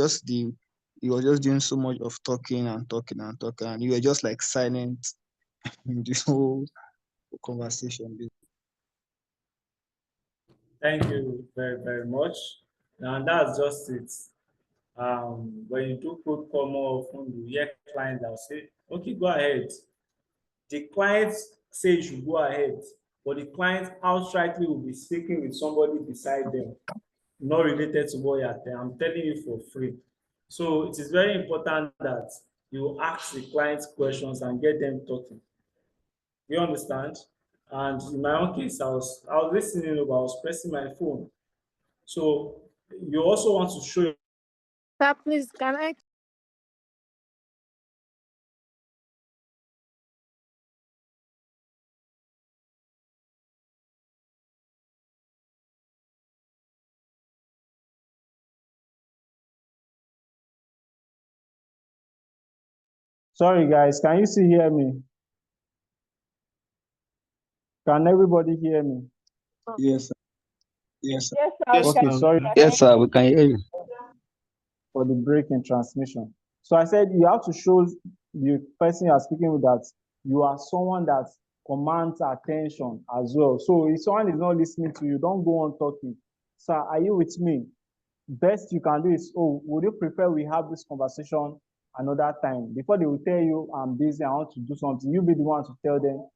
was just doing so much of talking and talking and talking, and you were just like silent in this whole conversation. Thank you very, very much. And that's just it. When you do cold call more often, you hear clients that will say, okay, go ahead. The client says you should go ahead, but the client outrightly will be speaking with somebody beside them, not related to what you're telling. I'm telling you for free. So it is very important that you ask the clients questions and get them talking. You understand? And in my own case, I was listening, but I was pressing my phone. So you also want to show. Sir, please, can I? Sorry, guys, can you still hear me? Can everybody hear me? Yes, sir. Yes, sir. Yes, sir, we Yes, Okay, can. sir. sorry Yes, sir. We can hear you. for the break in transmission. So I said you have to show the person you are speaking with that you are someone that commands attention as well. So if someone is not listening to you, don't go on talking. Sir, are you with me? Best you can do is, oh, would you prefer we have this conversation another time? Before they will tell you, I'm busy, I want to do something, you be the one to tell them,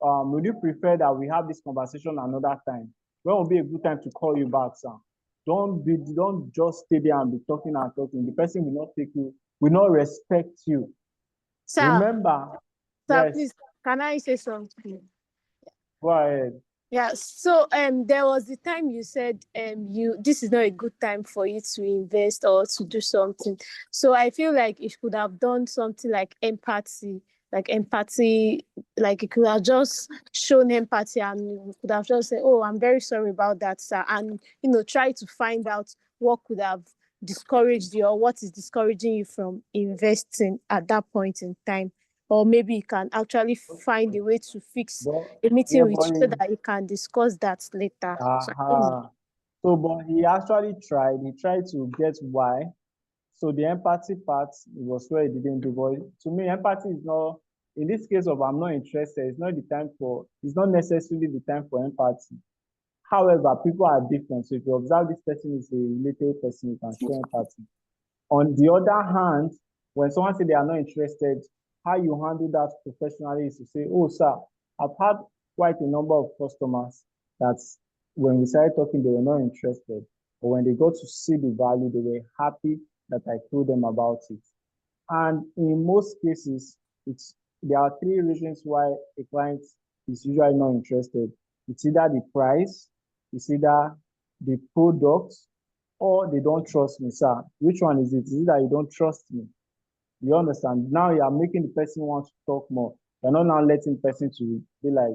would you prefer that we have this conversation another time? When will be a good time to call you back, sir? Don't just stay there and be talking and talking. The person will not take you, will not respect you. Sir, Remember, sir, yes, please, can I say something? go ahead. Yeah, so there was the time you said this is not a good time for you to invest or to do something. So I feel like you could have done something like empathy, like you could have just shown empathy and you could have just said, oh, I'm very sorry about that, sir. And try to find out what could have discouraged you or what is discouraging you from investing at that point in time. Or maybe you can actually find a way to fix But a yeah, meeting with but you so that you can discuss that later. So I don't know. so but he actually tried. He tried to get why. So the empathy part was where he didn't do. But to me, empathy is not, in this case of I'm not interested, it's not necessarily the time for empathy. However, people are different. So if you observe this person is a related person, you can show empathy. On the other hand, when someone say they are not interested, how you handle that professionally is to say, oh, sir, I've had quite a number of customers that when we started talking, they were not interested. But when they got to see the value, they were happy that I told them about it. And in most cases, there are three reasons why a client is usually not interested. It's either the price, it's either the product, or they don't trust me, sir. Which one is it? Is it that you don't trust me? You understand? Now you are making the person want to talk more. You're not now letting the person to be like,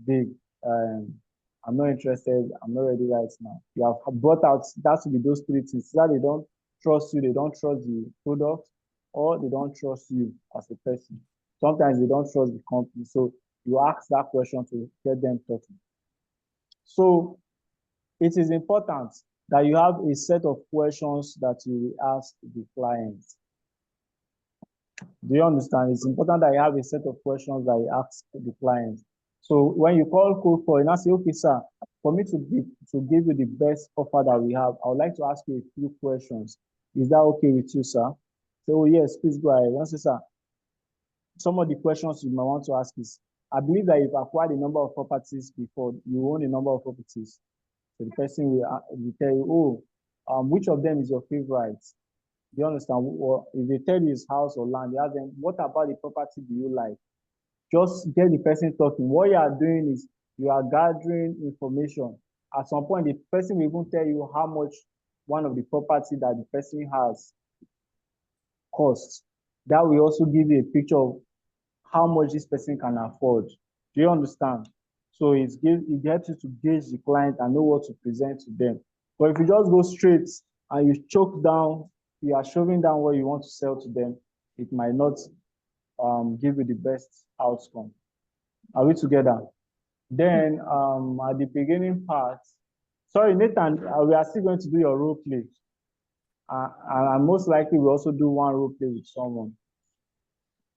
big, I'm not interested, I'm not ready right now. You have brought out that to be those three things. That they don't trust you, they don't trust the product, or they don't trust you as a person. Sometimes they don't trust the company. So you ask that question to get them talking. So it is important that you have a set of questions that you will ask the client. Do you understand? It's important that you have a set of questions that you ask the client. So when you call cold call, you now say, okay, sir, for me to give you the best offer that we have, I would like to ask you a few questions. Is that okay with you, sir? Say, oh yes, please go ahead. You say, sir, some of the questions you might want to ask is, I believe that you've acquired a number of properties before, you own a number of properties. So the person will tell you, oh, which of them is your favorite? Do you understand? Or if they tell you it's house or land, you ask them, what about the property do you like? Just get the person talking. What you are doing is you are gathering information. At some point, the person will even tell you how much one of the property that the person has costs. That will also give you a picture of how much this person can afford. Do you understand? So it helps you to gauge the client and know what to present to them. But if you just go straight and you choke down, you are shoving down what you want to sell to them, it might not give you the best outcome. Are we together? Then at the beginning part, sorry, Nathan, we are still going to do your role play. And most likely we also do one role play with someone.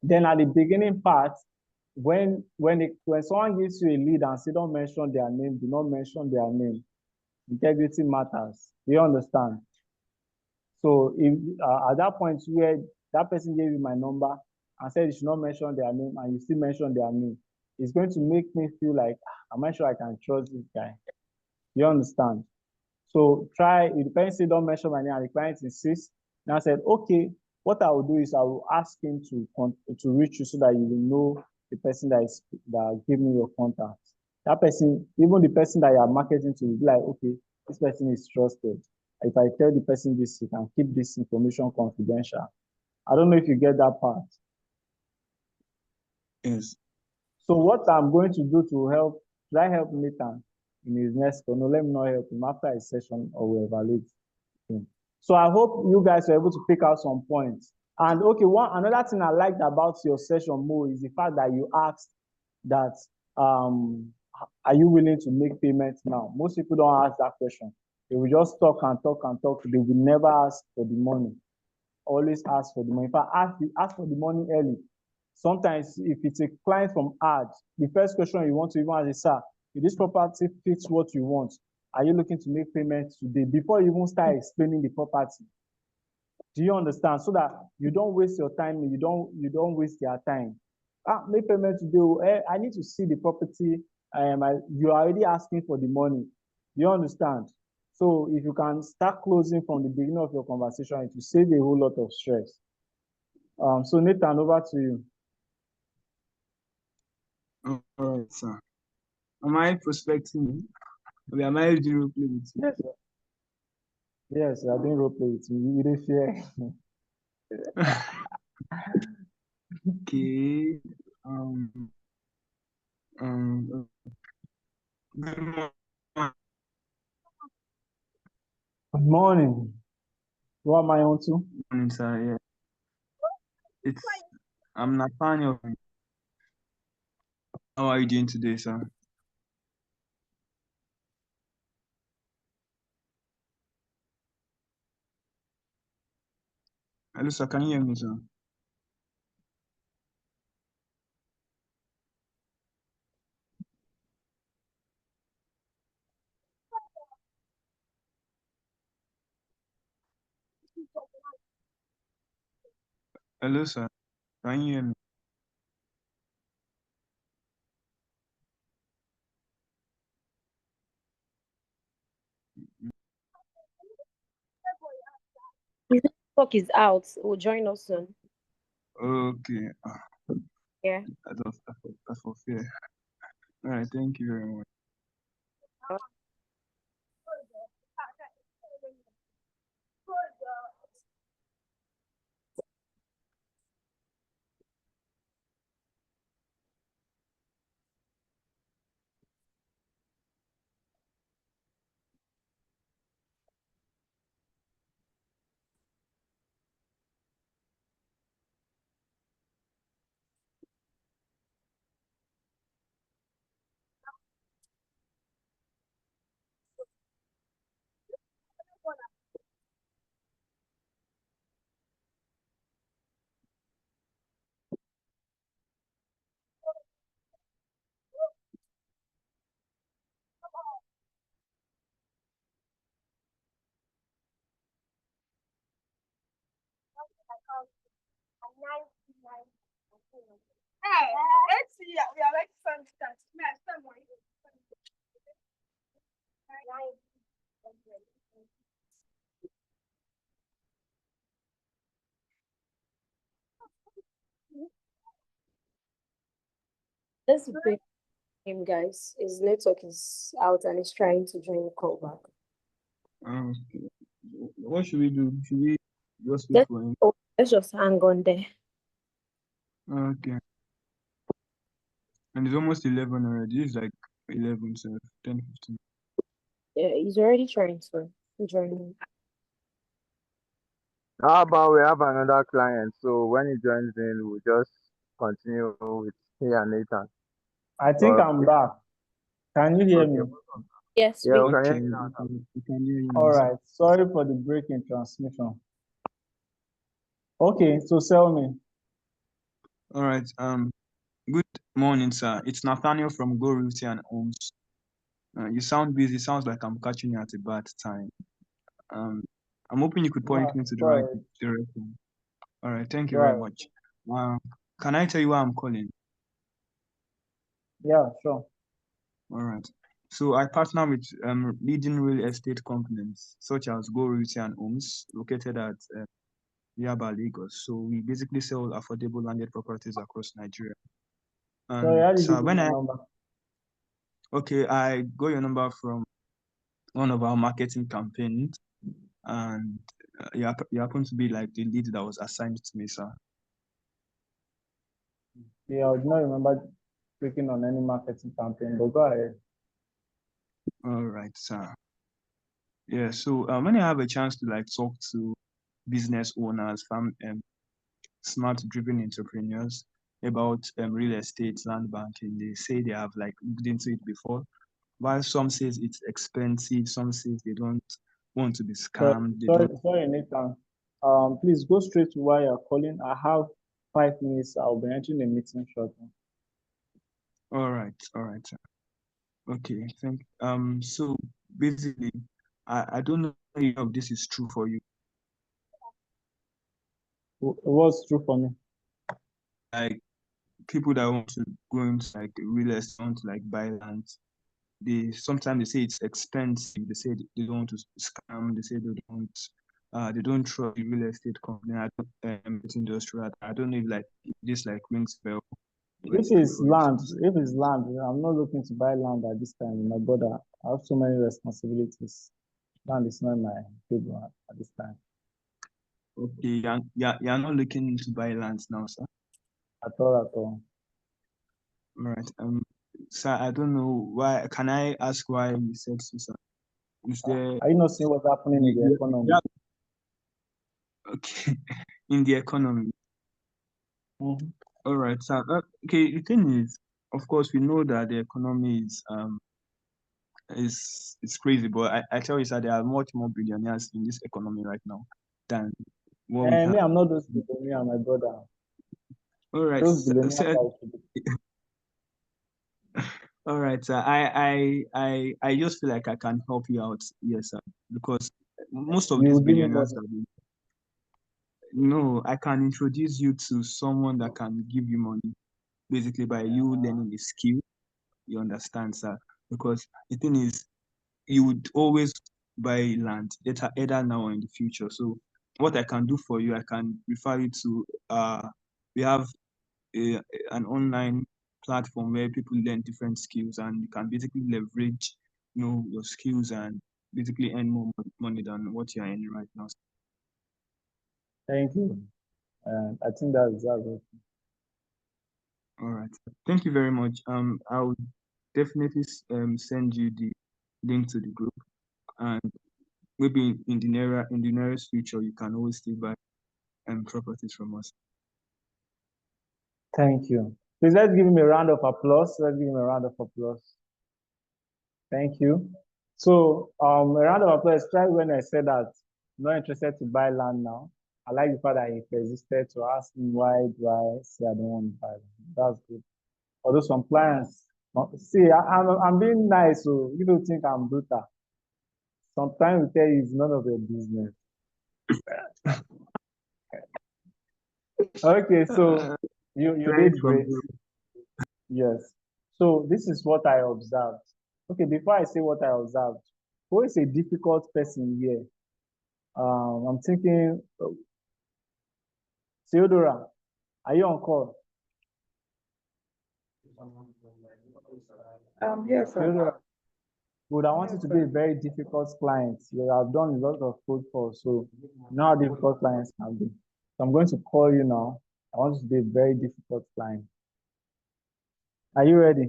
Then at the beginning part, when someone gives you a lead and say don't mention their name, do not mention their name. Integrity matters. Do you understand? So if at that point where that person gave you my number and said you should not mention their name and you still mention their name, it's going to make me feel like, am I sure I can trust this guy? You understand? So try, if the person say don't mention my name and the client insists, and I said, okay, what I will do is I will ask him to reach you so that you will know the person that gave me your contact. That person, even the person that you are marketing to, will be like, okay, this person is trusted. If I tell the person this, you can keep this information confidential. I don't know if you get that part. Yes. So what I'm going to do to help, should I help Nathan in his next call? No, let me not help him after his session or we evaluate him. So I hope you guys are able to pick out some points. And okay, another thing I liked about your session, Mo, is the fact that you asked that are you willing to make payments now? Most people don't ask that question. They will just talk and talk and talk. They will never ask for the money. Always ask for the money. In fact, ask for the money early. Sometimes if it's a client from ad, the first question you want to even ask is, sir, if this property fits what you want, are you looking to make payments today? Before you even start explaining the property. Do you understand? So that you don't waste your time, you don't waste their time. Make payment today. I need to see the property. You're already asking for the money. Do you understand? So if you can start closing from the beginning of your conversation, it will save a whole lot of stress. So Nathan, over to you. All right, sir. Am I prospecting? Am I doing role play with you? Yes, sir. Yes, I didn't role play with you. You didn't fear. Okay. Good morning. Good morning. Who am I on to? Good morning, sir. Yeah. I'm Nathaniel. How are you doing today, sir? Hello, sir. Can you hear me, sir? Hello, sir. Can you hear me? His network is out. Will join us soon. Okay. Yeah. That's for fair. All right. Thank you very much. Let's bring him, guys. His network is out and he's trying to join the call back. Okay. What should we do? Should we just wait for him? Let's just hang on there. Okay. And it's almost 11 already. It's like 11, so 10, 15. Yeah, he's already trying to join. How about we have another client? So when he joins in, we'll just continue with he and Nathan. I think But I'm back. Can you hear okay, me? Yes, yeah, we we can hear Okay, you now, sir. we can hear you All now, sir. right. Sorry for the break in transmission. Okay, so tell me. All right. Good morning, sir. It's Nathaniel from Go Rita and Homes. You sound busy. Sounds like I'm catching you at a bad time. Um, I'm hoping you could point Go, me to the go right ahead. direction. All right. Thank you Go very ahead. much. Can I tell you why I'm calling? Yeah, sure. All right. So I partner with leading real estate companies such as Go Realty and Homes, located at Yaba, Lagos. So we basically sell affordable landed properties across Nigeria. Sorry, And how did you so get my number? I got your number from one of our marketing campaigns, and you happen to be like the lead that was assigned to me, sir. Yeah, I do not remember clicking on any marketing campaign, but go ahead. All right, sir. Yeah. So when I have a chance to like talk to business owners, smart-driven entrepreneurs about real estate, land banking, they say they have like looked into it before. While some says it's expensive, some says they don't want to be Sorry, scammed. They sorry, don't. sorry, Nathan. Please go straight to why you're calling. I have 5 minutes. I'll be entering a meeting shortly. All right, sir. Okay, thank. So basically, I don't know if this is true for you. What's true for me? Like people that want to go into like real estate, want to like buy land, they sometimes they say it's expensive. They say they don't want to scam. They say they don't trust the real estate company. It's industrial. I don't know if like if this like rings bell or If it's true it's for you. land, I'm not looking to buy land at this time. My brother, I have so many responsibilities. Land is not my table at this time. Okay, you're not looking to buy lands now, sir. At all, at all. All right. Sir, I don't know why. Can I ask why you said so, sir? Is there Are you not seeing what's happening in the economy? Okay, in the economy? Mhm. All right, sir. Okay, the thing is, of course, we know that the economy is crazy, but I tell you, sir, there are much more billionaires in this economy right now than what we And me, have. I'm not those billionaires, my brother. All right, Those billionaires are all right, sir. I just feel like I can help you out, yes, sir, because most of you these will give me billionaires money. no, I can introduce you to someone that can give you money, basically by you learning the skill. You understand, sir? Because the thing is, you would always buy land, either now or in the future. So what I can do for you, I can refer you to we have a, an online platform where people learn different skills and you can basically leverage, your skills and basically earn more money than what you're earning right now. Thank you. I think that's it. All right. Thank you very much. I'll definitely send you the link to the group, and maybe in the nearest future you can always still buy properties from us. Thank you. Please let's give him a round of applause. Let's give him a round of applause. Thank you. So a round of applause, especially when I said that I'm not interested to buy land now. I like the fact that he persisted to ask me why do I say I don't want to buy land. That's good. Although some clients, see, I'm being nice, so you don't think I'm brutal. Sometimes we tell you it's none of your business. Okay, so you Straight did from great. Yes. So this is what I observed. Okay, before I say what I observed, who is a difficult person here? I'm thinking, Theodora, are you on call? Yes, sir. Theodora, good. I want you to be a very difficult client. You have done a lot of cold calls, so you know how difficult clients can be. So I'm going to call you now. I want it to be a very difficult client. Are you ready?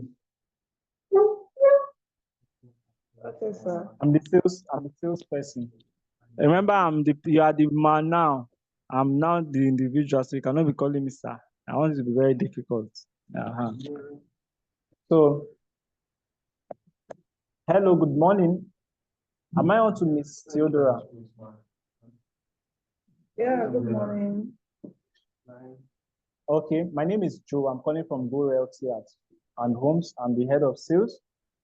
Okay, sir. I'm the salesperson. Remember, you are the man now. I'm now the individual, so you cannot be calling me sir. I want it to be very difficult. Uh-huh. So, hello, good morning. Am I on to Miss Theodora? Yeah, good morning. Okay, my name is Joe. I'm calling from Go Realty and Homes. I'm the head of sales.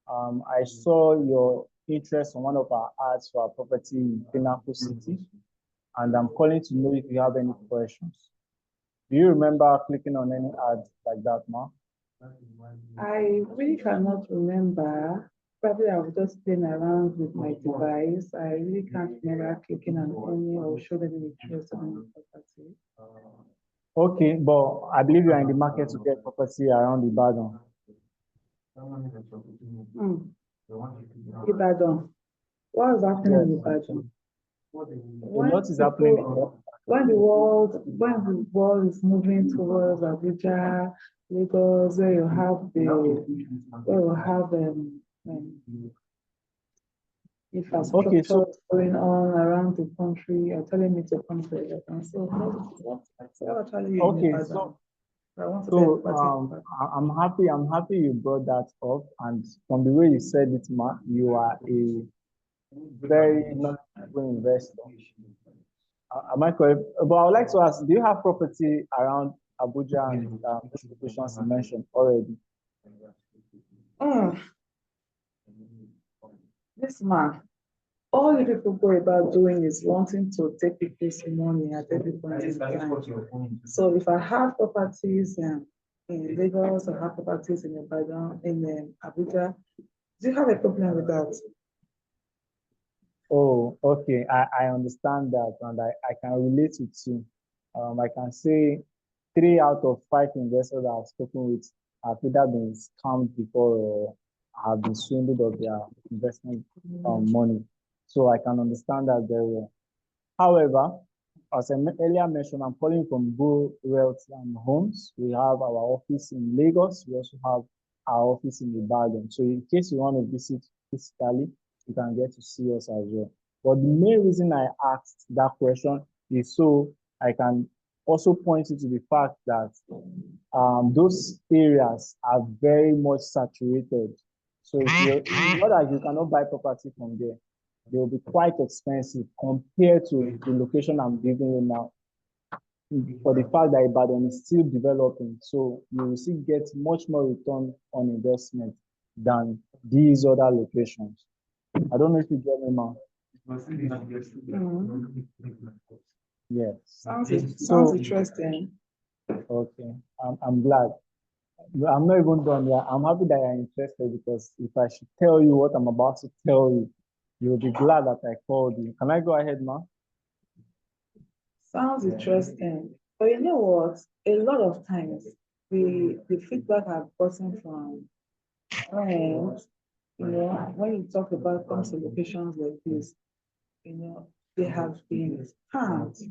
I saw your interest on one of our ads for our property in Pinnacle City, and I'm calling to know if you have any questions. Do you remember clicking on any ad like that, ma? I really cannot remember. Probably I was just playing around with my device. I really can't remember clicking on any or showing any interest on any property. Okay, but I believe you are in the market to get property around Ibadan. Ibadan. What is happening in Ibadan? What is happening in Ibadan? When the world is moving towards Abuja, Lagos, where you have infrastructure going on around the country, you're telling me to come to Ibadan. So what actually in Ibadan? I'm happy you brought that up, and from the way you said it, ma, you are a very knowledgeable investor. Am I correct? But I would like to ask, do you have property around Abuja and those locations you mentioned already? This man, all you people go about doing is wanting to take people's money at every point in time. So if I have properties in Lagos, I have properties in Ibadan, in Abuja, do you have a problem with that? Oh, okay. I understand that, and I can relate with you. I can say 3 out of 5 investors I've spoken with have either been scammed before or have been swindled of their investment money. So I can understand that very well. However, as I earlier mentioned, I'm calling from Go Realty and Homes. We have our office in Lagos. We also have our office in Ibadan. So in case you want to visit physically, you can get to see us as well. But the main reason I asked that question is so I can also point you to the fact that those areas are very much saturated. So it's not that you cannot buy property from there. They will be quite expensive compared to the location I'm giving you now. For the fact that Ibadan is still developing, so you will still get much more return on investment than these other locations. I don't know if you get me, man. Yes. Sounds interesting. Okay, I'm glad. I'm not even done yet. I'm happy that you're interested, because if I should tell you what I'm about to tell you, you'll be glad that I called you. Can I go ahead, ma? Sounds interesting. But you know what? A lot of times, the feedback I've gotten from friends, when you talk about comes to locations like this, they have been scammed.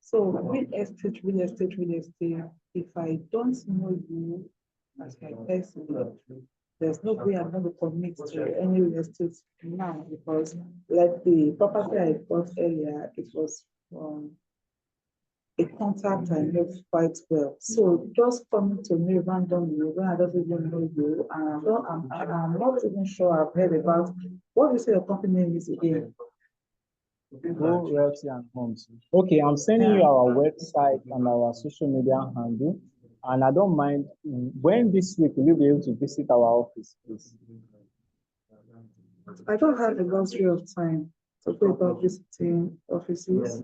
So real estate, if I don't know you as my person, there's no way I'm going to commit to any real estate now, because like the property I bought earlier, it was from a contact I know quite well. So just coming to me randomly when I don't even know you, and I'm not even sure I've heard about what you say your company name is again. Go Realty and Homes. Okay, I'm sending you our website and our social media handle. And I don't mind, when this week will you be able to visit our office, please? I don't have the luxury of time to go about visiting offices.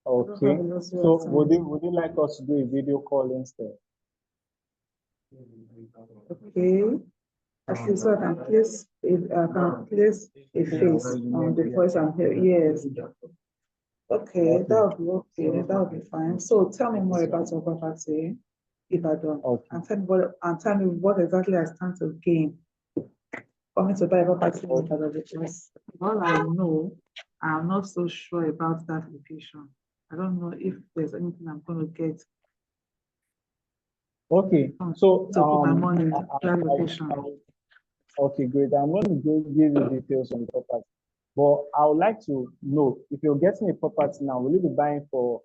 Okay, so would you like us to do a video call instead? Okay, at least so I can place a face on the voice I'm hearing. Yes. Okay, that would be okay. That would be fine. So tell me more about your property, Ibadan, and tell me what exactly I stand to gain coming to buy a property in Ibadan, because all I know, I'm not so sure about that location. I don't know if there's anything I'm going to get Okay, so to put my money I, in that location. okay, great. I'm going to give you details on the property, but I would like to know if you're getting a property now, will you be buying for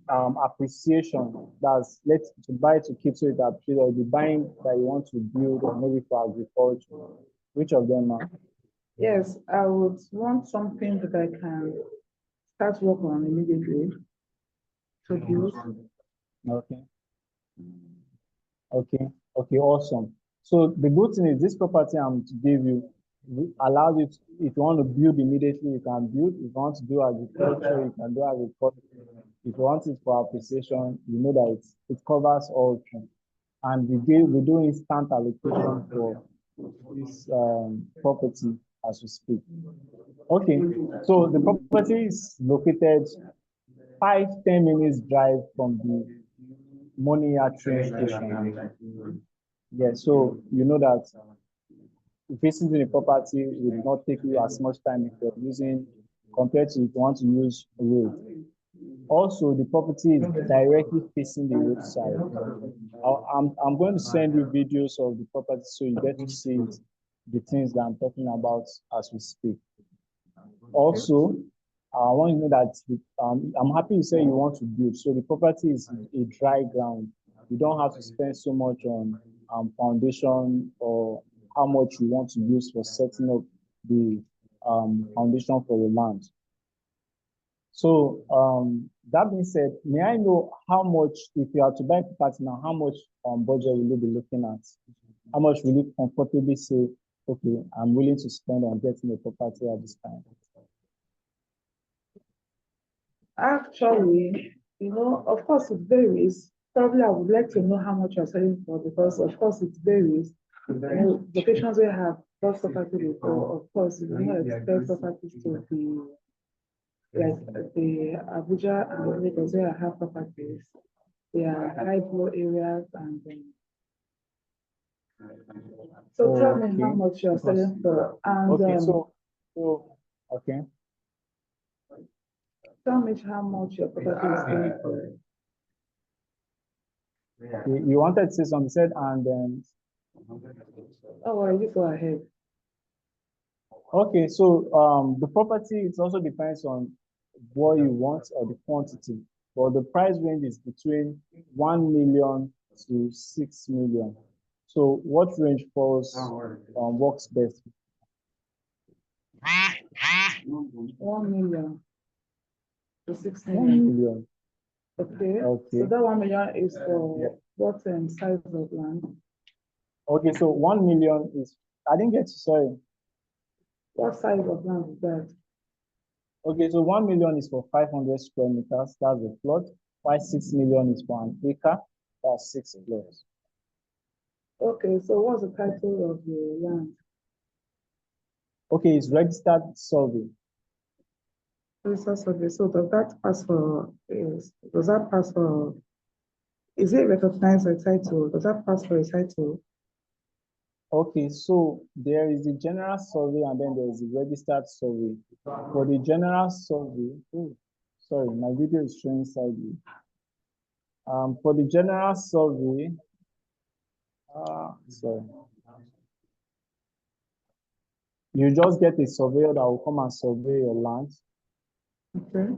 appreciation? That's let's to buy to keep so it appreciates, or be buying that you want to build, or maybe for agriculture. Which of them are? Yes, I would want something that I can start work on immediately to build. Okay. Okay. Okay. Awesome. So the good thing is this property I'm to give you allows you to, if you want to build immediately, you can build. If you want to do agriculture, you can do agriculture. If you want it for appreciation, you know that it covers all three. And we do instant allocation for this property as we speak. Okay, so the property is located 5-10 minutes drive from the Monia train station. Yeah, so you know that visiting the property will not take you as much time if you're using compared to if you want to use road. Also, the property is directly facing the roadside. I'm going to send you videos of the property so you get to see it, the things that I'm talking about as we speak. Also, I want you to know that I'm happy you say you want to build. So the property is a dry ground. You don't have to spend so much on foundation or how much you want to use for setting up the foundation for your land. So that being said, may I know how much, if you are to buy property now, how much budget will you be looking at? How much will you comfortably say, okay, I'm willing to spend on getting a property at this time? Actually, of course it varies. Probably I would like to know how much you're selling for because of course it varies. Locations where I have bought property before, of course, you do not expect properties to be like the Abuja and the Lagos where I have properties. They are high flow areas and so tell me how much you're selling for and okay, so okay. tell me how much your property is selling for. You wanted to say something, said, and then. Oh, well, you go ahead. Okay, so the property, it also depends on what you want or the quantity. But the price range is between 1 million to 6 million. So what range falls works best? 1 million to 6 1 million. million. Okay. Okay. So that 1 million is for what size of land? Okay, so 1 million is, I didn't get you, sorry. What size of land is that? Okay, so 1 million is for 500 square meters, that's the plot. While 6 million is for an acre, that's 6 plots. Okay, so what's the title of the land? Okay, it's registered survey. Registered survey. So does that pass for, is it recognized as a title? Does that pass for a title? Okay, so there is the general survey and then there is the registered survey. For the general survey, sorry, my video is showing sideways. For the general survey, sorry. You just get a surveyor that will come and survey your land. Okay.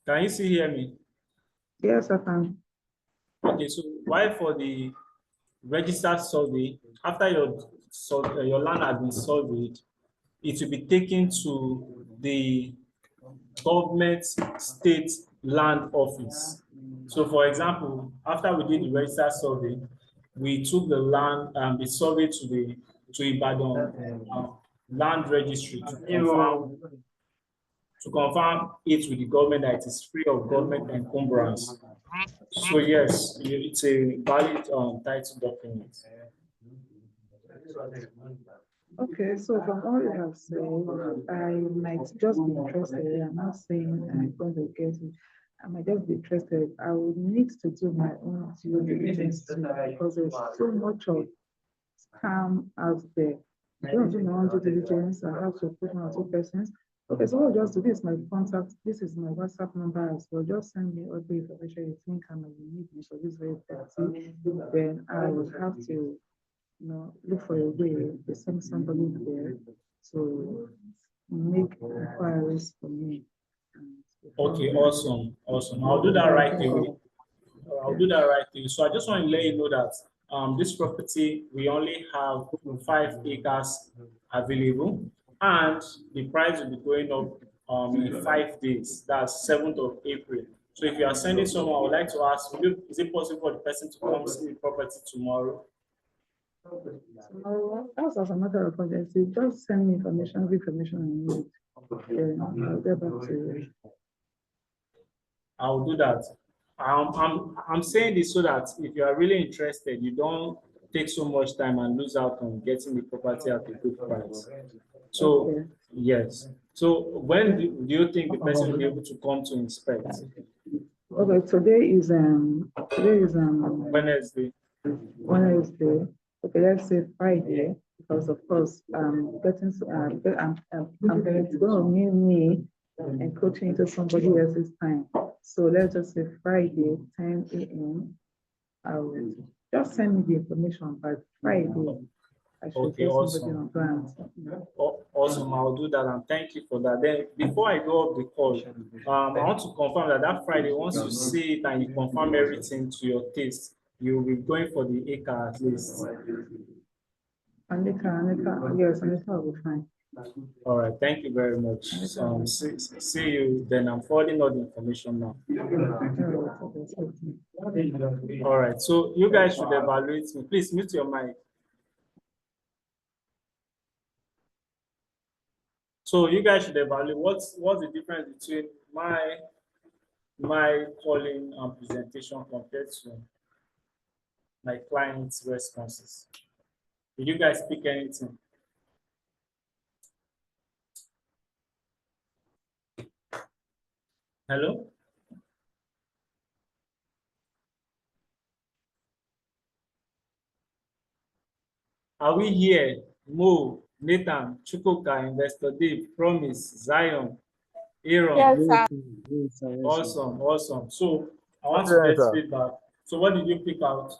Can you still hear me? Yes, I can. Okay, so why for the registered survey, after your land has been surveyed, it will be taken to the government state land office. So for example, after we did the registered survey, we took the land and the survey to Ibadan land registry to confirm it with the government that it is free of government encumbrance. So yes, it's a valid title document. Okay, so from all you have said, I might just be interested. I'm not saying I'm going to get it. I might just be interested. I would need to do my own due diligence too, because there's so much of scam out there. I don't do my own due diligence. I have to put one or two persons. Okay, so what just do this? My contact. This is my WhatsApp number as well. Just send me all the information you think I might need me for this very party. Then I will have to, look for a way to send somebody there to make inquiries for me. Okay, awesome, awesome. I'll do that right away. I'll do that right away. So I just want to let you know that this property, we only have 5 acres available, and the price will be going up in 5 days. That's 7th of April. So if you are sending someone, I would like to ask, is it possible for the person to come see the property tomorrow? Tomorrow, that's as a matter of urgency. Just send me information, information I need. Then I'll get back to you. I'll do that. I'm saying this so that if you are really interested, you don't take so much time and lose out on getting the property at a good price. So, Okay. yes. So when do you think the person will be able to come to inspect? Okay, today is Wednesday. Wednesday. Okay, let's say Friday, because of course, I'm going to need me encroaching into somebody else's time. So let's just say Friday, 10 a.m. I will just send me the information by Friday. I should Okay, get somebody awesome. on ground. Awesome, I'll do that, and thank you for that. Then before I go off the call, I want to confirm that Friday, once you see it and you confirm everything to your taste, you'll be going for the acre at least. Anita, yes, Anita will be fine. All right, thank you very much. See you then. I'm forwarding all the information now. All right, so you guys should evaluate me. Please mute your mic. So you guys should evaluate what's the difference between my calling and presentation compared to my client's responses. Did you guys pick anything? Hello? Are we here? Mo, Nathan, Chukwuka, Investor Dave, Promise, Zion, Aaron. Yes, sir. Awesome, awesome. So I want to Okay, get sir. feedback. So what did you pick out?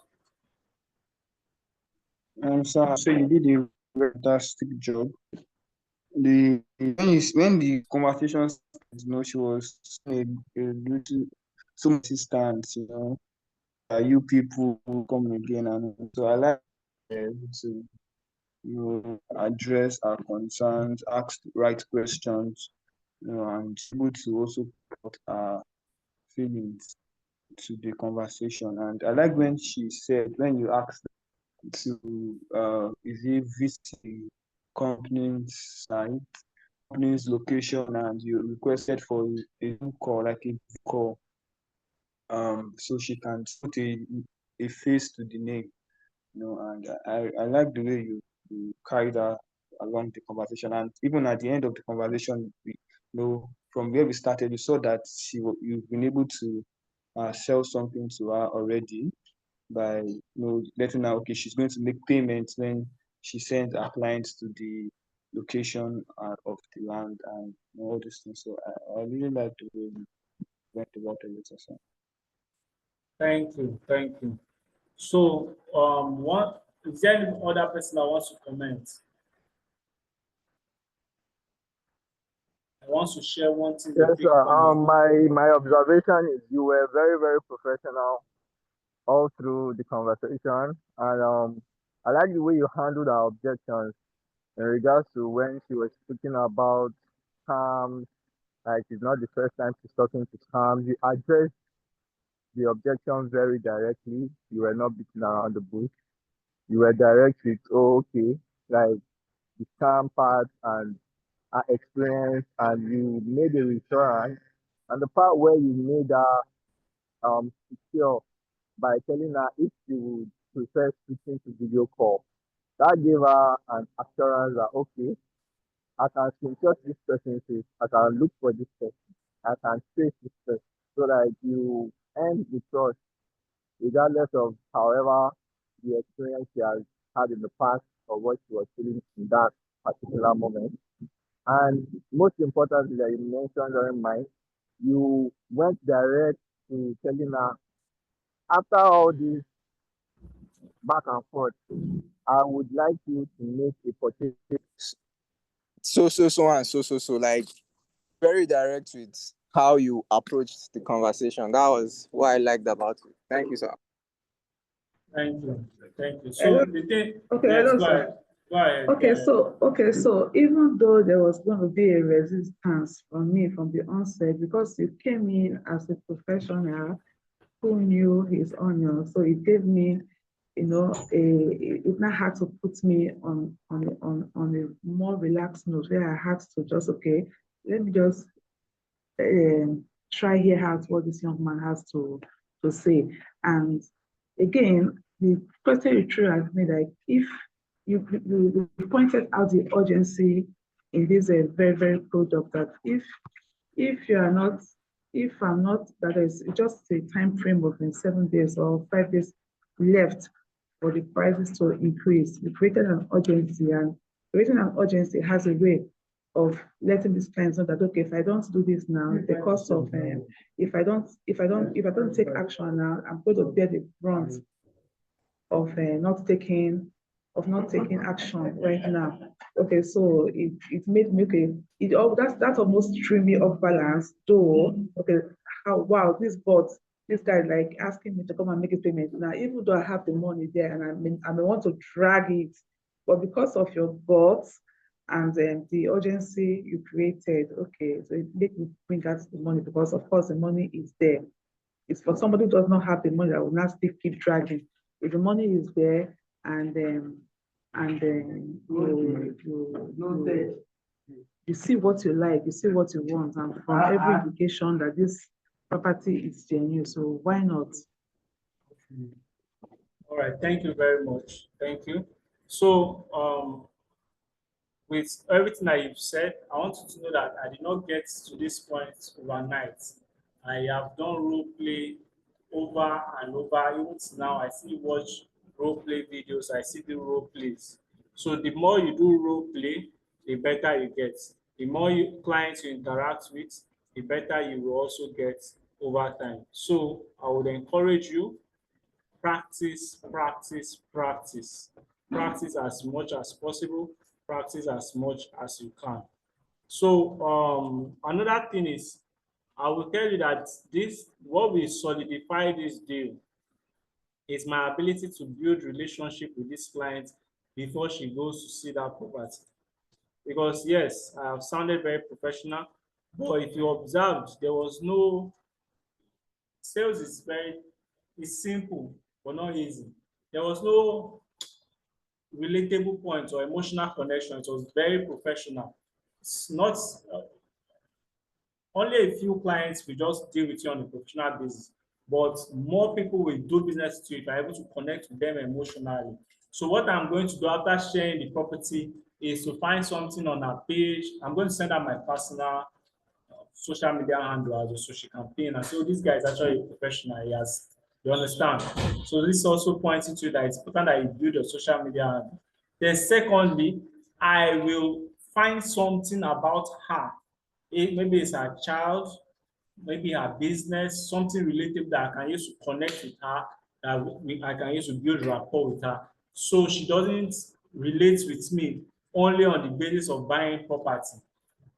Sir, so you did a fantastic job. When the conversation started, she was a little so persistent, you people who come again, and so I like to address our concerns, ask the right questions, and able to also put our feelings to the conversation. And I like when she said, when you asked to is it visit the company's site, company's location, and you requested for a Zoom call, like a video call, so she can put a face to the name, and I like the way you carried her along the conversation. And even at the end of the conversation, from where we started, you saw that you've been able to sell something to her already by letting her, okay, she's going to make payments when she sends her clients to the location of the land and all these things. So I really like the way you went about it. So. Thank you, thank you. So what is there any other person that wants to comment? I want to share one thing. Yes, sir. My observation is you were very, very professional all through the conversation, and I like the way you handled our objections in regards to when she was speaking about scams. Like it's not the first time she's talking to scams. You addressed the objections very directly. You were not beating around the bush. You were direct with, oh, okay, like the scam part and our experience, and you made a return. And the part where you made her secure by telling her if she would prefer switching to video call, that gave her an assurance that okay, I can screenshot this person's face, I can look for this person, I can trace this person, so that you end the trust regardless of however the experience she has had in the past or what she was feeling in that particular moment. And most importantly, that you mentioned during mine, you went direct to telling her, after all this back and forth, I would like you to make a purchase. So, like very direct with how you approached the conversation. That was what I liked about it. Thank you, sir. Thank you. Thank you. So Hello. the thing, Okay, yes, hello, go sir. ahead. Go ahead. Okay, so even though there was going to be a resistance from me from the onset, because you came in as a professional who knew his onion, so it gave me, it now had to put me on a more relaxed note where I had to just, okay, let me just try hear out what this young man has to say. And again, the question you threw at me, like if you pointed out the urgency in this very, very product, that if you are not, if I'm not, that is just a time frame of 7 days or 5 days left for the prices to increase. We created an urgency, and creating an urgency has a way of letting these clients know that, okay, if I don't do this now, the cost of if I don't take action now, I'm going to bear the brunt of not taking action right now. Okay, so it made me, okay, that almost threw me off balance, though. Okay, how, wow, this guy is like asking me to come and make a payment now, even though I have the money there, and I may want to drag it, but because of your guts and the urgency you created, okay, so it made me bring out the money, because of course the money is there. It's for somebody who does not have the money that will not still keep dragging. If the money is there, and then you see what you like, you see what you want, and from every indication that this property is genuine, so why not? All right. Thank you very much. Thank you. So, with everything that you've said, I want you to know that I did not get to this point overnight. I have done role play over and over. Even now, I still watch role play videos. I still do role plays. So the more you do role play, the better you get. The more clients you interact with, the better you will also get over time. So I would encourage you, practice, practice, practice. Practice as much as possible. Practice as much as you can. So another thing is, I will tell you that what will solidify this deal is my ability to build relationship with this client before she goes to see that property. Because yes, I have sounded very professional, but if you observed, there was no sales it's simple but not easy. There was no relatable point or emotional connection. It was very professional. It's not only a few clients will just deal with you on a professional basis, but more people will do business with you if you're able to connect with them emotionally. So what I'm going to do after sharing the property is to find something on our page. I'm going to send out my personal social media handle so she can pin and say, oh, this guy is actually a professional. He has, you understand? So this also points into that it's important that you build your social media handle. Then secondly, I will find something about her. Maybe it's her child, maybe her business, something related that I can use to connect with her, that I can use to build rapport with her. So she doesn't relate with me only on the basis of buying property.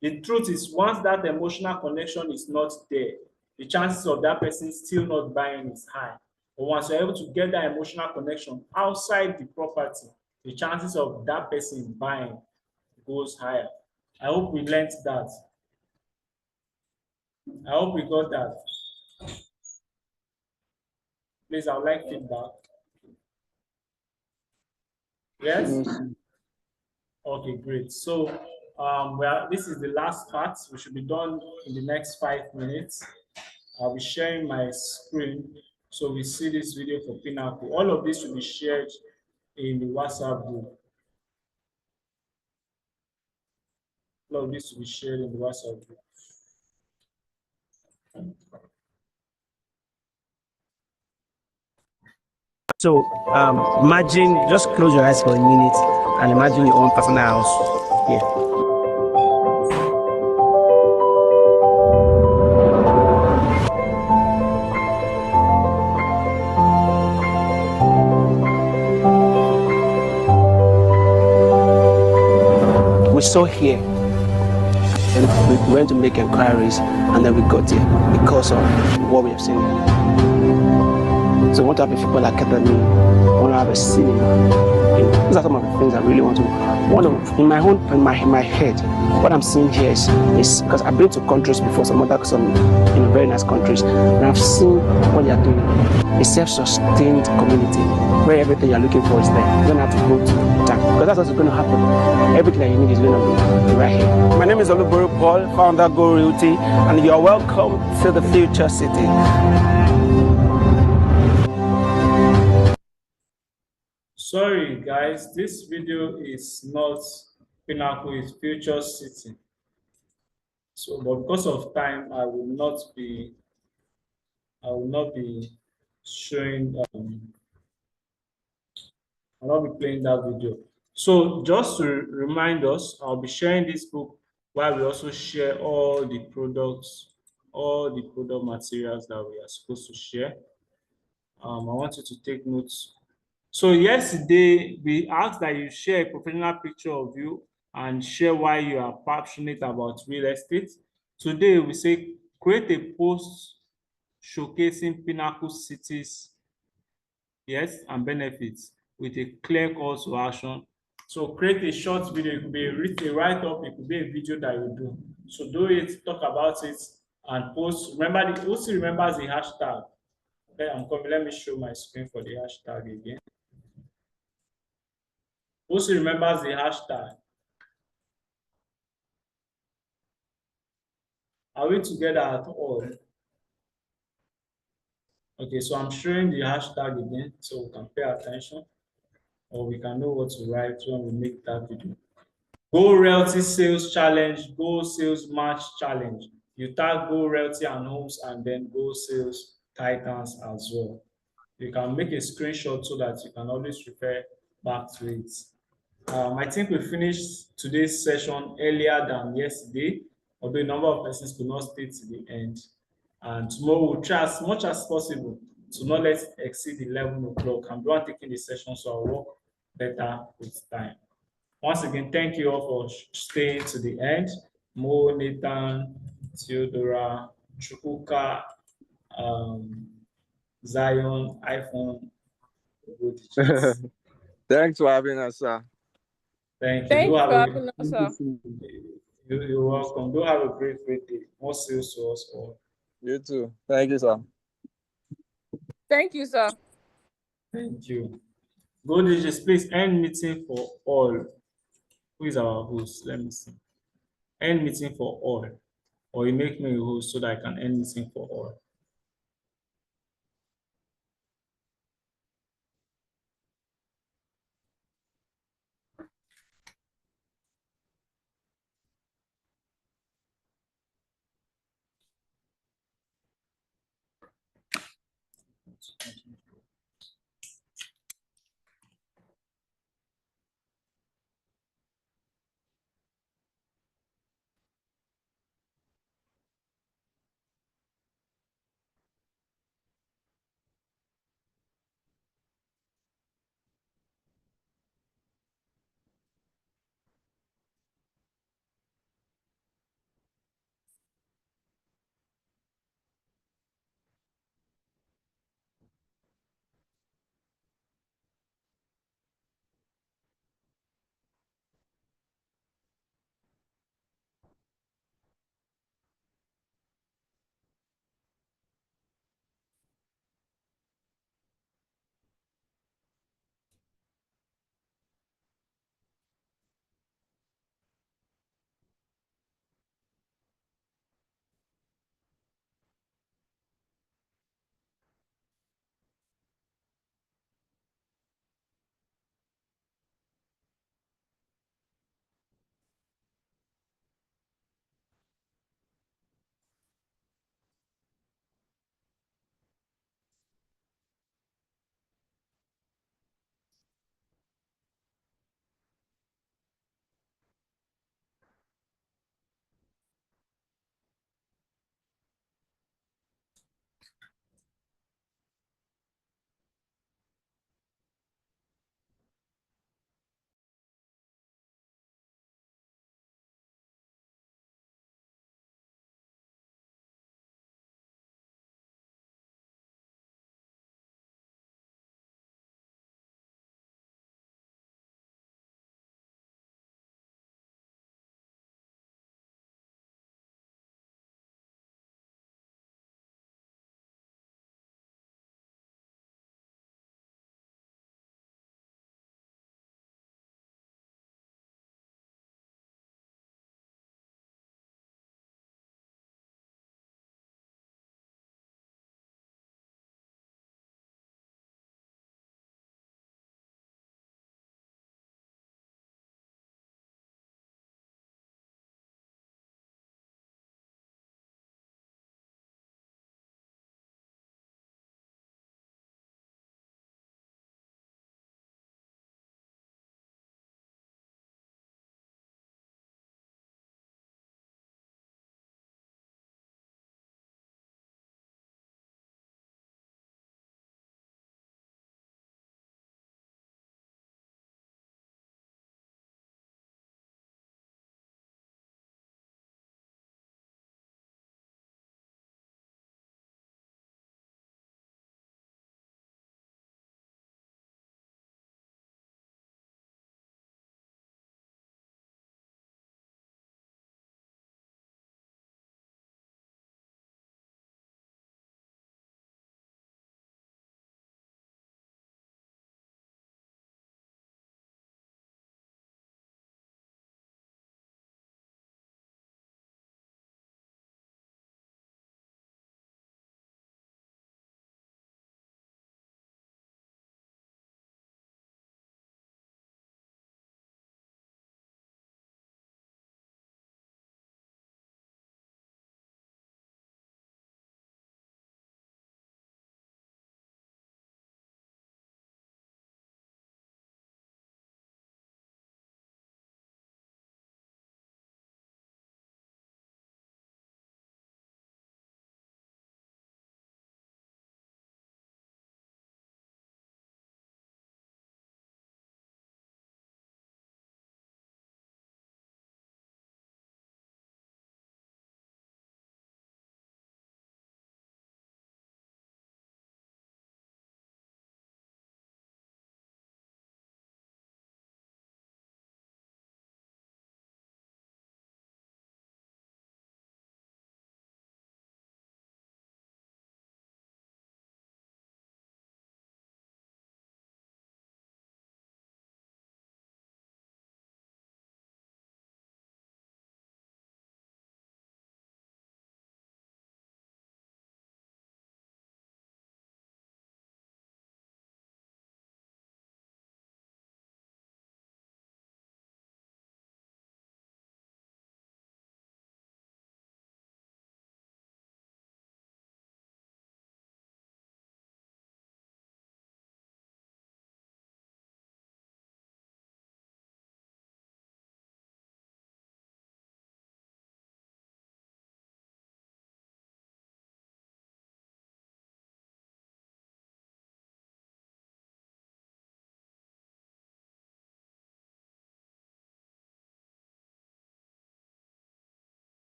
The truth is, once that emotional connection is not there, the chances of that person still not buying is high. But once you're able to get that emotional connection outside the property, the chances of that person buying goes higher. I hope we learned that. I hope we got that. Please, I would like feedback. Yes? Okay, great. So, this is the last part. We should be done in the next 5 minutes. I'll be sharing my screen so we see this video for Pinnacle. All of this will be shared in the WhatsApp group. All of this will be shared in the WhatsApp group. So imagine, just close your eyes for a minute and imagine your own personal house here. We saw here, and we went to make inquiries, and then we got here because of what we have seen. So we want to have a football academy, we want to have a cinema. These are some of the things I really want to. In my head, what I'm seeing here is because I've been to countries before, some very nice countries, and I've seen what they are doing. A self-sustained community where everything you're looking for is there. You don't have to go to town because that's what's going to happen. Everything that you need is going to be right here. My name is Oluboro Paul, founder of Go Realty, and you are welcome to the future city. Sorry guys, this video is not Pinnacle, it's Future City. So, but because of time, I will not be showing. I'll not be playing that video. So, just to remind us, I'll be sharing this book while we also share all the product materials that we are supposed to share. I want you to take notes. So yesterday we asked that you share a professional picture of you and share why you are passionate about real estate. Today we say create a post showcasing Pinnacle cities, yes, and benefits with a clear call to action. So create a short video. It could be a write-up, it could be a video that you do. So do it, talk about it, and post. Remember, who still remembers the hashtag? Okay, I'm coming. Let me show my screen for the hashtag again. Who still remembers the hashtag? Are we together at all? Okay, so I'm showing the hashtag again so we can pay attention or we can know what to write when we make that video. Go Realty Sales Challenge, Go Sales Match Challenge. You tag Go Realty and Homes and then Go Sales Titans as well. You can make a screenshot so that you can always refer back to it. I think we finished today's session earlier than yesterday, although a number of persons could not stay to the end. And tomorrow we'll try as much as possible to not let it exceed 11 o'clock. I'm the one taking the session, so I'll work better with time. Once again, thank you all for staying to the end. Mo, Nathan, Theodora, Chukuka, Zion, iPhone. Thanks for having us, sir. Thank you. Thanks for having us, sir. You're welcome. Do have a great day. More sales to us all. You too. Thank you, sir. Thank you, sir. Thank you. Go digits, please end meeting for all. Who is our host? Let me see. End meeting for all. Or you make me a host so that I can end meeting for all.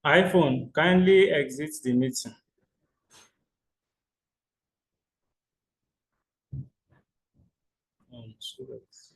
iPhone, kindly exit the meeting. So that's